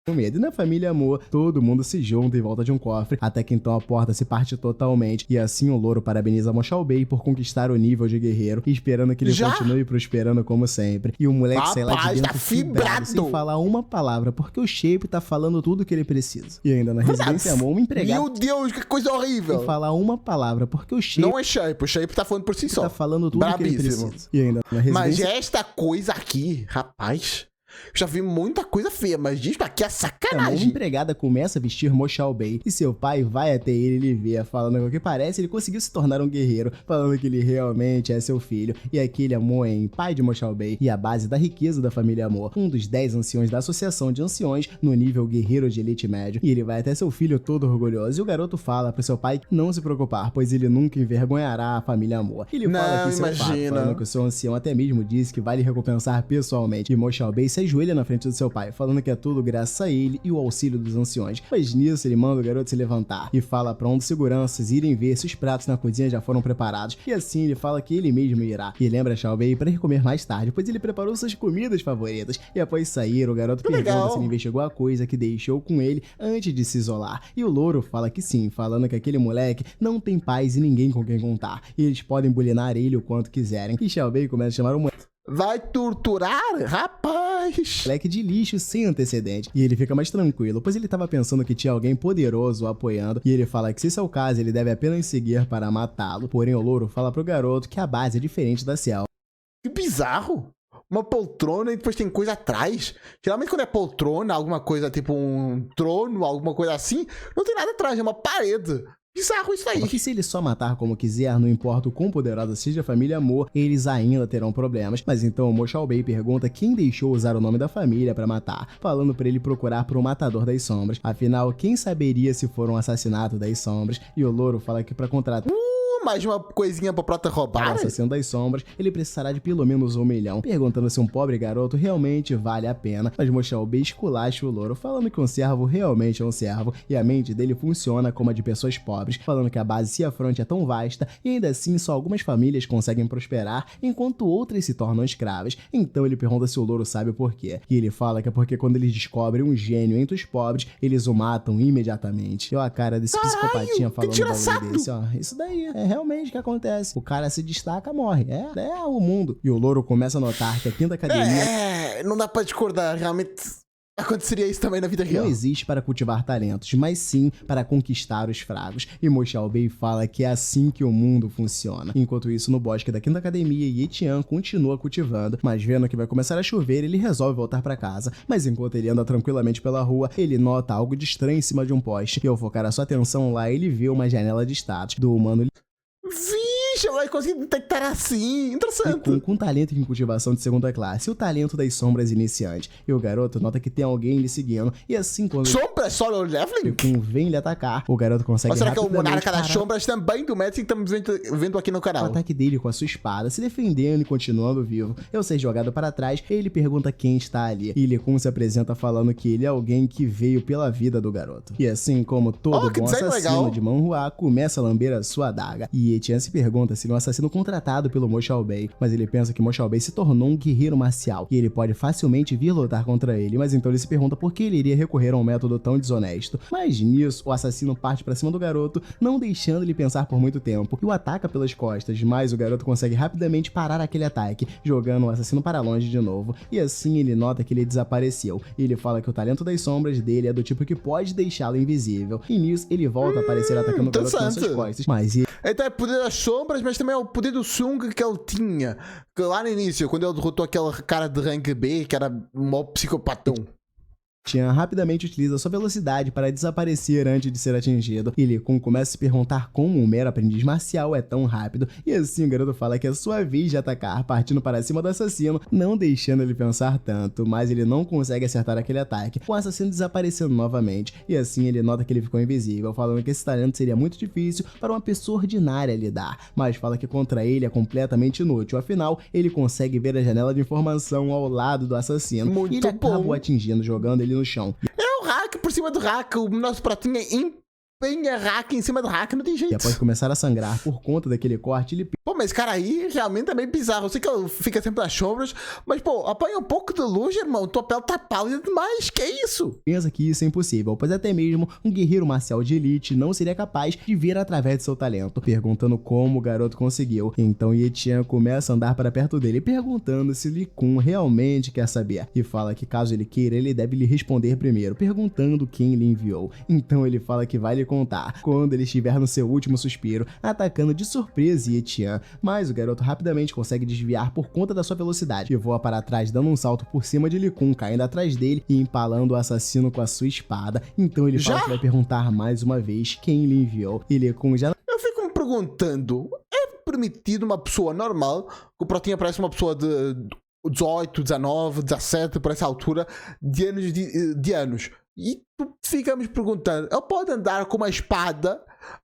Com medo. E na família Amor, todo mundo se junta em volta de um cofre, até que então a porta se parte totalmente, e assim o louro parabeniza Mo Xiaobei por conquistar o nível de guerreiro, esperando que ele continue prosperando como sempre. E o moleque sai lá de dentro fibrado, sem falar uma palavra, porque o Shape tá falando tudo que ele precisa. E ainda na residência Amor, uma empregada... Meu Deus, que coisa horrível! Sem falar uma palavra, porque o Shape... Não é Shape, o Shape tá falando por si só. Tá falando tudo que ele precisa. E ainda na residência... Mas esta coisa aqui, rapaz... Já vi muita coisa feia, mas diz pra que é sacanagem. Uma empregada começa a vestir Mo Xiaobei e seu pai vai até ele e lhe vê, falando que o que parece ele conseguiu se tornar um guerreiro, falando que ele realmente é seu filho. E aquele Amor é pai de Mo Xiaobei e a base da riqueza da família Amor, um dos 10 anciões da associação de anciões no nível guerreiro de elite médio. E ele vai até seu filho todo orgulhoso e o garoto fala pro seu pai não se preocupar, pois ele nunca envergonhará a família Amor. Ele fala que seu pai, falando que o seu ancião até mesmo disse que vai lhe recompensar pessoalmente. E Mo Xiaobei se ajoelha na frente do seu pai, falando que é tudo graças a ele e o auxílio dos anciões. Mas nisso ele manda o garoto se levantar e fala para um dos seguranças irem ver se os pratos na cozinha já foram preparados, e assim ele fala que ele mesmo irá. E lembra Xiaobei para ir comer mais tarde, pois ele preparou suas comidas favoritas. E após sair, o garoto pergunta se ele investigou a coisa que deixou com ele antes de se isolar. E o louro fala que sim, falando que aquele moleque não tem paz e ninguém com quem contar, e eles podem bulinar ele o quanto quiserem. E Xiaobei começa a chamar o moleque. Vai torturar? Rapaz! Moleque de lixo sem antecedente. E ele fica mais tranquilo, pois ele tava pensando que tinha alguém poderoso o apoiando. E ele fala que se esse é o caso, ele deve apenas seguir para matá-lo. Porém, o louro fala pro garoto que a base é diferente da Ciel. Que bizarro! Uma poltrona e depois tem coisa atrás. Geralmente quando é poltrona, alguma coisa tipo um trono, alguma coisa assim, não tem nada atrás, é uma parede. Bizarro isso aí. Porque se ele só matar como quiser, não importa o quão poderosa seja a família Amor, eles ainda terão problemas. Mas então o Mo Xiaobei pergunta quem deixou usar o nome da família pra matar, falando pra ele procurar por um matador das sombras. Afinal, quem saberia se for um assassinato das sombras? E o louro fala que pra contratar... mais uma coisinha pra Prota roubar. O assassino das sombras, ele precisará de pelo menos 1 milhão, perguntando se um pobre garoto realmente vale a pena. Mas Mo Xiaobei esculacha o louro, falando que um servo realmente é um servo, e a mente dele funciona como a de pessoas pobres, falando que a base Sea Front é tão vasta, e ainda assim só algumas famílias conseguem prosperar, enquanto outras se tornam escravas. Então ele pergunta se o louro sabe o porquê, e ele fala que é porque quando eles descobrem um gênio entre os pobres, eles o matam imediatamente. E ó a cara desse psicopatinha falando um bagulho desse, ó, isso daí é realmente o que acontece. O cara se destaca, morre. É o mundo. E o louro começa a notar que a quinta academia... não dá pra discordar. Realmente aconteceria isso também na vida real. Não existe para cultivar talentos, mas sim para conquistar os fragos. E Mo Xiaobei fala que é assim que o mundo funciona. Enquanto isso, no bosque da quinta academia, Yetian continua cultivando, mas vendo que vai começar a chover, ele resolve voltar para casa. Mas enquanto ele anda tranquilamente pela rua, ele nota algo de estranho em cima de um poste. E ao focar a sua atenção lá, ele vê uma janela de status do humano... bicho, vai conseguir detectar assim. Interessante. Com talento em cultivação de segunda classe, o talento das sombras iniciante. E o garoto nota que tem alguém lhe seguindo. E assim, quando sombras solo leveling? Vem lhe atacar, o garoto consegue. Ou será que é o monarca das sombras também do Magic que estamos vendo aqui no canal? O ataque dele com a sua espada, se defendendo e continuando vivo. Ao ser jogado para trás, ele pergunta quem está ali. E Lee Kun se apresenta falando que ele é alguém que veio pela vida do garoto. E assim como todo bom assassino de Manhua, começa a lamber a sua adaga. E Etienne se pergunta se ele é um assassino contratado pelo Mo Xiaobei, mas ele pensa que Mo Xiaobei se tornou um guerreiro marcial e ele pode facilmente vir lutar contra ele, mas então ele se pergunta por que ele iria recorrer a um método tão desonesto. Mas nisso, o assassino parte para cima do garoto, não deixando ele pensar por muito tempo, e o ataca pelas costas, mas o garoto consegue rapidamente parar aquele ataque, jogando o assassino para longe de novo, e assim ele nota que ele desapareceu. Ele fala que o talento das sombras dele é do tipo que pode deixá-lo invisível, e nisso ele volta a aparecer atacando o garoto nas suas costas, mas então é poder das sombras, mas também é o poder do Sung que ele tinha, que lá no início, quando ele derrotou aquele cara de rank B, que era um mó psicopatão. Etienne rapidamente utiliza sua velocidade para desaparecer antes de ser atingido. E Lee Kun começa a se perguntar como um mero aprendiz marcial é tão rápido, e assim o garoto fala que é sua vez de atacar, partindo para cima do assassino, não deixando ele pensar tanto, mas ele não consegue acertar aquele ataque, com o assassino desaparecendo novamente, e assim ele nota que ele ficou invisível, falando que esse talento seria muito difícil para uma pessoa ordinária lidar, mas fala que contra ele é completamente inútil, afinal ele consegue ver a janela de informação ao lado do assassino, muito e ele acaba o atingindo, jogando ele no chão. É o hack por cima do hack, o nosso pratinho é empenha hack em cima do hack, não tem jeito. E após começar a sangrar por conta daquele corte, ele... Pô, mas esse cara aí realmente é meio bizarro. Eu sei que ele fica sempre nas sombras, mas pô, apanha um pouco de luz, irmão. Tua pele tá pálida demais, que é isso? Pensa que isso é impossível, pois até mesmo um guerreiro marcial de elite não seria capaz de ver através de seu talento, perguntando como o garoto conseguiu. Então Etienne começa a andar para perto dele, perguntando se Lee Kun realmente quer saber, e fala que caso ele queira, ele deve lhe responder primeiro, perguntando quem lhe enviou. Então ele fala que vai lhe contar quando ele estiver no seu último suspiro, atacando de surpresa Etienne, mas o garoto rapidamente consegue desviar por conta da sua velocidade e voa para trás, dando um salto por cima de Lee Kun, caindo atrás dele e empalando o assassino com a sua espada. Então ele fala que vai perguntar mais uma vez quem lhe enviou, e Lee Kun já... Eu fico me perguntando, é permitido uma pessoa normal, que o Protinha parece uma pessoa de 18, 19, 17, por essa altura, de anos, e ficamos perguntando, ele pode andar com uma espada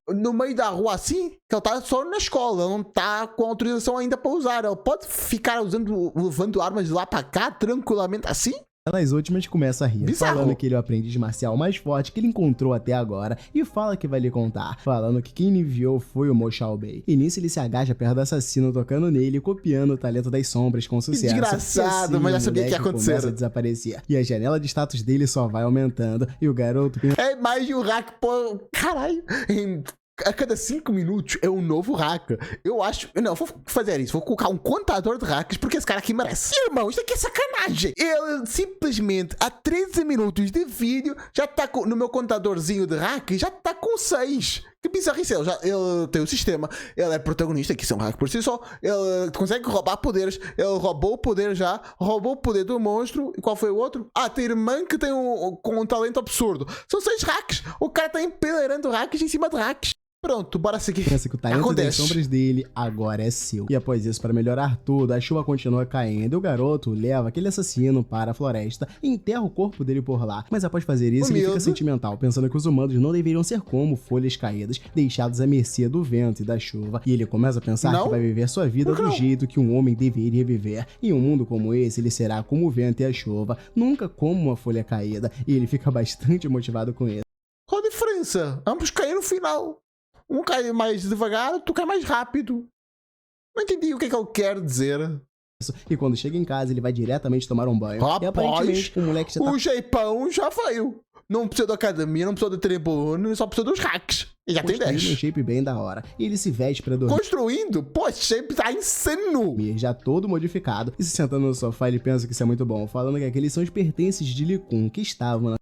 no meio da rua assim, que ele está só na escola, não está com autorização ainda para usar, ele pode ficar levando armas de lá para cá tranquilamente assim? Nas últimas começa a rir, falando que ele é o aprendiz marcial mais forte que ele encontrou até agora, e fala que vai lhe contar, falando que quem lhe enviou foi o Mo Xiaobei. E nisso ele se agacha perto do assassino, tocando nele e copiando o talento das sombras com sucesso. Desgraçado, assim, mas já sabia que ia acontecer. Começa a desaparecer, e a janela de status dele só vai aumentando, e o garoto... É mais de um hack, pô, caralho, a cada 5 minutos é um novo hack. Eu acho... Não, vou fazer isso. Vou colocar um contador de hacks porque esse cara aqui merece. Irmão, isso aqui é sacanagem. Ele simplesmente, há 13 minutos de vídeo, já está no meu contadorzinho de hacks, já está com 6. Que bizarrice. Ele tem o sistema. Ele é protagonista, que isso é um hack por si só. Ele consegue roubar poderes. Ele roubou o poder já. Roubou o poder do monstro. E qual foi o outro? Ah, tem a irmã que tem com um talento absurdo. São 6 hacks. O cara está empelerando hacks em cima de hacks. Pronto, bora seguir. Pensa que o talento das sombras dele agora é seu. E após isso, para melhorar tudo, a chuva continua caindo e o garoto leva aquele assassino para a floresta e enterra o corpo dele por lá. Mas após fazer isso, ele fica sentimental, pensando que os humanos não deveriam ser como folhas caídas, deixados à mercê do vento e da chuva. E ele começa a pensar que vai viver sua vida do jeito que um homem deveria viver. Em um mundo como esse, ele será como o vento e a chuva, nunca como uma folha caída. E ele fica bastante motivado com isso. Qual a diferença? Ambos caem no final. Um cai mais devagar, tu cai mais rápido. Não entendi o que é que ele quer dizer. E quando chega em casa, ele vai diretamente tomar um banho. Rapaz, e aparentemente o moleque já tá... O Jeipão já veio. Não precisa da academia, não precisa da tribuna, só precisa dos hacks. E já tem 10. Um shape bem da hora. E ele se veste pra dormir. Construindo? Pô, esse shape tá insano. Já todo modificado. E se sentando no sofá, ele pensa que isso é muito bom, falando que aqueles são os pertences de Lee Kun que estavam na...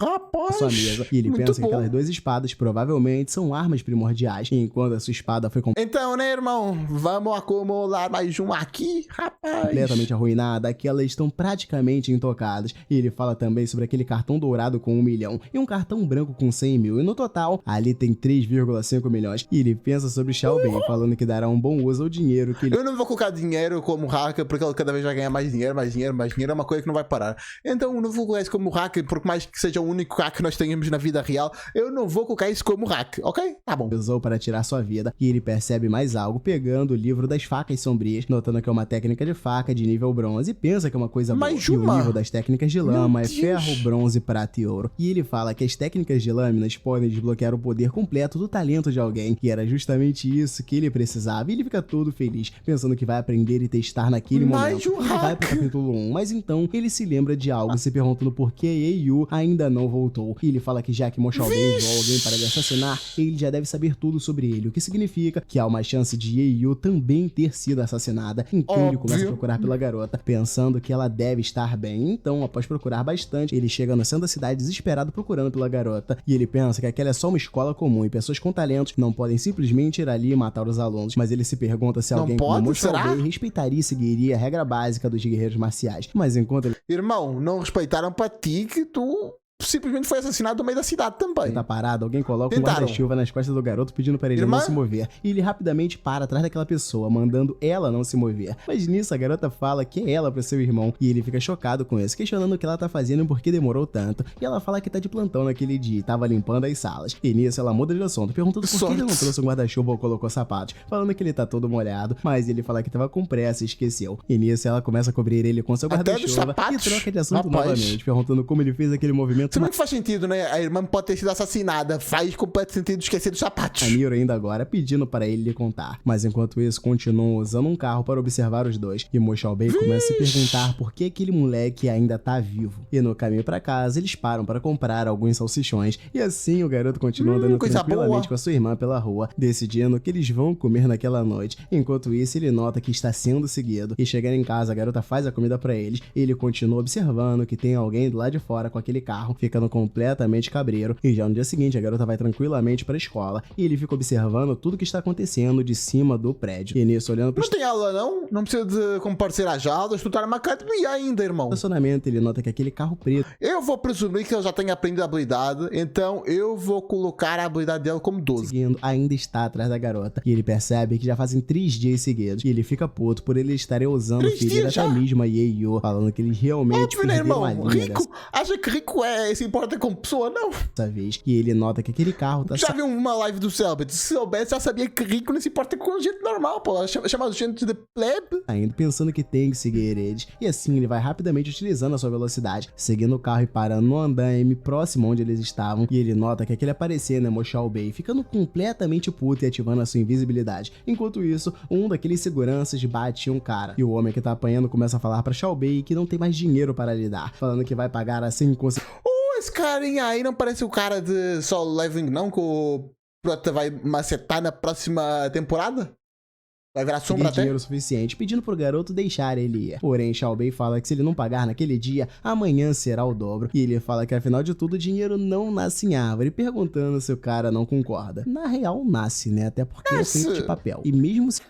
Rapaz, sua mesa. E ele pensa que aquelas 2 espadas provavelmente são armas primordiais, enquanto a sua espada foi então, né, irmão? Vamos acumular mais uma aqui, rapaz. completamente arruinada, aquelas estão praticamente intocadas. E ele fala também sobre aquele cartão dourado com 1 milhão e um cartão branco com 100 mil. E no total, ali tem 3,5 milhões. E ele pensa sobre Xiao Bei, falando que dará um bom uso ao dinheiro que ele... Eu não vou colocar dinheiro como hacker, porque ele cada vez vai ganhar mais dinheiro, mais dinheiro, mais dinheiro. É uma coisa que não vai parar. Então, eu não vou colocar isso como hacker, por mais que seja o único hack que nós tenhamos na vida real. Eu não vou colocar isso como hack, ok? Tá bom. Usou para tirar sua vida. E ele percebe mais algo pegando o livro das facas sombrias, notando que é uma técnica de faca de nível bronze, e pensa que é uma coisa boa. E o nível das técnicas de lama é ferro, bronze, prata e ouro. E ele fala que as técnicas de lâminas podem desbloquear o poder completo do talento de alguém, e era justamente isso que ele precisava. E ele fica todo feliz, pensando que vai aprender e testar naquele momento. Ele vai pro capítulo 1, mas então ele se lembra de algo, se perguntando por que Yu ainda não voltou. E ele fala que já que Mo Xiaobei enviou alguém para lhe assassinar, ele já deve saber tudo sobre ele, o que significa que há uma chance de Yu também ter sido assassinada. Então ele começa a procurar pela garota, pensando que ela deve estar bem. Então, após procurar bastante, ele chega no centro da cidade desesperado procurando pela garota, e ele pensa que aquela é só uma escola comum e pessoas com talentos não podem simplesmente ir ali e matar os alunos. Mas ele se pergunta se alguém como Mo Xiaobei respeitaria e seguiria a regra básica dos guerreiros marciais. Mas enquanto ele... Irmão, não respeitaram pra ti que tu simplesmente foi assassinado no meio da cidade também. Ele tá parado, alguém coloca um guarda-chuva nas costas do garoto pedindo para ele não se mover. E ele rapidamente para atrás daquela pessoa, mandando ela não se mover. Mas nisso a garota fala que é ela pro seu irmão, e ele fica chocado com isso, questionando o que ela tá fazendo e por que demorou tanto. E ela fala que tá de plantão naquele dia e tava limpando as salas. E nisso ela muda de assunto, perguntando por que ele não trouxe um guarda-chuva ou colocou sapatos, falando que ele tá todo molhado, mas ele fala que tava com pressa e esqueceu. E nisso ela começa a cobrir ele com seu guarda-chuva e troca de assunto novamente, perguntando como ele fez aquele movimento. Isso não faz sentido, né? A irmã pode ter sido assassinada. Faz completo sentido esquecer dos sapatos. A Niro ainda agora pedindo para ele lhe contar. Mas enquanto isso, continuam usando um carro para observar os dois. E Mo Xiaobei começa a se perguntar por que aquele moleque ainda tá vivo. E no caminho para casa, eles param para comprar alguns salsichões. E assim o garoto continua andando tranquilamente com a sua irmã pela rua, decidindo o que eles vão comer naquela noite. Enquanto isso, ele nota que está sendo seguido. E chegando em casa, a garota faz a comida para eles. Ele continua observando que tem alguém do lado de fora com aquele carro, ficando completamente cabreiro. E já no dia seguinte, a garota vai tranquilamente pra escola e ele fica observando tudo que está acontecendo de cima do prédio. E nisso, olhando pro... Não tem aula, não? Não precisa de comparecer às aulas, tu tá numa academia ainda, irmão. No estacionamento, ele nota que aquele carro preto... Eu vou presumir que eu já tenho aprendido a habilidade, então eu vou colocar a habilidade dela como 12. Seguindo, ainda está atrás da garota. E ele percebe que já fazem 3 dias seguidos. E ele fica puto por ele estarem usando o filho da mesma Yu, falando que eles realmente perderam a linha rico? Acha que rico se importa com pessoa, não? Dessa vez. E ele nota que aquele carro tá... Já viu uma live do Selbit? Se soubesse, já sabia que rico não se importa com gente normal, pô. Chamado gente de plebe. Ainda pensando que tem que seguir eles. E assim, ele vai rapidamente utilizando a sua velocidade, seguindo o carro e parando no andaime próximo onde eles estavam. E ele nota que aquele aparecendo é Mo Xiaobei, ficando completamente puto e ativando a sua invisibilidade. Enquanto isso, um daqueles seguranças bate em um cara. E o homem que tá apanhando começa a falar pra Xiaobei que não tem mais dinheiro para lhe dar, falando que vai pagar assim com... Esse carinha aí não parece o cara de Solo Leveling, não? Que o Prota vai macetar na próxima temporada? Vai virar sombra até? Dinheiro suficiente, pedindo pro garoto deixar ele ir. Porém, Xiaobei fala que se ele não pagar naquele dia, amanhã será o dobro. E ele fala que afinal de tudo, o dinheiro não nasce em árvore, perguntando se o cara não concorda. Na real, nasce, né? Até porque é feito de papel. E mesmo se...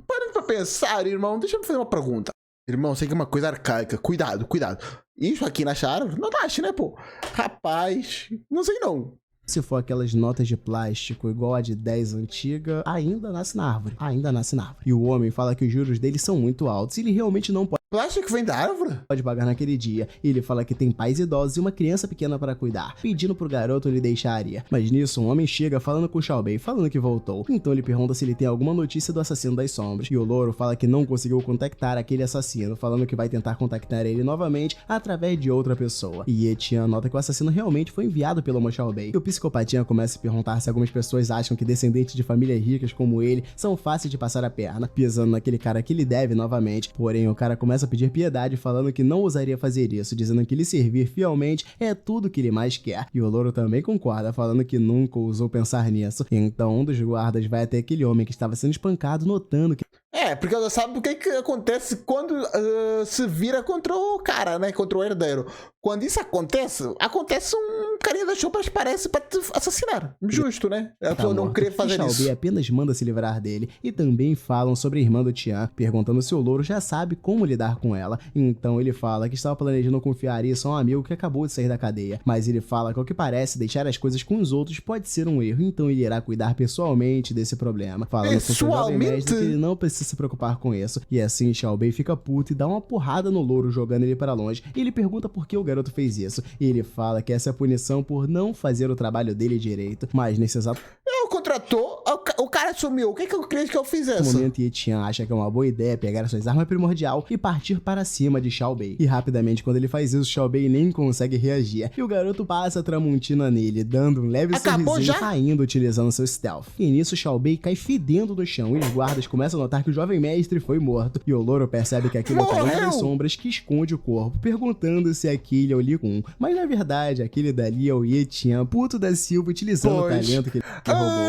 Parando pra pensar, irmão, deixa eu me fazer uma pergunta. Irmão, sei que é uma coisa arcaica. Cuidado, cuidado. Isso aqui na árvore não nasce, né, pô? Rapaz, não sei não. Se for aquelas notas de plástico igual a de 10 antiga, ainda nasce na árvore. Ainda nasce na árvore. E o homem fala que os juros dele são muito altos e ele realmente não pode... Plástico vem da árvore? Pode pagar naquele dia. E ele fala que tem pais idosos e uma criança pequena para cuidar, pedindo pro garoto lhe deixar a área. Mas nisso, um homem chega falando com o Xiaobei, falando que voltou. Então ele pergunta se ele tem alguma notícia do assassino das sombras. E o louro fala que não conseguiu contactar aquele assassino, falando que vai tentar contactar ele novamente através de outra pessoa. E Etian nota que o assassino realmente foi enviado pelo Mo Xiaobei. E o psicopatinha começa a se perguntar se algumas pessoas acham que descendentes de famílias ricas como ele são fáceis de passar a perna, pisando naquele cara que lhe deve novamente. Porém, o cara começa começa a pedir piedade, falando que não ousaria fazer isso, dizendo que lhe servir fielmente é tudo que ele mais quer. E o louro também concorda, falando que nunca ousou pensar nisso. Então um dos guardas vai até aquele homem que estava sendo espancado, notando que... Porque ela sabe o que acontece quando se vira contra o cara, né? Contra o herdeiro. Quando isso acontece um carinha das roupas parece pra te assassinar. Justo, né? A pessoa não queria fazer isso. Xiaobei apenas manda se livrar dele. E também falam sobre a irmã do Tian, perguntando se o louro já sabe como lidar com ela. Então ele fala que estava planejando confiar isso a um amigo que acabou de sair da cadeia. Mas ele fala que ao que parece, deixar as coisas com os outros pode ser um erro. Então ele irá cuidar pessoalmente desse problema. Falando com o jovem mestre que ele não precisa se preocupar com isso. E assim Xiaobei fica puto e dá uma porrada no louro, jogando ele para longe. E ele pergunta por que o garoto fez isso. E ele fala que essa é a punição por não fazer o trabalho dele direito. Mas nesse exato... contratou, o cara sumiu. O que eu queria que eu fizesse? No momento, Ye-Tian acha que é uma boa ideia pegar suas armas primordial e partir para cima de Xiaobei. E rapidamente, quando ele faz isso, Xiaobei nem consegue reagir. E o garoto passa a Tramontina nele, dando um leve sorrisinho, caindo utilizando seu stealth. E nisso, Xiaobei cai fedendo no chão e os guardas começam a notar que o jovem mestre foi morto. E o louro percebe que aquele é o talento das sombras que esconde o corpo, perguntando se aquele é o Li Kun. Mas na verdade, aquele dali é o Ye-Tian, puto da Silva, utilizando o talento que ele roubou.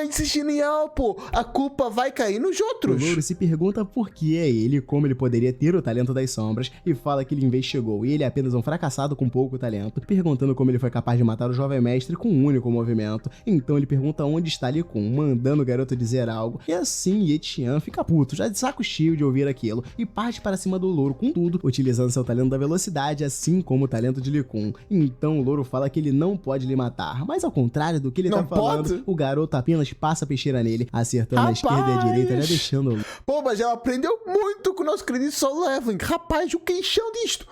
Isso é genial, pô. A culpa vai cair nos outros. O louro se pergunta por que é ele, como ele poderia ter o talento das sombras, e fala que ele investigou e ele é apenas um fracassado com pouco talento, perguntando como ele foi capaz de matar o jovem mestre com um único movimento. Então ele pergunta onde está Li Kun, mandando o garoto dizer algo, e assim Ye-Tian fica puto, já de saco cheio de ouvir aquilo, e parte para cima do louro com tudo, utilizando seu talento da velocidade, assim como o talento de Li Kun. Então o louro fala que ele não pode lhe matar, mas ao contrário do que ele tá falando, o garoto apenas passa a peixeira nele, acertando a esquerda e a direita, já deixando... Pô, mas ela aprendeu muito com o nosso querido Solo Leveling. Rapaz, o queixão disto...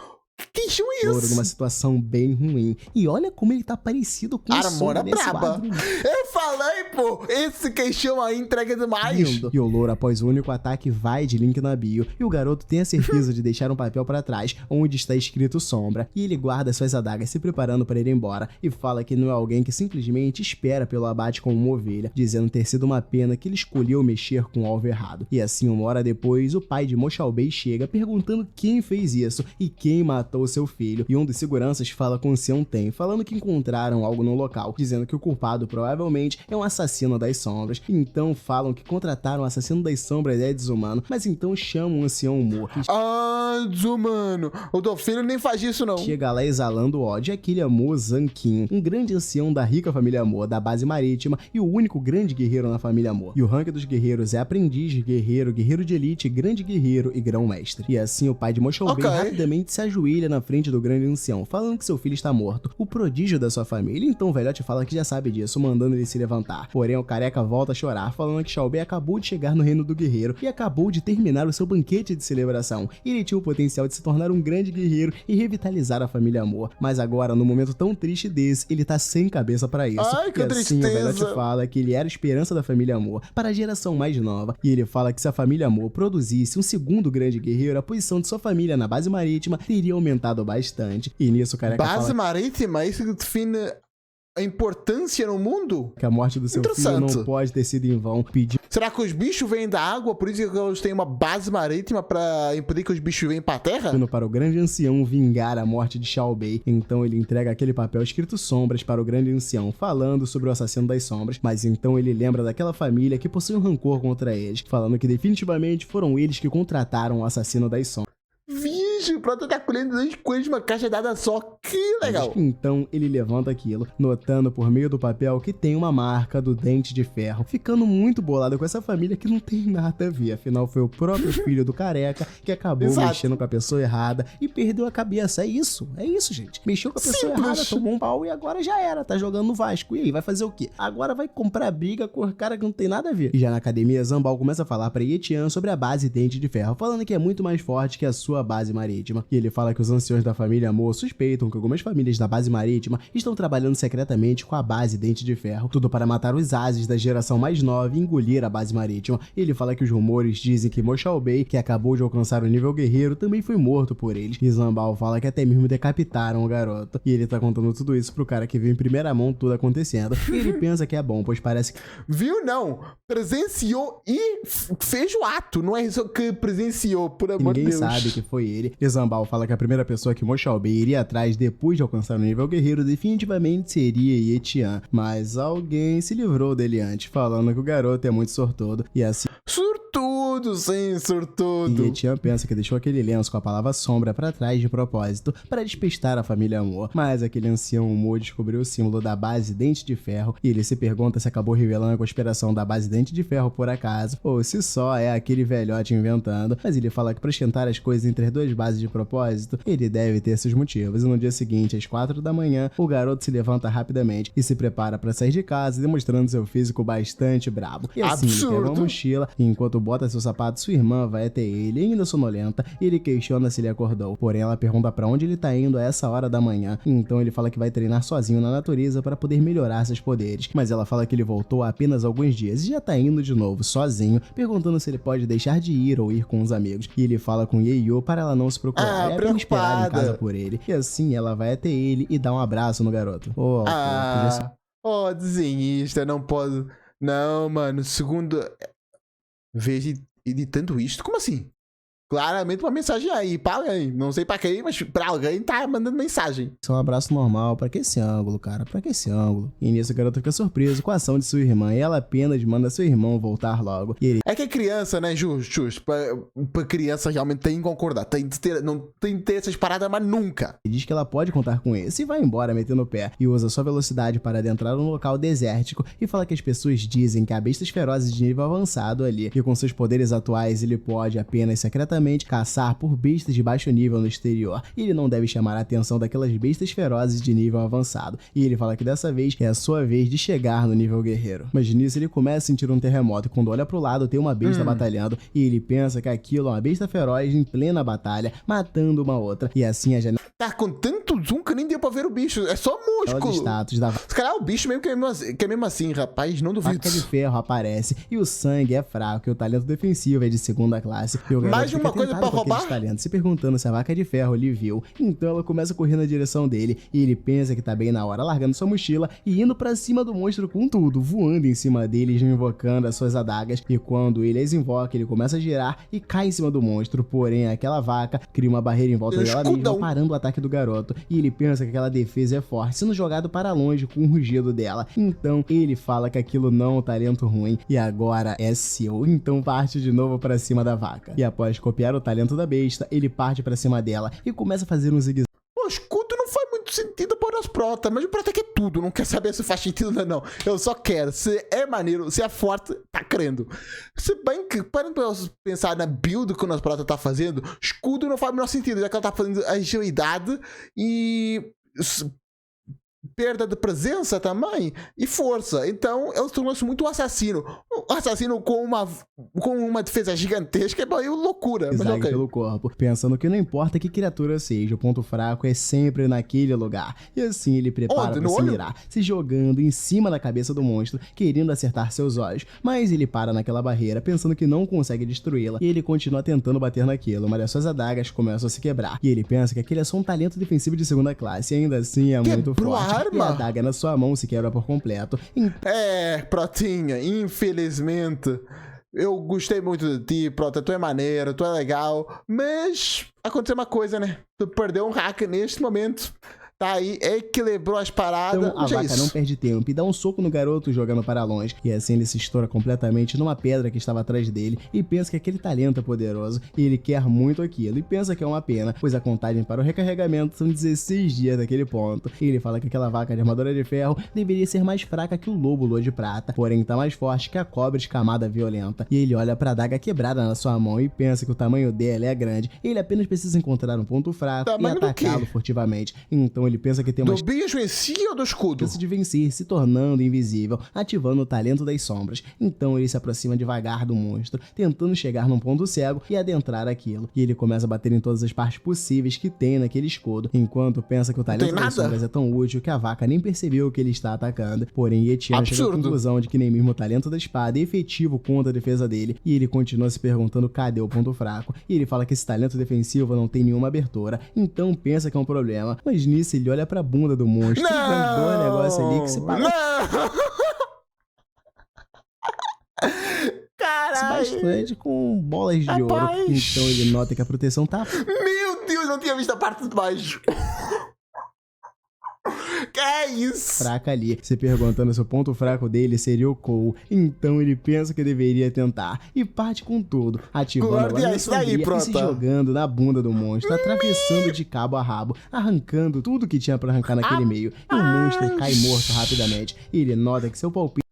Que isso? Louro numa situação bem ruim. E olha como ele tá parecido com o Sora nesse quadro. Eu falei, pô, esse queixão aí entrega demais. Lindo. E o louro, após o único ataque, vai de link na bio. E o garoto tem a certeza de deixar um papel pra trás, onde está escrito sombra. E ele guarda suas adagas, se preparando para ir embora. E fala que não é alguém que simplesmente espera pelo abate como uma ovelha, dizendo ter sido uma pena que ele escolheu mexer com o alvo errado. E assim, uma hora depois, o pai de Mo Xiaobei chega, perguntando quem fez isso e quem matou o seu filho, e um dos seguranças fala com Xian Ten, falando que encontraram algo no local, dizendo que o culpado provavelmente é um assassino das sombras. Então falam que contrataram o assassino das sombras é desumano, mas então chamam o ancião Mo. Desumano, o teu filho nem faz isso não. Chega lá exalando ódio, aquele é Mo Zanqin, um grande ancião da rica família Mo, da base marítima, e o único grande guerreiro na família Mo. E o rank dos guerreiros é aprendiz, guerreiro, guerreiro de elite, grande guerreiro e grão-mestre. E assim o pai de Mo Xiaobei rapidamente se ajoelha na frente do grande ancião, falando que seu filho está morto, o prodígio da sua família. Então o velhote fala que já sabe disso, mandando ele se levantar. Porém o careca volta a chorar, falando que Xiaobei acabou de chegar no reino do guerreiro e acabou de terminar o seu banquete de celebração. Ele tinha o potencial de se tornar um grande guerreiro e revitalizar a família Mo, mas agora, num momento tão triste desse, ele tá sem cabeça para isso. Ai, que assim o velhote fala que ele era a esperança da família Mo para a geração mais nova, e ele fala que se a família Mo produzisse um segundo grande guerreiro, a posição de sua família na base marítima teria aumentado bastante. E nisso o careca base marítima, isso define a importância no mundo? Que a morte do seu filho não pode ter sido em vão. Será que os bichos vêm da água, por isso que eles têm uma base marítima pra impedir que os bichos venham pra terra? Para o grande ancião vingar a morte de Xiaobei, então ele entrega aquele papel escrito sombras para o grande ancião, falando sobre o assassino das sombras, mas então ele lembra daquela família que possui um rancor contra eles, falando que definitivamente foram eles que contrataram o assassino das sombras. O Prota tá colhendo 2 coisas numa caixa dada só. Que legal. Então ele levanta aquilo, notando por meio do papel que tem uma marca do dente de ferro, ficando muito bolado com essa família que não tem nada a ver. Afinal, foi o próprio filho do careca que acabou mexendo com a pessoa errada e perdeu a cabeça. É isso, gente. Mexeu com a pessoa errada, tomou um pau e agora já era. Tá jogando no Vasco. E aí, vai fazer o quê? Agora vai comprar briga com o cara que não tem nada a ver. E já na academia, Zambal começa a falar pra Ye-Tian sobre a base dente de ferro, falando que é muito mais forte que a sua base marítima. marítima. E ele fala que os anciões da família Amor suspeitam que algumas famílias da base marítima estão trabalhando secretamente com a base Dente de Ferro, tudo para matar os Ases da geração mais nova e engolir a base marítima. E ele fala que os rumores dizem que Moshao Bei, que acabou de alcançar o nível guerreiro, também foi morto por eles. E Zambal fala que até mesmo decapitaram o garoto. E ele tá contando tudo isso pro cara que viu em primeira mão tudo acontecendo. E ele pensa que é bom, pois parece que... Viu não? Presenciou e fez o ato. Não é só que presenciou, por amor de Deus. Ninguém sabe que foi ele. E Zambal fala que a primeira pessoa que Moshao Bei iria atrás depois de alcançar o nível guerreiro definitivamente seria Ye Tian. Mas alguém se livrou dele antes, falando que o garoto é muito sortudo. E assim... Sortudo, sim, sortudo. E Ye Tian pensa que deixou aquele lenço com a palavra sombra pra trás de propósito, para despistar a família Amor. Mas aquele ancião Amor descobriu o símbolo da base Dente de Ferro e ele se pergunta se acabou revelando a conspiração da base Dente de Ferro por acaso, ou se só é aquele velhote inventando. Mas ele fala que para esquentar as coisas entre as duas bases de propósito, ele deve ter seus motivos. E no dia seguinte, às 4 da manhã, o garoto se levanta rapidamente e se prepara para sair de casa, demonstrando seu físico bastante brabo. E assim, ele pega uma mochila e enquanto bota seu sapato, sua irmã vai até ele, ainda sonolenta, e ele questiona se ele acordou. Porém, ela pergunta para onde ele tá indo a essa hora da manhã. Então ele fala que vai treinar sozinho na natureza para poder melhorar seus poderes. Mas ela fala que ele voltou há apenas alguns dias e já tá indo de novo, sozinho, perguntando se ele pode deixar de ir ou ir com os amigos. E ele fala com Yeyo para ela não se procurar, é apenas esperar em casa por ele. E assim ela vai até ele e dá um abraço no garoto. Desenhista, não pode... Não, mano, segundo... Veja editando isto, como assim? Claramente uma mensagem aí pra alguém. Não sei pra quem, mas pra alguém tá mandando mensagem. Isso é um abraço normal. Pra que esse ângulo, cara? Pra que esse ângulo? E nisso o garoto fica surpreso com a ação de sua irmã. E ela apenas manda seu irmão voltar logo. E ele... É que é criança, né, Justo? Pra criança realmente tem que concordar. Não tem que ter essas paradas, mas nunca. Ele diz que ela pode contar com esse e vai embora metendo o pé. E usa sua velocidade para adentrar um local desértico. E fala que as pessoas dizem que há bestas ferozes de nível avançado ali. E com seus poderes atuais ele pode apenas secretamente caçar por bestas de baixo nível no exterior. E ele não deve chamar a atenção daquelas bestas ferozes de nível avançado. E ele fala que dessa vez é a sua vez de chegar no nível guerreiro. Mas nisso ele começa a sentir um terremoto. E quando olha pro lado tem uma besta batalhando. E ele pensa que aquilo é uma besta feroz em plena batalha, matando uma outra. E assim a janela... Tá com tanto zoom que nem deu pra ver o bicho. É só músculo. Status da... Se calhar o bicho mesmo que é mesmo assim, rapaz. Não duvido. Faca de ferro aparece e o sangue é fraco e o talento defensivo é de segunda classe. E o mais uma coisa pra roubar? Talentos, se perguntando se a vaca de ferro lhe viu. Então ela começa a correr na direção dele e ele pensa que tá bem na hora, largando sua mochila e indo pra cima do monstro com tudo, voando em cima dele, invocando as suas adagas. E quando ele as invoca, ele começa a girar e cai em cima do monstro. Porém, aquela vaca cria uma barreira em volta dela mesma, parando o ataque do garoto. E ele pensa que aquela defesa é forte, sendo jogado para longe com o rugido dela. Então ele fala que aquilo não é um talento ruim e agora é seu. Então parte de novo pra cima da vaca. E após copiar o talento da besta, ele parte pra cima dela e começa a fazer um zigue-zague. O escudo não faz muito sentido para os protas, mas o prota quer tudo, não quer saber se faz sentido ou não. Eu só quero, se é maneiro, se é forte, tá crendo. Se bem que, para pensar na build que o nosso prota tá fazendo, escudo não faz o menor sentido, já que ela tá fazendo agilidade e... perda de presença também e força. Então ele tornou-se muito assassino. Um assassino com uma defesa gigantesca é meio loucura. Mas okay. Pelo corpo, pensando que não importa que criatura seja, o ponto fraco é sempre naquele lugar. E assim ele prepara para se mirar, se jogando em cima da cabeça do monstro, querendo acertar seus olhos. Mas ele para naquela barreira, pensando que não consegue destruí-la, e ele continua tentando bater naquilo, mas as suas adagas começam a se quebrar. E ele pensa que aquele é só um talento defensivo de segunda classe, e ainda assim é muito forte. E a adaga na sua mão se quebra por completo. Protinha, infelizmente. Eu gostei muito de ti, Prota. Tu é maneiro, tu é legal. Mas aconteceu uma coisa, né? Tu perdeu um hack neste momento. Tá aí, equilibrou as paradas. Então a vaca não perde tempo e dá um soco no garoto jogando para longe. E assim ele se estoura completamente numa pedra que estava atrás dele e pensa que aquele talento é poderoso e ele quer muito aquilo. E pensa que é uma pena, pois a contagem para o recarregamento são 16 dias daquele ponto. E ele fala que aquela vaca de armadura de ferro deveria ser mais fraca que o lobo lua de prata, porém tá mais forte que a cobra escamada violenta. E ele olha para a adaga quebrada na sua mão e pensa que o tamanho dela é grande. Ele apenas precisa encontrar um ponto fraco e atacá-lo furtivamente. Então Então ele pensa que tem uma do bicho em si ou do escudo? chance de vencer, se tornando invisível, ativando o talento das sombras. Então ele se aproxima devagar do monstro, tentando chegar num ponto cego e adentrar aquilo. E ele começa a bater em todas as partes possíveis que tem naquele escudo, enquanto pensa que o talento das sombras é tão útil que a vaca nem percebeu que ele está atacando. Porém, Etienne chega à conclusão de que nem mesmo o talento da espada é efetivo contra a defesa dele, e ele continua se perguntando cadê o ponto fraco. E ele fala que esse talento defensivo não tem nenhuma abertura, então pensa que é um problema, mas nisso ele olha pra bunda do monstro e vê dois negócios ali que se parecem bastante com bolas de ouro. Então ele nota que a proteção tá... Meu Deus, não tinha visto a parte de baixo. Que é isso? Fraca ali, se perguntando se o ponto fraco dele seria o Cole. Então ele pensa que deveria tentar e parte com tudo, ativando a lâmina sombria e se jogando na bunda do monstro, atravessando de cabo a rabo, arrancando tudo que tinha pra arrancar naquele meio. E o monstro cai morto rapidamente. E ele nota que seu palpite...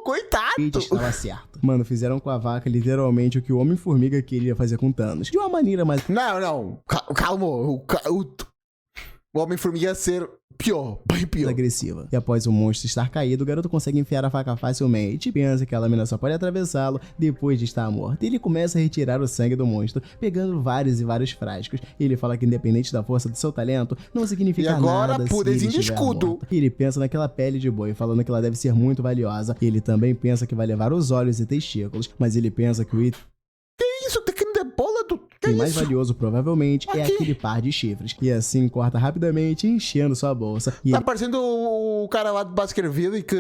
Coitado! Estava certo. Mano, fizeram com a vaca literalmente o que o Homem-Formiga queria fazer com Thanos. De uma maneira mais... Não. Calma. O Homem-Formiga ia ser pior, bem pior. Agressiva. E após o monstro estar caído, o garoto consegue enfiar a faca facilmente e pensa que a lâmina só pode atravessá-lo depois de estar morto. Ele começa a retirar o sangue do monstro, pegando vários e vários frascos. Ele fala que independente da força do seu talento, não significa nada. E agora, poderzinho de escudo. Ele pensa naquela pele de boi, falando que ela deve ser muito valiosa. Ele também pensa que vai levar os olhos e testículos, mas ele pensa que o item... Que isso? Tem que ter bola do... O mais valioso, provavelmente, é aquele par de chifres. E assim corta rapidamente, enchendo sua bolsa. E tá parecendo o cara lá do Baskerville que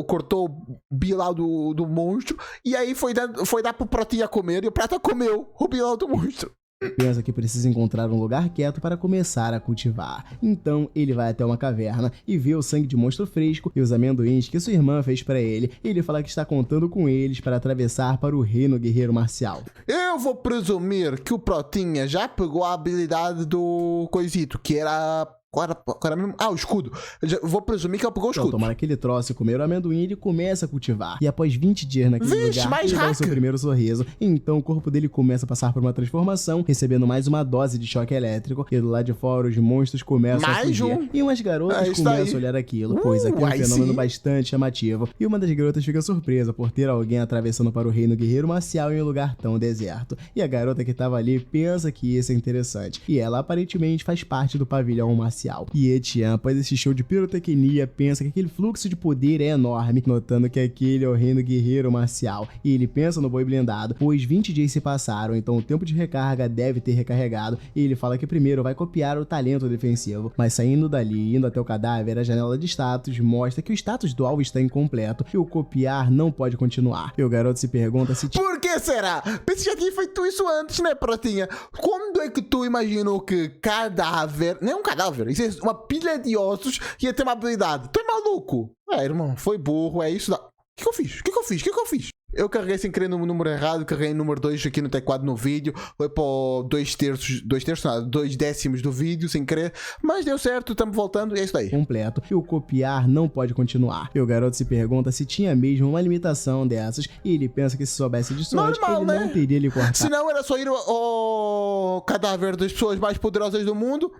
cortou o bilau do monstro. E aí foi dar pro Protinha comer. E o Prata comeu o bilau do monstro. Pensa que precisa encontrar um lugar quieto para começar a cultivar. Então ele vai até uma caverna e vê o sangue de monstro fresco e os amendoins que sua irmã fez para ele. Ele fala que está contando com eles para atravessar para o reino guerreiro marcial. Eu vou presumir que o Protinha já pegou a habilidade do coisito, que era... Qual era mesmo? O escudo. Eu vou presumir que ela pegou o escudo. Então, tomar aquele troço e comer o amendoim, ele começa a cultivar. E após 20 dias naquele lugar, ele dá o seu primeiro sorriso. Então o corpo dele começa a passar por uma transformação, recebendo mais uma dose de choque elétrico. E do lado de fora, os monstros começam a fugir. E umas garotas começam a olhar aquilo, pois aqui é um fenômeno bastante chamativo. E uma das garotas fica surpresa por ter alguém atravessando para o reino guerreiro marcial em um lugar tão deserto. E a garota que estava ali pensa que isso é interessante. E ela aparentemente faz parte do pavilhão marcial. E Etienne, após esse show de pirotecnia, pensa que aquele fluxo de poder é enorme, notando que aquele é o reino guerreiro marcial. E ele pensa no boi blindado, pois 20 dias se passaram, então o tempo de recarga deve ter recarregado. E ele fala que primeiro vai copiar o talento defensivo, mas saindo dali, indo até o cadáver, a janela de status mostra que o status do alvo está incompleto e o copiar não pode continuar. E o garoto se pergunta se... Por que será? Pensei que já tinha feito isso antes, né, Protinha? Quando é que tu imaginou que cadáver... Não é um cadáver, isso é uma pilha de ossos que ia ter uma habilidade. Tu é maluco? Irmão, foi burro, é isso. O que eu fiz? Eu carreguei sem querer no número errado, carreguei no número 2 aqui no teclado no vídeo, foi para 2 décimos do vídeo sem querer, mas deu certo, estamos voltando e é isso aí. Completo, e o copiar não pode continuar. E o garoto se pergunta se tinha mesmo uma limitação dessas, e ele pensa que se soubesse de sorte, ele não teria ele cortado. Se não era só ir ao cadáver das pessoas mais poderosas do mundo,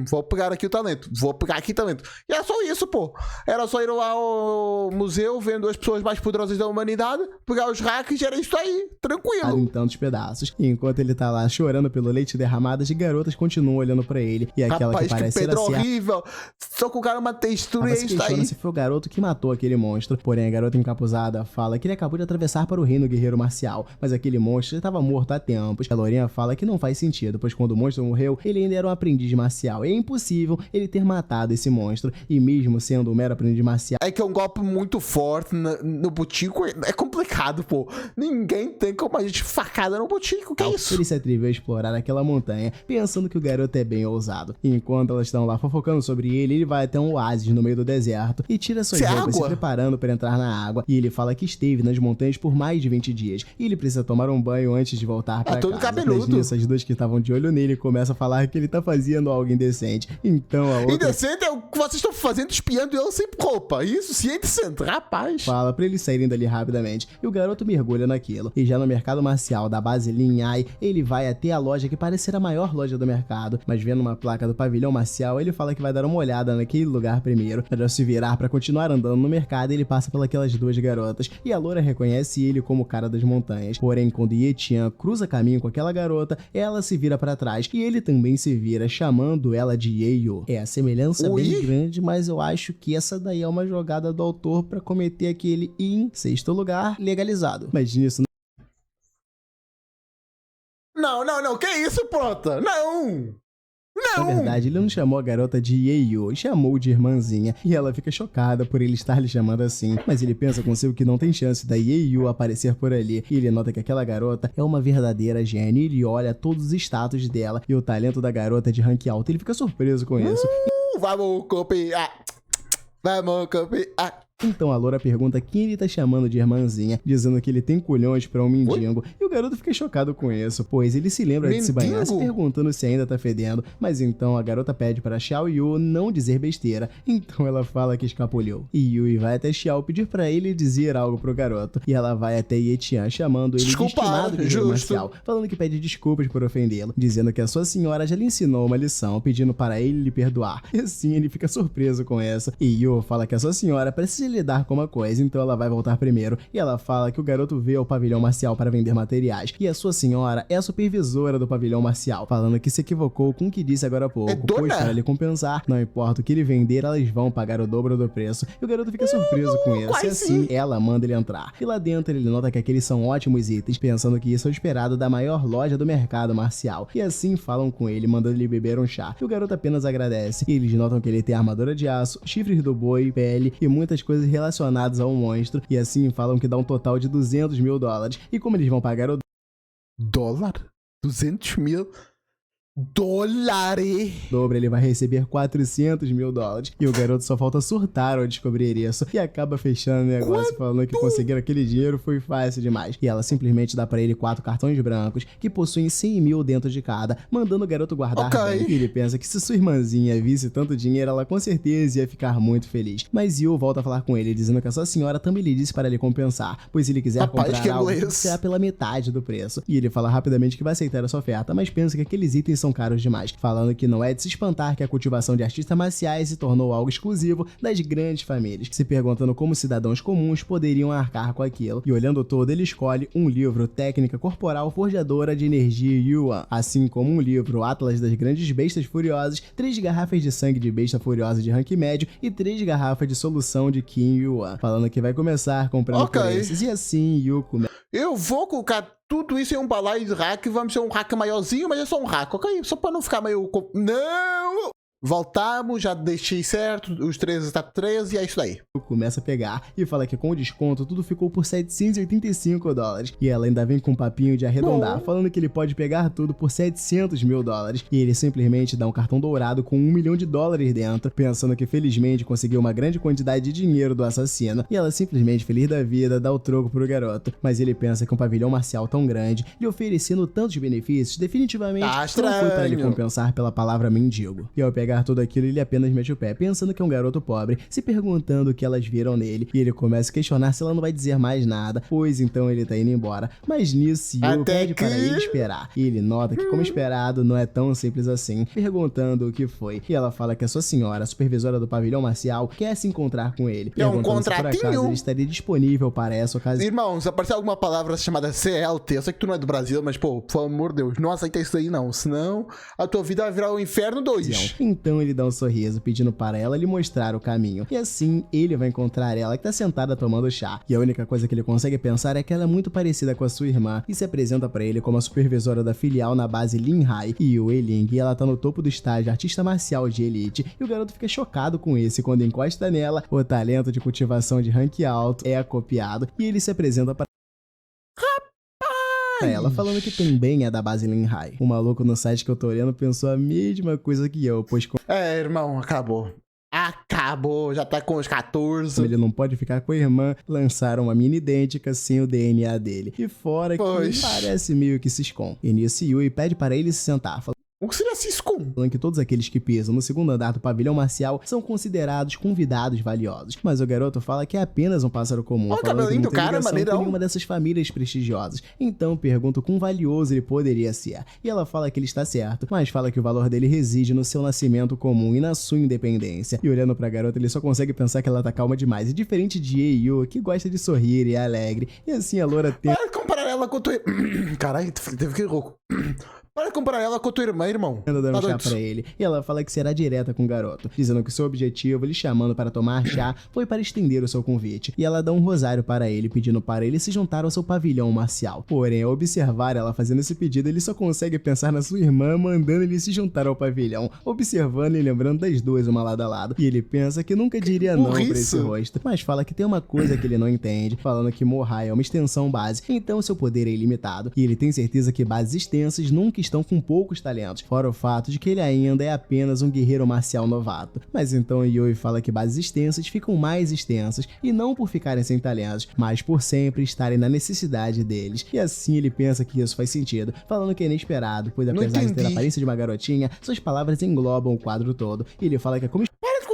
vou pegar aqui o talento, E era só isso, pô. Era só ir lá ao museu, vendo as pessoas mais poderosas da humanidade, pegar os hacks, era isso aí, tranquilo. Em tantos pedaços. E enquanto ele tá lá chorando pelo leite derramado, as garotas continuam olhando pra ele. E aquela Rapaz, que parece que pedra horrível. Só com o cara uma textura e é isso aí. Se foi o garoto que matou aquele monstro. Porém, a garota encapuzada fala que ele acabou de atravessar para o reino guerreiro marcial. Mas aquele monstro já estava morto há tempos. A Lourinha fala que não faz sentido, pois quando o monstro morreu, ele ainda era um aprendiz marcial. É impossível ele ter matado esse monstro. E mesmo sendo um mero aprendiz marcial... É que é um golpe muito forte no botico. É complicado, pô. Ninguém tem como a gente facada no botico, que é isso? Ele se atreveu a explorar aquela montanha, pensando que o garoto é bem ousado. Enquanto elas estão lá fofocando sobre ele vai até um oásis no meio do deserto e tira suas roupas, se preparando para entrar na água. E ele fala que esteve nas montanhas por mais de 20 dias. E ele precisa tomar um banho antes de voltar para todo casa. Cabeludo. Mas nisso, as duas que estavam de olho nele começam a falar que ele tá fazendo algo indecente. Então a outra... Indecente é o que vocês estão fazendo, espiando ele sem roupa. Isso, sim, é indecente, rapaz. Fala pra eles saírem dali rapidamente. E o garoto garoto mergulha naquilo. E já no mercado marcial da base Lin Hai, ele vai até a loja que parece ser a maior loja do mercado, mas vendo uma placa do pavilhão marcial, ele fala que vai dar uma olhada naquele lugar primeiro. Para se virar para continuar andando no mercado, ele passa pelas duas garotas e a loura reconhece ele como o cara das montanhas. Porém, quando Ye Tian cruza caminho com aquela garota, ela se vira para trás e ele também se vira, chamando ela de Yeyo. É a semelhança bem grande, mas eu acho que essa daí é uma jogada do autor para cometer aquele em sexto lugar legalizado. Mas nisso Não, que isso, Prota? Não! Na verdade, ele não chamou a garota de Yeyo, chamou de irmãzinha, e ela fica chocada por ele estar lhe chamando assim, mas ele pensa consigo que não tem chance da Yeyo aparecer por ali, e ele nota que aquela garota é uma verdadeira gênia, e ele olha todos os status dela e o talento da garota de rank alto, ele fica surpreso com isso. Vamos copiar! Vamos copiar! Então a loura pergunta quem ele tá chamando de irmãzinha, dizendo que ele tem culhões pra um mendigo, e o garoto fica chocado com isso, pois ele se lembra de se banhar, se perguntando se ainda tá fedendo, mas então a garota pede pra Xiao Yu não dizer besteira, então ela fala que escapulhou. E Yui vai até Xiao pedir pra ele dizer algo pro garoto, e ela vai até Ye Tian chamando ele de estimado guerreiro marcial, falando que pede desculpas por ofendê-lo, dizendo que a sua senhora já lhe ensinou uma lição, pedindo para ele lhe perdoar, e assim ele fica surpreso com essa, e Yu fala que a sua senhora precisa lidar com uma coisa, então ela vai voltar primeiro, e ela fala que o garoto veio ao pavilhão marcial para vender materiais, e a sua senhora é a supervisora do pavilhão marcial, falando que se equivocou com o que disse agora há pouco, pois para lhe compensar, não importa o que ele vender, elas vão pagar o dobro do preço, e o garoto fica surpreso com isso, e assim ela manda ele entrar, e lá dentro ele nota que aqueles são ótimos itens, pensando que isso é o esperado da maior loja do mercado marcial, e assim falam com ele, mandando ele beber um chá, e o garoto apenas agradece, e eles notam que ele tem armadura de aço, chifres do boi, pele, e muitas coisas relacionados ao monstro, e assim falam que dá um total de $200 mil, e como eles vão pagar o dólar? 200 mil dólares. Dobro, ele vai receber $400 mil. E o garoto só falta surtar ao descobrir isso. E acaba fechando o negócio, falando que conseguir aquele dinheiro foi fácil demais. E ela simplesmente dá pra ele 4 cartões brancos, que possuem 100 mil dentro de cada, mandando o garoto guardar bem. E ele pensa que se sua irmãzinha visse tanto dinheiro, ela com certeza ia ficar muito feliz. Mas Yu volta a falar com ele, dizendo que a sua senhora também lhe disse para lhe compensar, pois se ele quiser comprar algo, será pela metade do preço. E ele fala rapidamente que vai aceitar essa oferta, mas pensa que aqueles itens são caros demais, falando que não é de se espantar que a cultivação de artistas marciais se tornou algo exclusivo das grandes famílias, se perguntando como cidadãos comuns poderiam arcar com aquilo. E olhando todo, ele escolhe um livro Técnica Corporal Forjadora de Energia Yuan, assim como um livro Atlas das Grandes Bestas Furiosas, 3 garrafas de sangue de besta furiosa de rank médio e 3 garrafas de solução de Qin Yuan, falando que vai começar comprando por esses, e assim Yu começa. Eu vou colocar tudo isso em um balaio de hack, vamos ser um hack maiorzinho, mas é só um hack, ok? Só pra não ficar meio... Não! Voltamos, já deixei certo, os 13 tá 13 e é isso aí. Começa a pegar e fala que com o desconto tudo ficou por $785. E ela ainda vem com um papinho de arredondar, falando que ele pode pegar tudo por $700 mil. E ele simplesmente dá um cartão dourado com $1 milhão dentro, pensando que felizmente conseguiu uma grande quantidade de dinheiro do assassino. E ela simplesmente, feliz da vida, dá o troco pro garoto. Mas ele pensa que um pavilhão marcial tão grande, lhe oferecendo tantos benefícios, definitivamente não foi para lhe compensar pela palavra mendigo. E ao pegar tudo aquilo, ele apenas mete o pé, pensando que é um garoto pobre, se perguntando o que elas viram nele, e ele começa a questionar se ela não vai dizer mais nada, pois então ele tá indo embora. Mas nisso, Yu pede para ele esperar, e ele nota que, como esperado, não é tão simples assim, perguntando o que foi, e ela fala que a sua senhora, a supervisora do pavilhão marcial, quer se encontrar com ele, é um contratinho. Se por acaso ele estaria disponível para essa ocasião. Irmão, se aparecer alguma palavra chamada CLT, eu sei que tu não é do Brasil, mas pô, pelo amor de Deus, não aceita isso aí não, senão a tua vida vai virar o Inferno 2. Então ele dá um sorriso, pedindo para ela lhe mostrar o caminho. E assim, ele vai encontrar ela que tá sentada tomando chá. E a única coisa que ele consegue pensar é que ela é muito parecida com a sua irmã, e se apresenta para ele como a supervisora da filial na base Lin Hai, e o Eiling, e ela tá no topo do estágio artista marcial de elite. E o garoto fica chocado com isso, e quando encosta nela, o talento de cultivação de rank alto é copiado, e ele se apresenta para ela, falando que também é da base Lin Hai. O maluco no site que eu tô olhando pensou a mesma coisa que eu, pois... irmão, acabou. Acabou, já tá com os 14. Ele não pode ficar com a irmã, lançaram uma mina idêntica sem o DNA dele. E fora que parece meio que se esconde. E nisso, Yui pede para ele se sentar, O que seria Cisco? Falando que todos aqueles que pisam no segundo andar do pavilhão marcial são considerados convidados valiosos. Mas o garoto fala que é apenas um pássaro comum. O cabelinho do cara, maneirão. Com nenhuma dessas famílias prestigiosas. Então pergunta quão valioso ele poderia ser. E ela fala que ele está certo, mas fala que o valor dele reside no seu nascimento comum e na sua independência. E olhando pra garota, ele só consegue pensar que ela tá calma demais. E diferente de Eio, que gosta de sorrir e é alegre. E assim a loura tem... Para comparar ela com tua... Caralho, teve que ir rouco. Para comparar ela com a tua irmã, irmão. Anda dando chá pra ele. E ela fala que será direta com o garoto, dizendo que o seu objetivo, ele chamando para tomar chá, foi para estender o seu convite. E ela dá um rosário para ele, pedindo para ele se juntar ao seu pavilhão marcial. Porém, ao observar ela fazendo esse pedido, ele só consegue pensar na sua irmã mandando ele se juntar ao pavilhão, observando e lembrando das duas uma lado a lado. E ele pensa que nunca diria não pra esse rosto, mas fala que tem uma coisa que ele não entende, falando que Mohai é uma extensão base, então seu poder é ilimitado. E ele tem certeza que bases extensas nunca estão com poucos talentos, fora o fato de que ele ainda é apenas um guerreiro marcial novato. Mas então Yui fala que bases extensas ficam mais extensas, e não por ficarem sem talentos, mas por sempre estarem na necessidade deles. E assim ele pensa que isso faz sentido, falando que é inesperado, pois apesar de ter a aparência de uma garotinha, suas palavras englobam o quadro todo. E ele fala que é como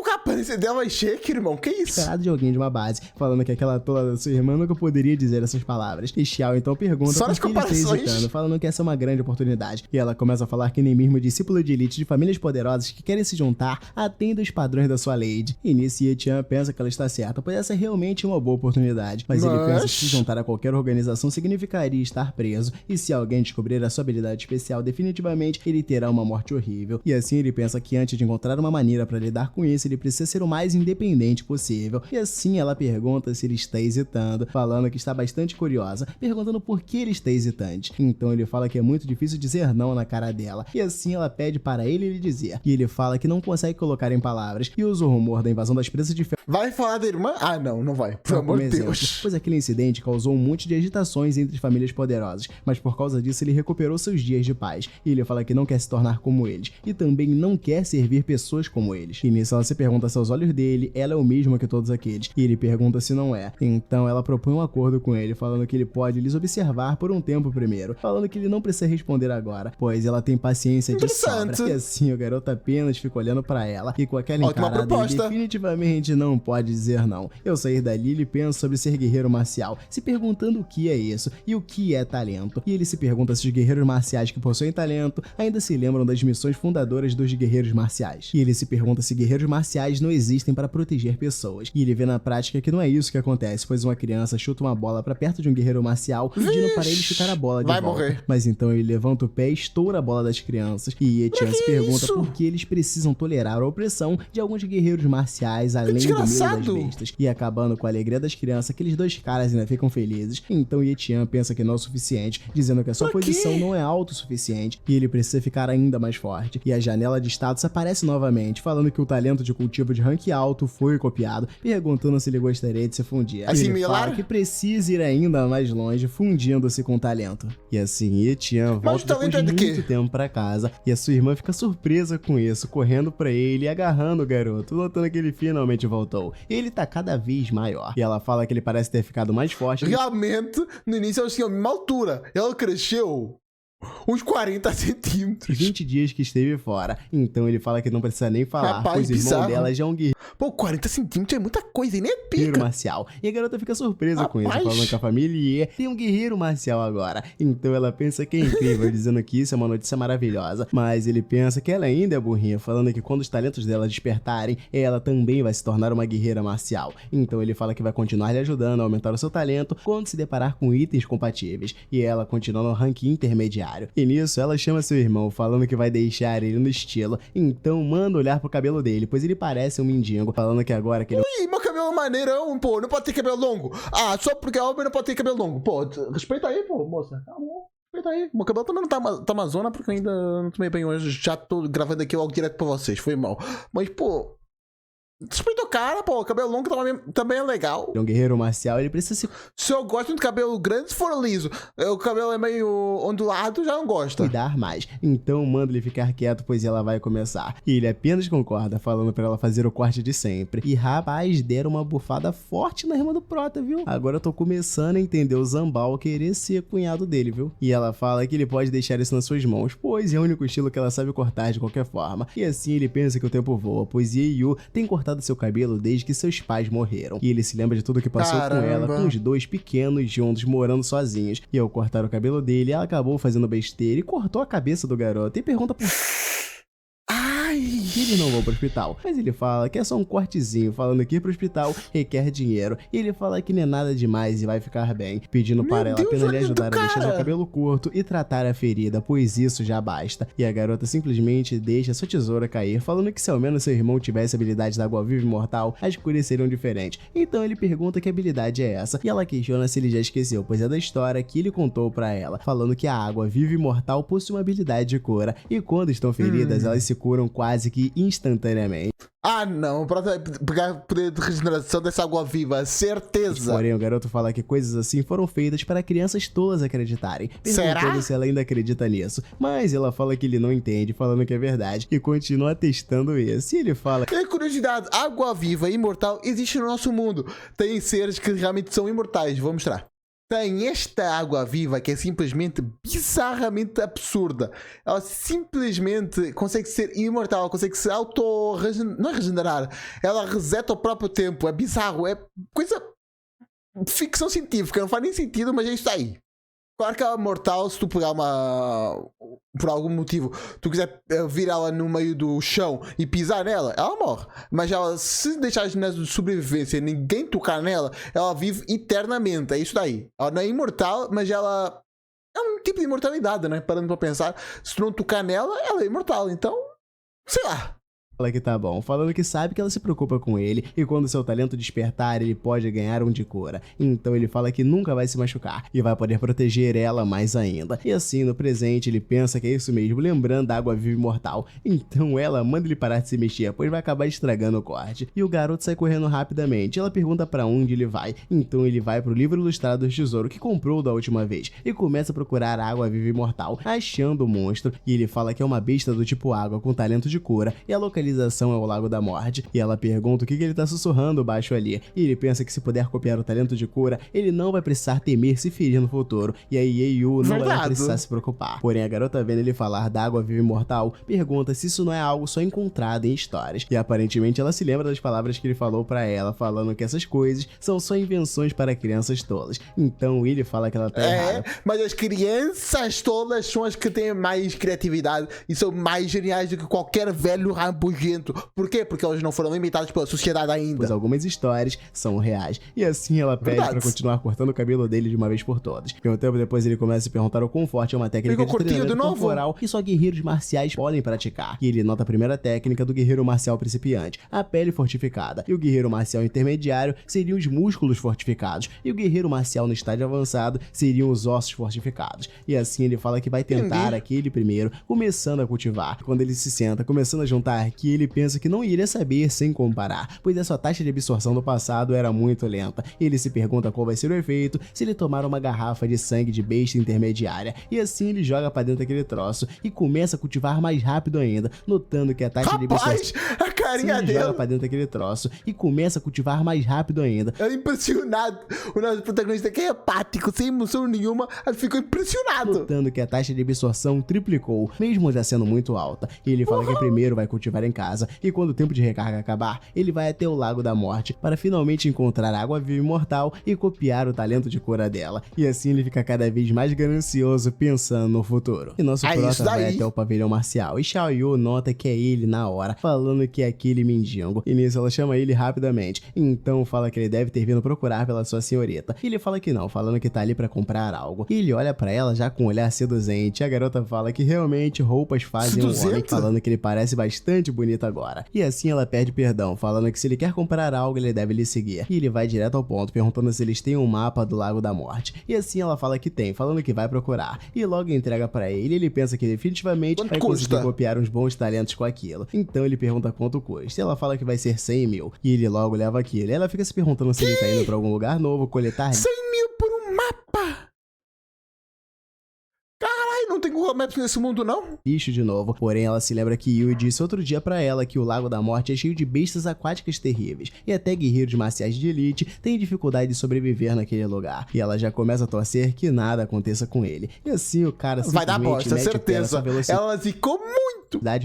a aparência dela é shake, irmão. Que isso? Esperado de alguém de uma base, falando que aquela tola da sua irmã nunca poderia dizer essas palavras. E Xiao então pergunta só por que ele está hesitando, falando que essa é uma grande oportunidade. E ela começa a falar que nem mesmo discípulo de elite de famílias poderosas que querem se juntar atendem os padrões da sua lady. E nisso Ye-chan pensa que ela está certa, pois essa é realmente uma boa oportunidade. Mas ele pensa que se juntar a qualquer organização significaria estar preso. E se alguém descobrir a sua habilidade especial, definitivamente ele terá uma morte horrível. E assim ele pensa que antes de encontrar uma maneira para lidar com isso, ele precisa ser o mais independente possível. E assim ela pergunta se ele está hesitando, falando que está bastante curiosa, perguntando por que ele está hesitante. Então ele fala que é muito difícil dizer não na cara dela. E assim ela pede para ele dizer. E ele fala que não consegue colocar em palavras e usa o rumor da invasão das presas de ferro. Vai falar da irmã? Ah, não vai. Pelo amor de Deus. Pois aquele incidente causou um monte de agitações entre famílias poderosas, mas por causa disso ele recuperou seus dias de paz. E ele fala que não quer se tornar como eles, e também não quer servir pessoas como eles. E nisso ela se pergunta se aos olhos dele, ela é o mesmo que todos aqueles. E ele pergunta se não é. Então ela propõe um acordo com ele, falando que ele pode lhes observar por um tempo primeiro, falando que ele não precisa responder agora, pois ela tem paciência de sobra. E assim o garoto apenas fica olhando pra ela, e com aquela encarada ele definitivamente não pode dizer não. Eu sair dali e penso sobre ser guerreiro marcial, se perguntando o que é isso e o que é talento. E ele se pergunta se os guerreiros marciais que possuem talento ainda se lembram das missões fundadoras dos guerreiros marciais. E ele se pergunta se guerreiros marciais não existem para proteger pessoas. E ele vê na prática que não é isso que acontece, pois uma criança chuta uma bola pra perto de um guerreiro marcial, pedindo para ele chutar a bola de volta. Morrer. Mas então ele levanta o pé e estoura a bola das crianças. E Ye-chan se pergunta por que eles precisam tolerar a opressão de alguns guerreiros marciais além do medo das bestas. E acabando com a alegria das crianças, aqueles dois caras ainda ficam felizes. Então Ye-chan pensa que não é o suficiente, dizendo que a sua posição não é autossuficiente e ele precisa ficar ainda mais forte. E a janela de status aparece novamente, falando que o talento de cultivo de rank alto foi copiado, perguntando se ele gostaria de se fundir. Assim, ele fala que precisa ir ainda mais longe, fundindo-se com o talento. E assim, Ye-chan volta depois de muito tempo pra casa, e a sua irmã fica surpresa com isso, correndo pra ele e agarrando o garoto, notando que ele finalmente voltou. Ele tá cada vez maior, e ela fala que ele parece ter ficado mais forte. Realmente, no início ela tinha a mesma altura, ela cresceu uns 40 centímetros. 20 dias que esteve fora. Então ele fala que não precisa nem falar, rapaz, pois o irmão dela já é um guerreiro. Pô, 40 centímetros é muita coisa, e nem é pica. Marcial. E a garota fica surpresa com isso, falando que a família tem um guerreiro marcial agora. Então ela pensa que é incrível, dizendo que isso é uma notícia maravilhosa. Mas ele pensa que ela ainda é burrinha, falando que quando os talentos dela despertarem, ela também vai se tornar uma guerreira marcial. Então ele fala que vai continuar lhe ajudando a aumentar o seu talento quando se deparar com itens compatíveis. E ela continua no ranking intermediário. E nisso ela chama seu irmão, falando que vai deixar ele no estilo. Então manda olhar pro cabelo dele, pois ele parece um mendigo, falando que agora que ele... Ui, meu cabelo é maneirão, pô, não pode ter cabelo longo. Ah, só porque é homem não pode ter cabelo longo. Pô, respeita aí, pô, moça. Tá bom, respeita aí. Meu cabelo também não tá amazona, porque eu ainda não tomei banho hoje. Já tô gravando aqui logo direto pra vocês, foi mal. Mas, pô, Respeita o cara, pô. Cabelo longo também é legal. É um guerreiro marcial, ele precisa se... Se eu gosto de cabelo grande, se for liso, o cabelo é meio ondulado, já não gosto. Cuidar mais. Então manda ele ficar quieto, pois ela vai começar. E ele apenas concorda, falando pra ela fazer o corte de sempre. E rapaz, deram uma bufada forte na irmã do Prota, viu? Agora eu tô começando a entender o Zambal querer ser cunhado dele, viu? E ela fala que ele pode deixar isso nas suas mãos, pois é o único estilo que ela sabe cortar de qualquer forma. E assim ele pensa que o tempo voa, pois Yu tem cortado seu cabelo desde que seus pais morreram. E ele se lembra de tudo que passou com ela, com os dois pequenos juntos, morando sozinhos. E ao cortar o cabelo dele, ela acabou fazendo besteira e cortou a cabeça do garoto e pergunta por... Eles não vão pro hospital, mas ele fala que é só um cortezinho, falando que ir pro hospital requer dinheiro. E ele fala que não é nada demais e vai ficar bem, pedindo para ela apenas lhe ajudar a deixar seu cabelo curto e tratar a ferida, pois isso já basta. E a garota simplesmente deixa sua tesoura cair, falando que se ao menos seu irmão tivesse habilidades da água viva imortal, as cores seriam diferentes. Então ele pergunta que habilidade é essa, e ela questiona se ele já esqueceu, pois é da história que ele contou pra ela, falando que a água viva imortal possui uma habilidade de cura, e quando estão feridas, elas se curam quase que instantaneamente. Ah, não, pra pegar poder de regeneração dessa água viva, certeza. Porém, o garoto fala que coisas assim foram feitas para crianças tolas acreditarem, perguntando se ela ainda acredita nisso. Mas ela fala que ele não entende, falando que é verdade, e continua testando isso. E ele fala... E curiosidade, água viva imortal existe no nosso mundo. Tem seres que realmente são imortais, vou mostrar. Tem esta água viva que é simplesmente bizarramente absurda. Ela simplesmente consegue ser imortal, consegue se não é regenerar, ela reseta o próprio tempo. É bizarro, é coisa ficção científica, não faz nem sentido, mas é isso aí. Claro que ela é mortal se tu pegar por algum motivo, tu quiser virá-la no meio do chão e pisar nela, ela morre. Mas ela, se deixares na sobrevivência e ninguém tocar nela, ela vive eternamente. É isso daí. Ela não é imortal, mas ela é um tipo de imortalidade, né? Parando pra pensar. Se tu não tocar nela, ela é imortal. Então, sei lá. Fala que tá bom, falando que sabe que ela se preocupa com ele e quando seu talento despertar, ele pode ganhar um de cura. Então ele fala que nunca vai se machucar e vai poder proteger ela mais ainda. E assim, no presente, ele pensa que é isso mesmo, lembrando da água viva imortal. Então ela manda ele parar de se mexer, pois vai acabar estragando o corte. E o garoto sai correndo rapidamente. Ela pergunta pra onde ele vai. Então ele vai pro livro ilustrado do tesouro que comprou da última vez e começa a procurar a água viva imortal, achando o monstro. E ele fala que é uma besta do tipo água com talento de cura e a localização é o Lago da Morte, e ela pergunta o que ele tá sussurrando baixo ali, e ele pensa que se puder copiar o talento de cura, ele não vai precisar temer se ferir no futuro, e aí Yu não vai precisar se preocupar. Porém, a garota vendo ele falar da água viva imortal, pergunta se isso não é algo só encontrado em histórias, e aparentemente ela se lembra das palavras que ele falou pra ela, falando que essas coisas são só invenções para crianças tolas. Então ele fala que ela tá errada. Mas as crianças tolas são as que têm mais criatividade e são mais geniais do que qualquer velho rabugento. Por quê? Porque elas não foram limitadas pela sociedade ainda. Pois algumas histórias são reais. E assim ela pede pra continuar cortando o cabelo dele de uma vez por todas. E um tempo depois ele começa a se perguntar o quão forte é uma técnica de treinamento corporal que só guerreiros marciais podem praticar. E ele nota a primeira técnica do guerreiro marcial principiante, a pele fortificada. E o guerreiro marcial intermediário seriam os músculos fortificados. E o guerreiro marcial no estágio avançado seriam os ossos fortificados. E assim ele fala que vai tentar aquele primeiro, começando a cultivar. Quando ele se senta, começando a juntar aqui, ele pensa que não iria saber sem comparar, pois a sua taxa de absorção do passado era muito lenta. Ele se pergunta qual vai ser o efeito se ele tomar uma garrafa de sangue de besta intermediária, e assim ele joga pra dentro daquele troço e começa a cultivar mais rápido ainda, notando que a taxa de absorção... a carinha dele joga pra dentro daquele troço e começa a cultivar mais rápido ainda. É impressionado. O nosso protagonista aqui é apático, sem emoção nenhuma, ele ficou impressionado. Notando que a taxa de absorção triplicou, mesmo já sendo muito alta. E ele fala que primeiro vai cultivar em casa, e quando o tempo de recarga acabar, ele vai até o Lago da Morte para finalmente encontrar a água viva imortal e copiar o talento de cura dela. E assim ele fica cada vez mais ganancioso pensando no futuro. E nosso prota vai até o pavilhão marcial, e Xiaoyu nota que é ele na hora, falando que é aquele mendigo. E nisso ela chama ele rapidamente, então fala que ele deve ter vindo procurar pela sua senhorita. E ele fala que não, falando que tá ali para comprar algo. E ele olha para ela já com um olhar seduzente, e a garota fala que realmente roupas fazem um homem, falando que ele parece bastante bonito bonita agora. E assim ela pede perdão, falando que se ele quer comprar algo, ele deve lhe seguir. E ele vai direto ao ponto, perguntando se eles têm um mapa do Lago da Morte. E assim ela fala que tem, falando que vai procurar. E logo entrega pra ele, ele pensa que definitivamente vai conseguir copiar uns bons talentos com aquilo. Então ele pergunta quanto custa. E ela fala que vai ser 100 mil. E ele logo leva aquilo. E ela fica se perguntando se ele tá indo pra algum lugar novo, coletar 100 mil por um mapa? Caralho, não tem Google Maps nesse mundo, não? Lixo de novo. Porém, ela se lembra que Yui disse outro dia pra ela que o Lago da Morte é cheio de bestas aquáticas terríveis. E até guerreiros marciais de elite têm dificuldade de sobreviver naquele lugar. E ela já começa a torcer que nada aconteça com ele. E assim o cara vai dar bosta, certeza. Ela ficou muito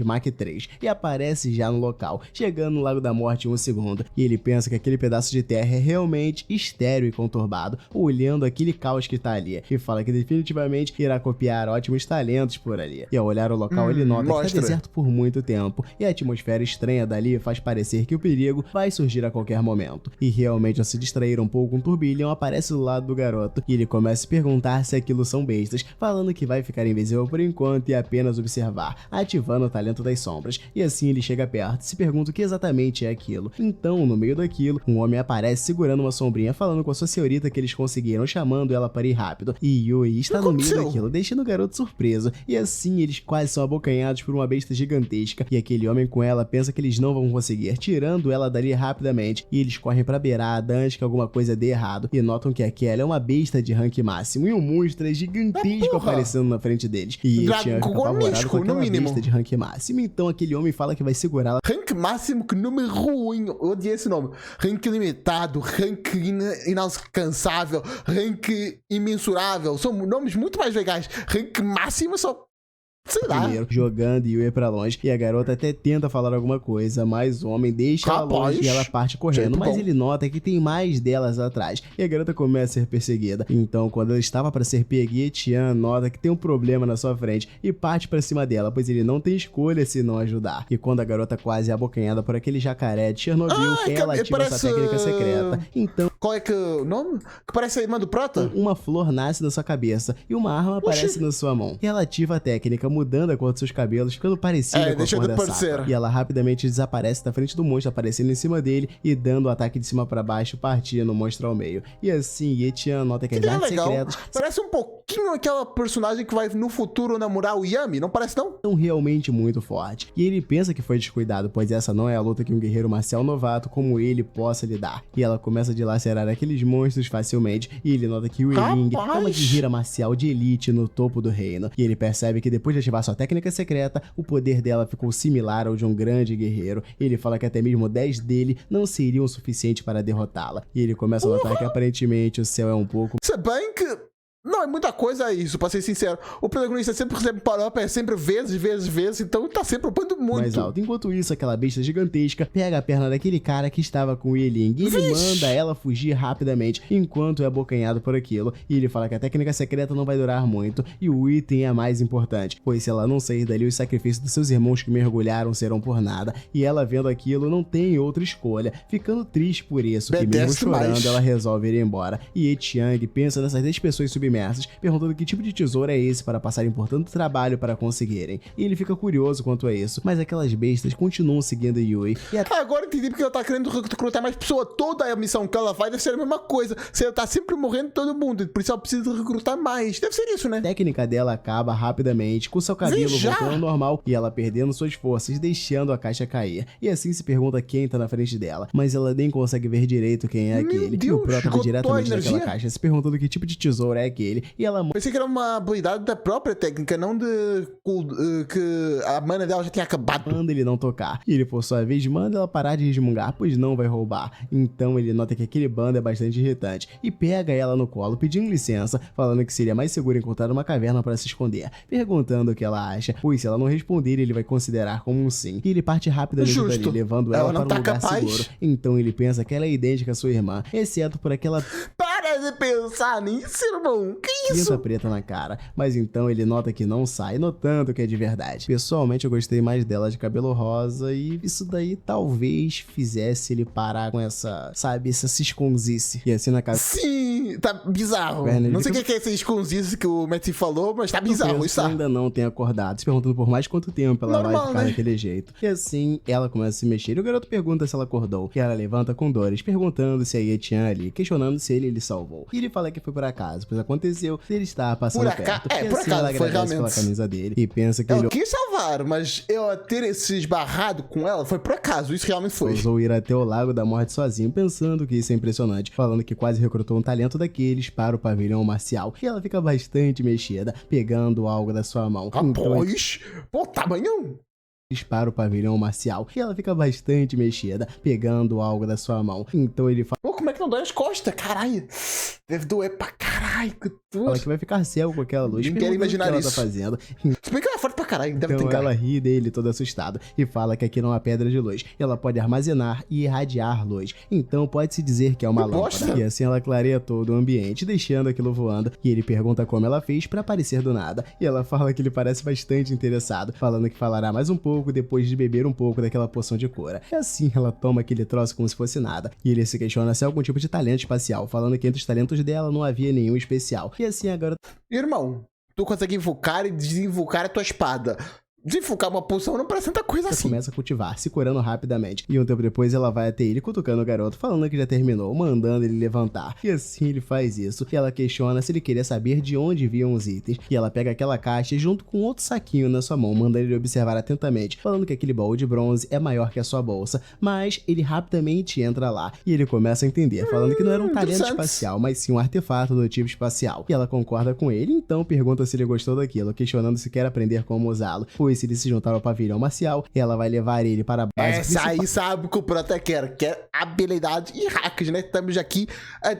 Mach 3 e aparece já no local, chegando no Lago da Morte em um segundo. E ele pensa que aquele pedaço de terra é realmente estéril e conturbado, olhando aquele caos que tá ali. E fala que definitivamente irá copiar ótimos talentos por ali. E ao olhar o local, ele nota que tá deserto por muito tempo. E a atmosfera estranha dali faz parecer que o perigo vai surgir a qualquer momento. E realmente, ao se distrair um pouco, um turbilhão aparece do lado do garoto. E ele começa a se perguntar se aquilo são bestas, falando que vai ficar invisível por enquanto e apenas observar, ativando o talento das sombras. E assim ele chega perto e se pergunta o que exatamente é aquilo. Então, no meio daquilo, um homem aparece segurando uma sombrinha, falando com a sua senhorita que eles conseguiram, chamando ela para ir rápido. E Yui está no meio daquilo, deixando o garoto surpreso. E assim eles quase são abocanhados por uma besta gigantesca. E aquele homem com ela pensa que eles não vão conseguir, tirando ela dali rapidamente. E eles correm pra beirada antes que alguma coisa dê errado. E notam que aquela é uma besta de rank máximo e um monstro gigantesco aparecendo na frente deles. E ele tinha apavorado com aquela besta de rank máximo. Então aquele homem fala que vai segurá-la. Rank máximo, que nome ruim. Eu odiei esse nome. Rank limitado, rank inalcançável, rank imensurável. São nomes muito mais legais. Rank máximo só... sei lá. Primeiro, jogando Yui pra longe. E a garota até tenta falar alguma coisa, mas o homem deixa ela longe e ela parte correndo. Mas ele nota que tem mais delas atrás. E a garota começa a ser perseguida. Então, quando ela estava pra ser pega, Etienne nota que tem um problema na sua frente e parte pra cima dela, pois ele não tem escolha se não ajudar. E quando a garota quase é abocanhada por aquele jacaré de Chernobyl, ela ativa essa técnica secreta. Então... qual é que o nome? Que parece a irmã do Prota? Uma flor nasce na sua cabeça e uma arma aparece na sua mão. E ela ativa a técnica, mudando a cor dos seus cabelos, ficando parecida com a cor da sapo. E ela rapidamente desaparece da frente do monstro, aparecendo em cima dele e dando o ataque de cima pra baixo, partindo o monstro ao meio. E assim, Etienne nota que as artes secretas... parece um pouquinho aquela personagem que vai no futuro namorar o Yami, não parece não? São realmente muito fortes. E ele pensa que foi descuidado, pois essa não é a luta que um guerreiro marcial novato como ele possa lidar. E ela começa a dilacerar aqueles monstros facilmente, e ele nota que o Ling é uma guerreira marcial de elite no topo do reino. E ele percebe que depois de ativar sua técnica secreta, o poder dela ficou similar ao de um grande guerreiro. Ele fala que até mesmo 10 dele não seriam o suficiente para derrotá-la. E ele começa a notar que aparentemente o céu é um pouco... se bem que... não é muita coisa isso, pra ser sincero. O protagonista sempre recebe power-up, é sempre vezes, então tá sempre upando muito. Mais alto. Enquanto isso, aquela besta gigantesca pega a perna daquele cara que estava com o Yiling e ele manda ela fugir rapidamente, enquanto é abocanhado por aquilo. E ele fala que a técnica secreta não vai durar muito e o item é mais importante, pois se ela não sair dali, os sacrifícios dos seus irmãos que mergulharam serão por nada. E ela, vendo aquilo, não tem outra escolha, ficando triste por isso, que mesmo chorando, ela resolve ir embora. E Etienne pensa nessas 10 pessoas submersas, perguntando que tipo de tesouro é esse para passarem por tanto trabalho para conseguirem. E ele fica curioso quanto a isso, mas aquelas bestas continuam seguindo Yui. E agora entendi porque ela tá querendo recrutar mais pessoas. Toda a missão que ela vai deve ser a mesma coisa. Se ela tá sempre morrendo todo mundo, por isso ela precisa recrutar mais. Deve ser isso, né? A técnica dela acaba rapidamente, com seu cabelo voltando ao normal e ela perdendo suas forças, deixando a caixa cair. E assim se pergunta quem tá na frente dela, mas ela nem consegue ver direito quem é aquele. E o Prota vai diretamente naquela caixa, se perguntando que tipo de tesouro é aquele. E ela... pensei que era uma habilidade da própria técnica, não de que a mana dela já tinha acabado. Manda ele não tocar. E ele, por sua vez, manda ela parar de resmungar, pois não vai roubar. Então ele nota que aquele bando é bastante irritante e pega ela no colo, pedindo licença, falando que seria mais seguro encontrar uma caverna para se esconder, perguntando o que ela acha, pois se ela não responder, ele vai considerar como um sim. E ele parte rapidamente dali, levando ela para um lugar seguro. Então ele pensa que ela é idêntica à sua irmã, exceto por aquela... para de pensar nisso, irmão. Que isso? Tinta preta na cara. Mas então ele nota que não sai, notando que é de verdade. Pessoalmente, eu gostei mais dela de cabelo rosa e isso daí talvez fizesse ele parar com essa, sabe, essa cisconzice. E assim na casa... sim, assim, tá bizarro. Não sei o que é esse escondido que o Matthew falou, mas tá bizarro, isso tá. Ainda não tem acordado, se perguntando por mais quanto tempo ela vai ficar daquele jeito. E assim, ela começa a se mexer e o garoto pergunta se ela acordou. E ela levanta com dores, perguntando se a Ye tinha ali, questionando se ele salvou. E ele fala que foi por acaso, pois aconteceu ele estar passando perto. Por assim, acaso, ela foi agradece realmente. pela camisa dele e pensa que eu quis salvar, mas eu ter se esbarrado com ela foi por acaso, isso realmente foi. Ousou ir até o Lago da Morte sozinho, pensando que isso é impressionante, falando que quase recrutou um talento daqueles para o pavilhão marcial. E ela fica bastante mexida, pegando algo da sua mão. Rapaz, pô, tamanhão. Para o pavilhão marcial. E ela fica bastante mexida, pegando algo da sua mão. Então ele fala... Pô, como é que não dói as costas? Caralho. Deve doer pra caralho. Fala que vai ficar cego com aquela luz. Nem quero imaginar o que isso. Ela tá fazendo. Se bem que ela é forte pra caralho. Deve então ter ela ri dele todo assustado e fala que aquilo é uma pedra de luz. Ela pode armazenar e irradiar luz. Então pode-se dizer que é uma lâmpada. E assim ela clareia todo o ambiente, deixando aquilo voando. E ele pergunta como ela fez pra aparecer do nada. E ela fala que ele parece bastante interessado, falando que falará mais um pouco depois de beber um pouco daquela poção de cura. E assim ela toma aquele troço como se fosse nada. E ele se questiona se é algum tipo de talento espacial, falando que entre os talentos dela não havia nenhum especial. E assim agora... Irmão, tu consegue invocar e desinvocar a tua espada. Desinvocar uma poção não parece tanta coisa assim. Começa a cultivar, se curando rapidamente. E um tempo depois ela vai até ele cutucando o garoto, falando que já terminou, mandando ele levantar. E assim ele faz isso. E ela questiona se ele queria saber de onde vinham os itens. E ela pega aquela caixa junto com outro saquinho na sua mão, mandando ele observar atentamente, falando que aquele baú de bronze é maior que a sua bolsa. Mas ele rapidamente entra lá. E ele começa a entender, falando que não era um talento espacial, mas sim um artefato do tipo espacial. E ela concorda com ele, então pergunta se ele gostou daquilo, questionando se quer aprender como usá-lo. Pois se ele se juntar ao pavilhão marcial, ela vai levar ele para a base principal. Aí sabe o que o Prota quer habilidade e hacks, né? Estamos aqui,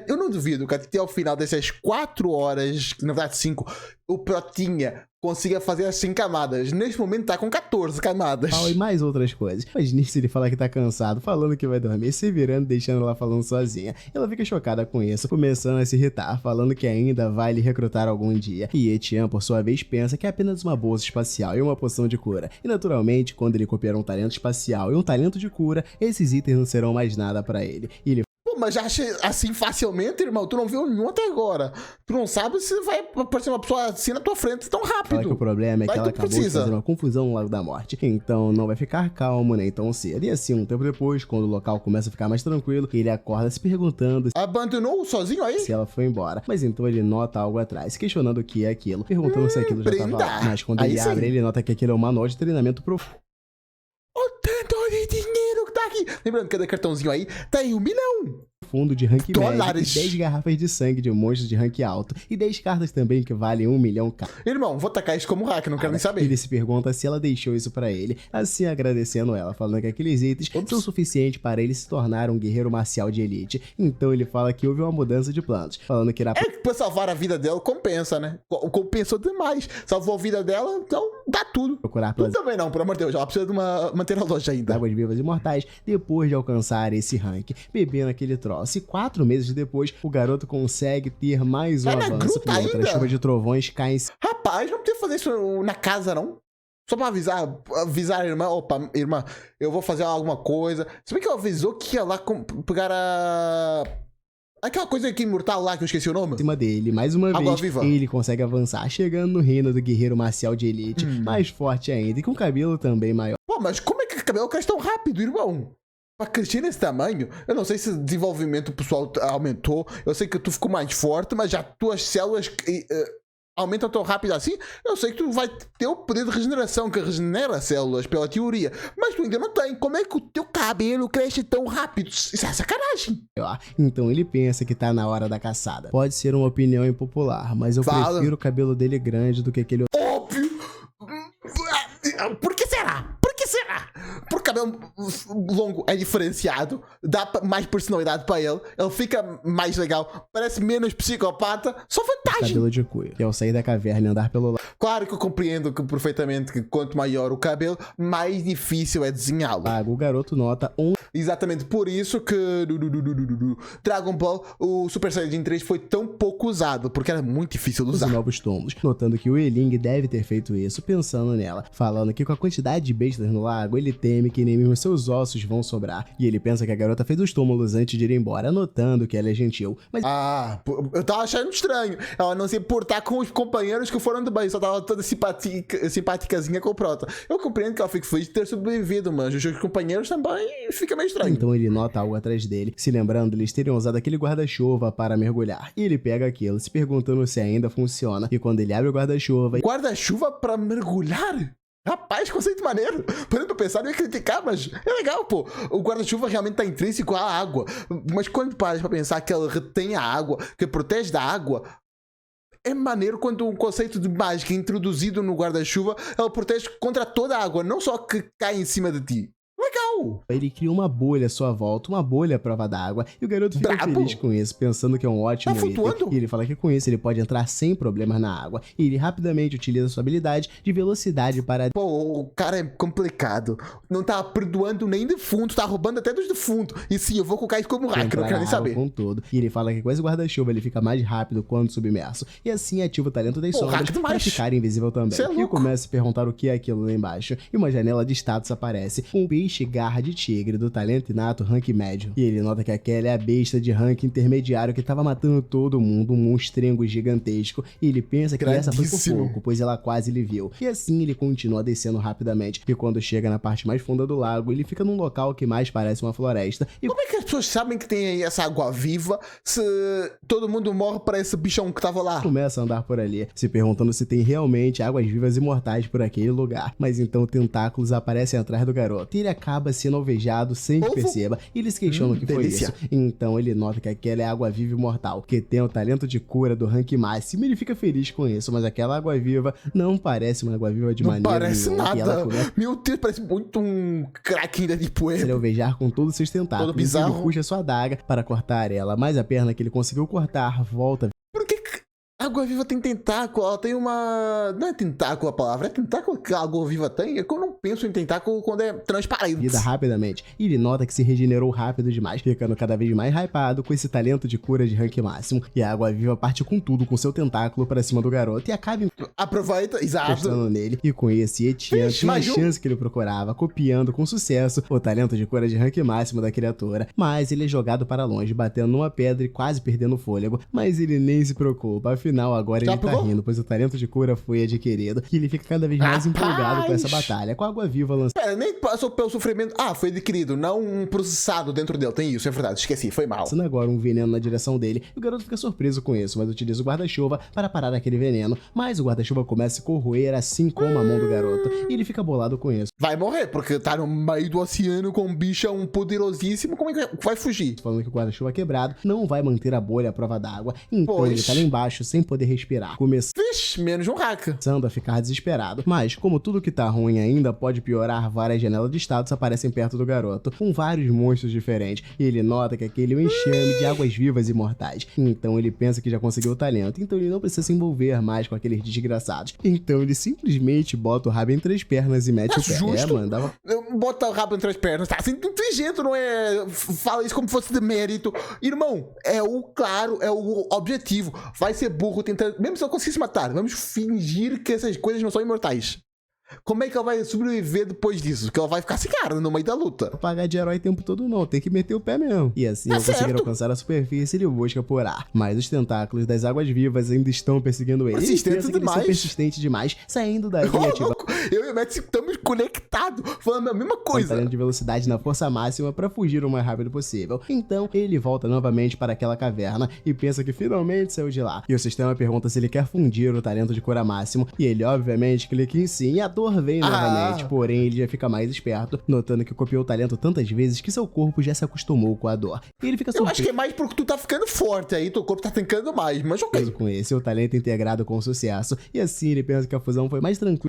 eu não duvido que até o final dessas 4 horas, na verdade 5, o Protinha consiga fazer as 100 camadas. Neste momento tá com 14 camadas. E mais outras coisas. Mas nisso ele fala que tá cansado, falando que vai dormir, se virando, deixando ela falando sozinha. Ela fica chocada com isso, começando a se irritar, falando que ainda vai lhe recrutar algum dia. E Etienne, por sua vez, pensa que é apenas uma bolsa espacial e uma poção de cura. E naturalmente, quando ele copiar um talento espacial e um talento de cura, esses itens não serão mais nada pra ele. E ele... Mas já acha assim facilmente, irmão? Tu não viu nenhum até agora. Tu não sabe se vai aparecer uma pessoa assim na tua frente tão rápido. Fala que o problema é que ela acabou de fazer uma confusão no Lago da Morte. Então não vai ficar calmo nem tão cedo. E assim, um tempo depois, quando o local começa a ficar mais tranquilo, ele acorda se perguntando... Abandonou sozinho aí? Se ela foi embora. Mas então ele nota algo atrás, questionando o que é aquilo, perguntando se aquilo já estava lá. Mas quando ele abre, ele nota que aquilo é um manual de treinamento profundo. O tanto de dinheiro que tá aqui! Lembrando que cada cartãozinho aí tá em 1 milhão! Fundo de rank médio e 10 garrafas de sangue de monstros de rank alto e 10 cartas também que valem 1 milhão cada. Irmão, vou tacar isso como hack, não quero nem saber. Ele se pergunta se ela deixou isso pra ele, assim agradecendo ela, falando que aqueles itens são suficientes para ele se tornar um guerreiro marcial de elite. Então ele fala que houve uma mudança de planos, falando que irá... pra salvar a vida dela, compensa, né? Compensou demais. Salvou a vida dela, então dá tudo. Procurar tudo também não, pelo amor de Deus, ela precisa de manter a loja ainda. Águas vivas imortais, depois de alcançar esse rank, bebendo aquele troço. E 4 meses depois, o garoto consegue ter mais um avanço. E outra chuva de trovões cai em... Rapaz, não podia fazer isso na casa, não? Só pra avisar a irmã, opa, irmã, eu vou fazer alguma coisa. Se bem que ela avisou que ia lá pegar aquela coisa que imortal lá, que eu esqueci o nome. Em cima dele, mais uma vez, ele consegue avançar, chegando no reino do guerreiro marcial de elite, mais forte ainda, e com cabelo também maior. Pô, mas como é que o cabelo cresce tão rápido, irmão? Pra crescer nesse tamanho, eu não sei se o desenvolvimento pessoal aumentou, eu sei que tu ficou mais forte, mas já tuas células aumentam tão rápido assim, eu sei que tu vai ter o poder de regeneração, que regenera células, pela teoria, mas tu ainda não tem. Como é que o teu cabelo cresce tão rápido? Isso é sacanagem. Então ele pensa que tá na hora da caçada. Pode ser uma opinião impopular, mas eu prefiro o cabelo dele grande do que aquele... Óbvio! Por que será? Porque o cabelo longo é diferenciado, dá mais personalidade para ele, ele fica mais legal, parece menos psicopata, só vantagem. Cabelo de cuia. E ao sair da caverna e andar pelo lado. Claro que eu compreendo perfeitamente que quanto maior o cabelo, mais difícil é desenhá-lo. O garoto nota Exatamente por isso que Dragon Ball, o Super Saiyajin 3 foi tão pouco usado, porque era muito difícil de usar. Os novos túmulos, notando que o Eling deve ter feito isso pensando nela, falando que com a quantidade de bestas no lago, ele teme que nem mesmo seus ossos vão sobrar. E ele pensa que a garota fez os túmulos antes de ir embora, notando que ela é gentil. Mas eu tava achando estranho ela não se importar com os companheiros que foram do banho, só tava toda simpaticazinha com o Prota. Eu compreendo que ela fica feliz de ter sobrevivido, mas os seus companheiros também fica meio estranho. Então ele nota algo atrás dele, se lembrando eles terem usado aquele guarda-chuva para mergulhar. E ele pega aquilo, se perguntando se ainda funciona. E quando ele abre o guarda-chuva... Guarda-chuva para mergulhar? Rapaz, conceito maneiro. Parando pra pensar, não ia criticar, mas é legal, pô. O guarda-chuva realmente tá intrínseco à água. Mas quando paras pra pensar que ela retém a água, que protege da água, é maneiro quando um conceito de mágica introduzido no guarda-chuva, ela protege contra toda a água, não só que cai em cima de ti. Legal! Ele cria uma bolha à sua volta, uma bolha à prova d'água, e o garoto fica feliz com isso, pensando que é um ótimo item. E ele fala que com isso ele pode entrar sem problemas na água. E ele rapidamente utiliza sua habilidade de velocidade para... Pô, o cara é complicado. Não tá perdoando nem defunto, tá roubando até dos defuntos. E sim, eu vou colocar isso como hacker, não quero nem saber. Com tudo. E ele fala que com esse guarda-chuva ele fica mais rápido quando submerso. E assim ativa o talento das sombras para ficar invisível também. E começa a se perguntar o que é aquilo lá embaixo. E uma janela de status aparece. Um peixe garra de tigre do talento inato rank médio. E ele nota que aquela é a besta de rank intermediário que tava matando todo mundo, um monstrengo gigantesco. E ele pensa que essa foi por pouco, pois ela quase lhe viu. E assim ele continua descendo rapidamente. E quando chega na parte mais funda do lago, ele fica num local que mais parece uma floresta. E como é que as pessoas sabem que tem aí essa água viva se todo mundo morre para esse bichão que tava lá? Começa a andar por ali, se perguntando se tem realmente águas vivas imortais por aquele lugar. Mas então tentáculos aparecem atrás do garoto. E ele acaba sendo alvejado sem que perceba. E ele se questiona o que foi isso. Então ele nota que aquela é água viva imortal, que tem o talento de cura do rank máximo. E ele fica feliz com isso, mas aquela água viva não parece uma água viva de maneira nenhuma. Não parece nada. Meu Deus, parece muito um Kraken da Deep Web. Ele alvejar com todos os seus tentáculos. Todo bizarro. Ele puxa sua adaga para cortar ela, mas a perna que ele conseguiu cortar volta. Água-viva tem tentáculo, ela tem uma... Não é tentáculo a palavra, é tentáculo que a água-viva tem? É que eu não penso em tentáculo quando é transparente. Vida rapidamente, e ele nota que se regenerou rápido demais, ficando cada vez mais hypado com esse talento de cura de rank máximo. E a água-viva parte com tudo, com seu tentáculo pra cima do garoto e acaba... Aproveita, exato. Postando nele, e com esse Etienne tinha a chance que ele procurava, copiando com sucesso o talento de cura de rank máximo da criatura. Mas ele é jogado para longe, batendo numa pedra e quase perdendo o fôlego. Mas ele nem se preocupa, afinal agora ele tá rindo, pois o talento de cura foi adquirido. E ele fica cada vez mais empolgado com essa batalha, com a água-viva lançando... Pera, nem passou pelo sofrimento... Ah, foi adquirido, não um processado dentro dele. Tem isso, é verdade, esqueci, foi mal. Passando agora um veneno na direção dele, e o garoto fica surpreso com isso, mas utiliza o guarda-chuva para parar aquele veneno. Mas o guarda-chuva começa a corroer, assim como a mão do garoto, e ele fica bolado com isso. Vai morrer, porque tá no meio do oceano com um bichão poderosíssimo, como é que vai fugir? Falando que o guarda-chuva quebrado não vai manter a bolha à prova d'água, então ele tá lá embaixo sem poder respirar. Vixe, menos um hacker. Começando a ficar desesperado. Mas, como tudo que tá ruim ainda pode piorar, várias janelas de status aparecem perto do garoto, com vários monstros diferentes. E ele nota que aquele é um enxame de águas vivas imortais. Então ele pensa que já conseguiu o talento, então ele não precisa se envolver mais com aqueles desgraçados. Então ele simplesmente bota o rabo entre as pernas e mete o pé. Justo. Bota o rabo entre as pernas. Tá assim, inteligente, não é? Fala isso como fosse de mérito. Irmão, é o objetivo. Vai ser burro tentando... Mesmo se eu conseguisse matar, vamos fingir que essas coisas não são imortais. Como é que ela vai sobreviver depois disso? Porque ela vai ficar assim, cara, no meio da luta. Não pagar de herói o tempo todo não, tem que meter o pé mesmo. E assim, ao conseguir alcançar a superfície, ele busca por ar. Mas os tentáculos das águas vivas ainda estão perseguindo ele. Persistente demais. Eles são persistentes demais, saindo dali e ativando... Eu e o Matt estamos conectados, falando a mesma coisa. Talento de velocidade na força máxima para fugir o mais rápido possível. Então, ele volta novamente para aquela caverna e pensa que finalmente saiu de lá. E o sistema pergunta se ele quer fundir o talento de cura máximo. E ele, obviamente, clica em sim e a dor vem novamente. Porém, ele já fica mais esperto, notando que copiou o talento tantas vezes que seu corpo já se acostumou com a dor. E ele fica surpreso. Eu acho que é mais porque tu tá ficando forte aí, teu corpo tá tancando mais, mas ok. Com esse, o talento integrado com sucesso. E assim, ele pensa que a fusão foi mais tranquila.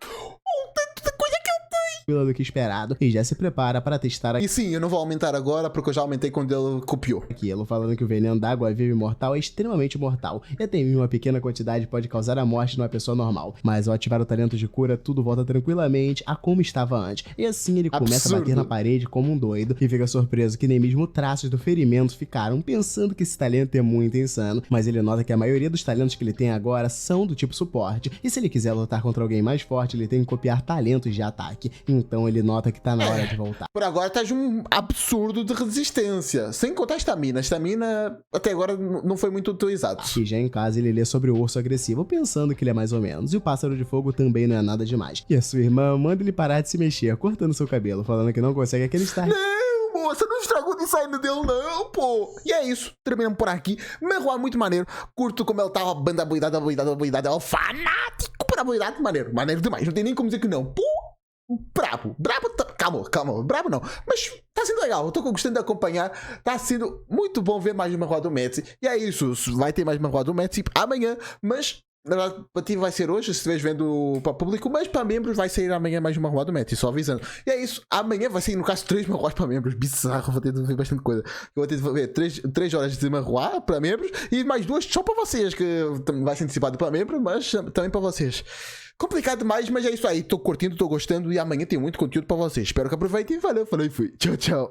tranquila do que esperado e já se prepara para testar E sim, eu não vou aumentar agora porque eu já aumentei quando ele copiou. Aquilo, falando que o veneno da água viva e mortal é extremamente mortal e até em uma pequena quantidade pode causar a morte de uma pessoa normal. Mas ao ativar o talento de cura, tudo volta tranquilamente a como estava antes. E assim ele começa a bater na parede como um doido e fica surpreso que nem mesmo traços do ferimento ficaram, pensando que esse talento é muito insano. Mas ele nota que a maioria dos talentos que ele tem agora são do tipo suporte. E se ele quiser lutar contra alguém mais forte, ele tem que copiar talentos de ataque. Então ele nota que tá na hora de voltar. Por agora tá de um absurdo de resistência. Sem contar a estamina. A estamina até agora não foi muito utilizado. E já em casa ele lê sobre o urso agressivo, pensando que ele é mais ou menos. E o pássaro de fogo também não é nada demais. E a sua irmã manda ele parar de se mexer, cortando seu cabelo, falando que não consegue acreditar. Não, moça, não estragou o design dele não, pô. E é isso, terminamos por aqui. Marroá muito maneiro. Curto como ele tava, banda boidada. É um fanático para boidada. Maneiro demais. Não tem nem como dizer que não. Pô, brabo. Calma, brabo não. Mas tá sendo legal, eu tô gostando de acompanhar. Tá sendo muito bom ver mais de Marroá do Metsi. E é isso, vai ter mais Marroá do Metsi amanhã, mas na verdade para ti vai ser hoje, se estiveres vendo para público, mas para membros vai sair amanhã mais uma Marroá do Metsi, só avisando. E é isso, amanhã vai sair no caso 3 Marroás para membros, bizarro, vou ter de ver bastante coisa. Eu vou ter de ver 3 horas de Marroá para membros e mais 2 só para vocês, que vai ser antecipado para membros, mas também para vocês. Complicado demais, mas é isso aí. Tô curtindo, tô gostando e amanhã tem muito conteúdo pra vocês. Espero que aproveitem. Valeu, falei, fui. Tchau, tchau.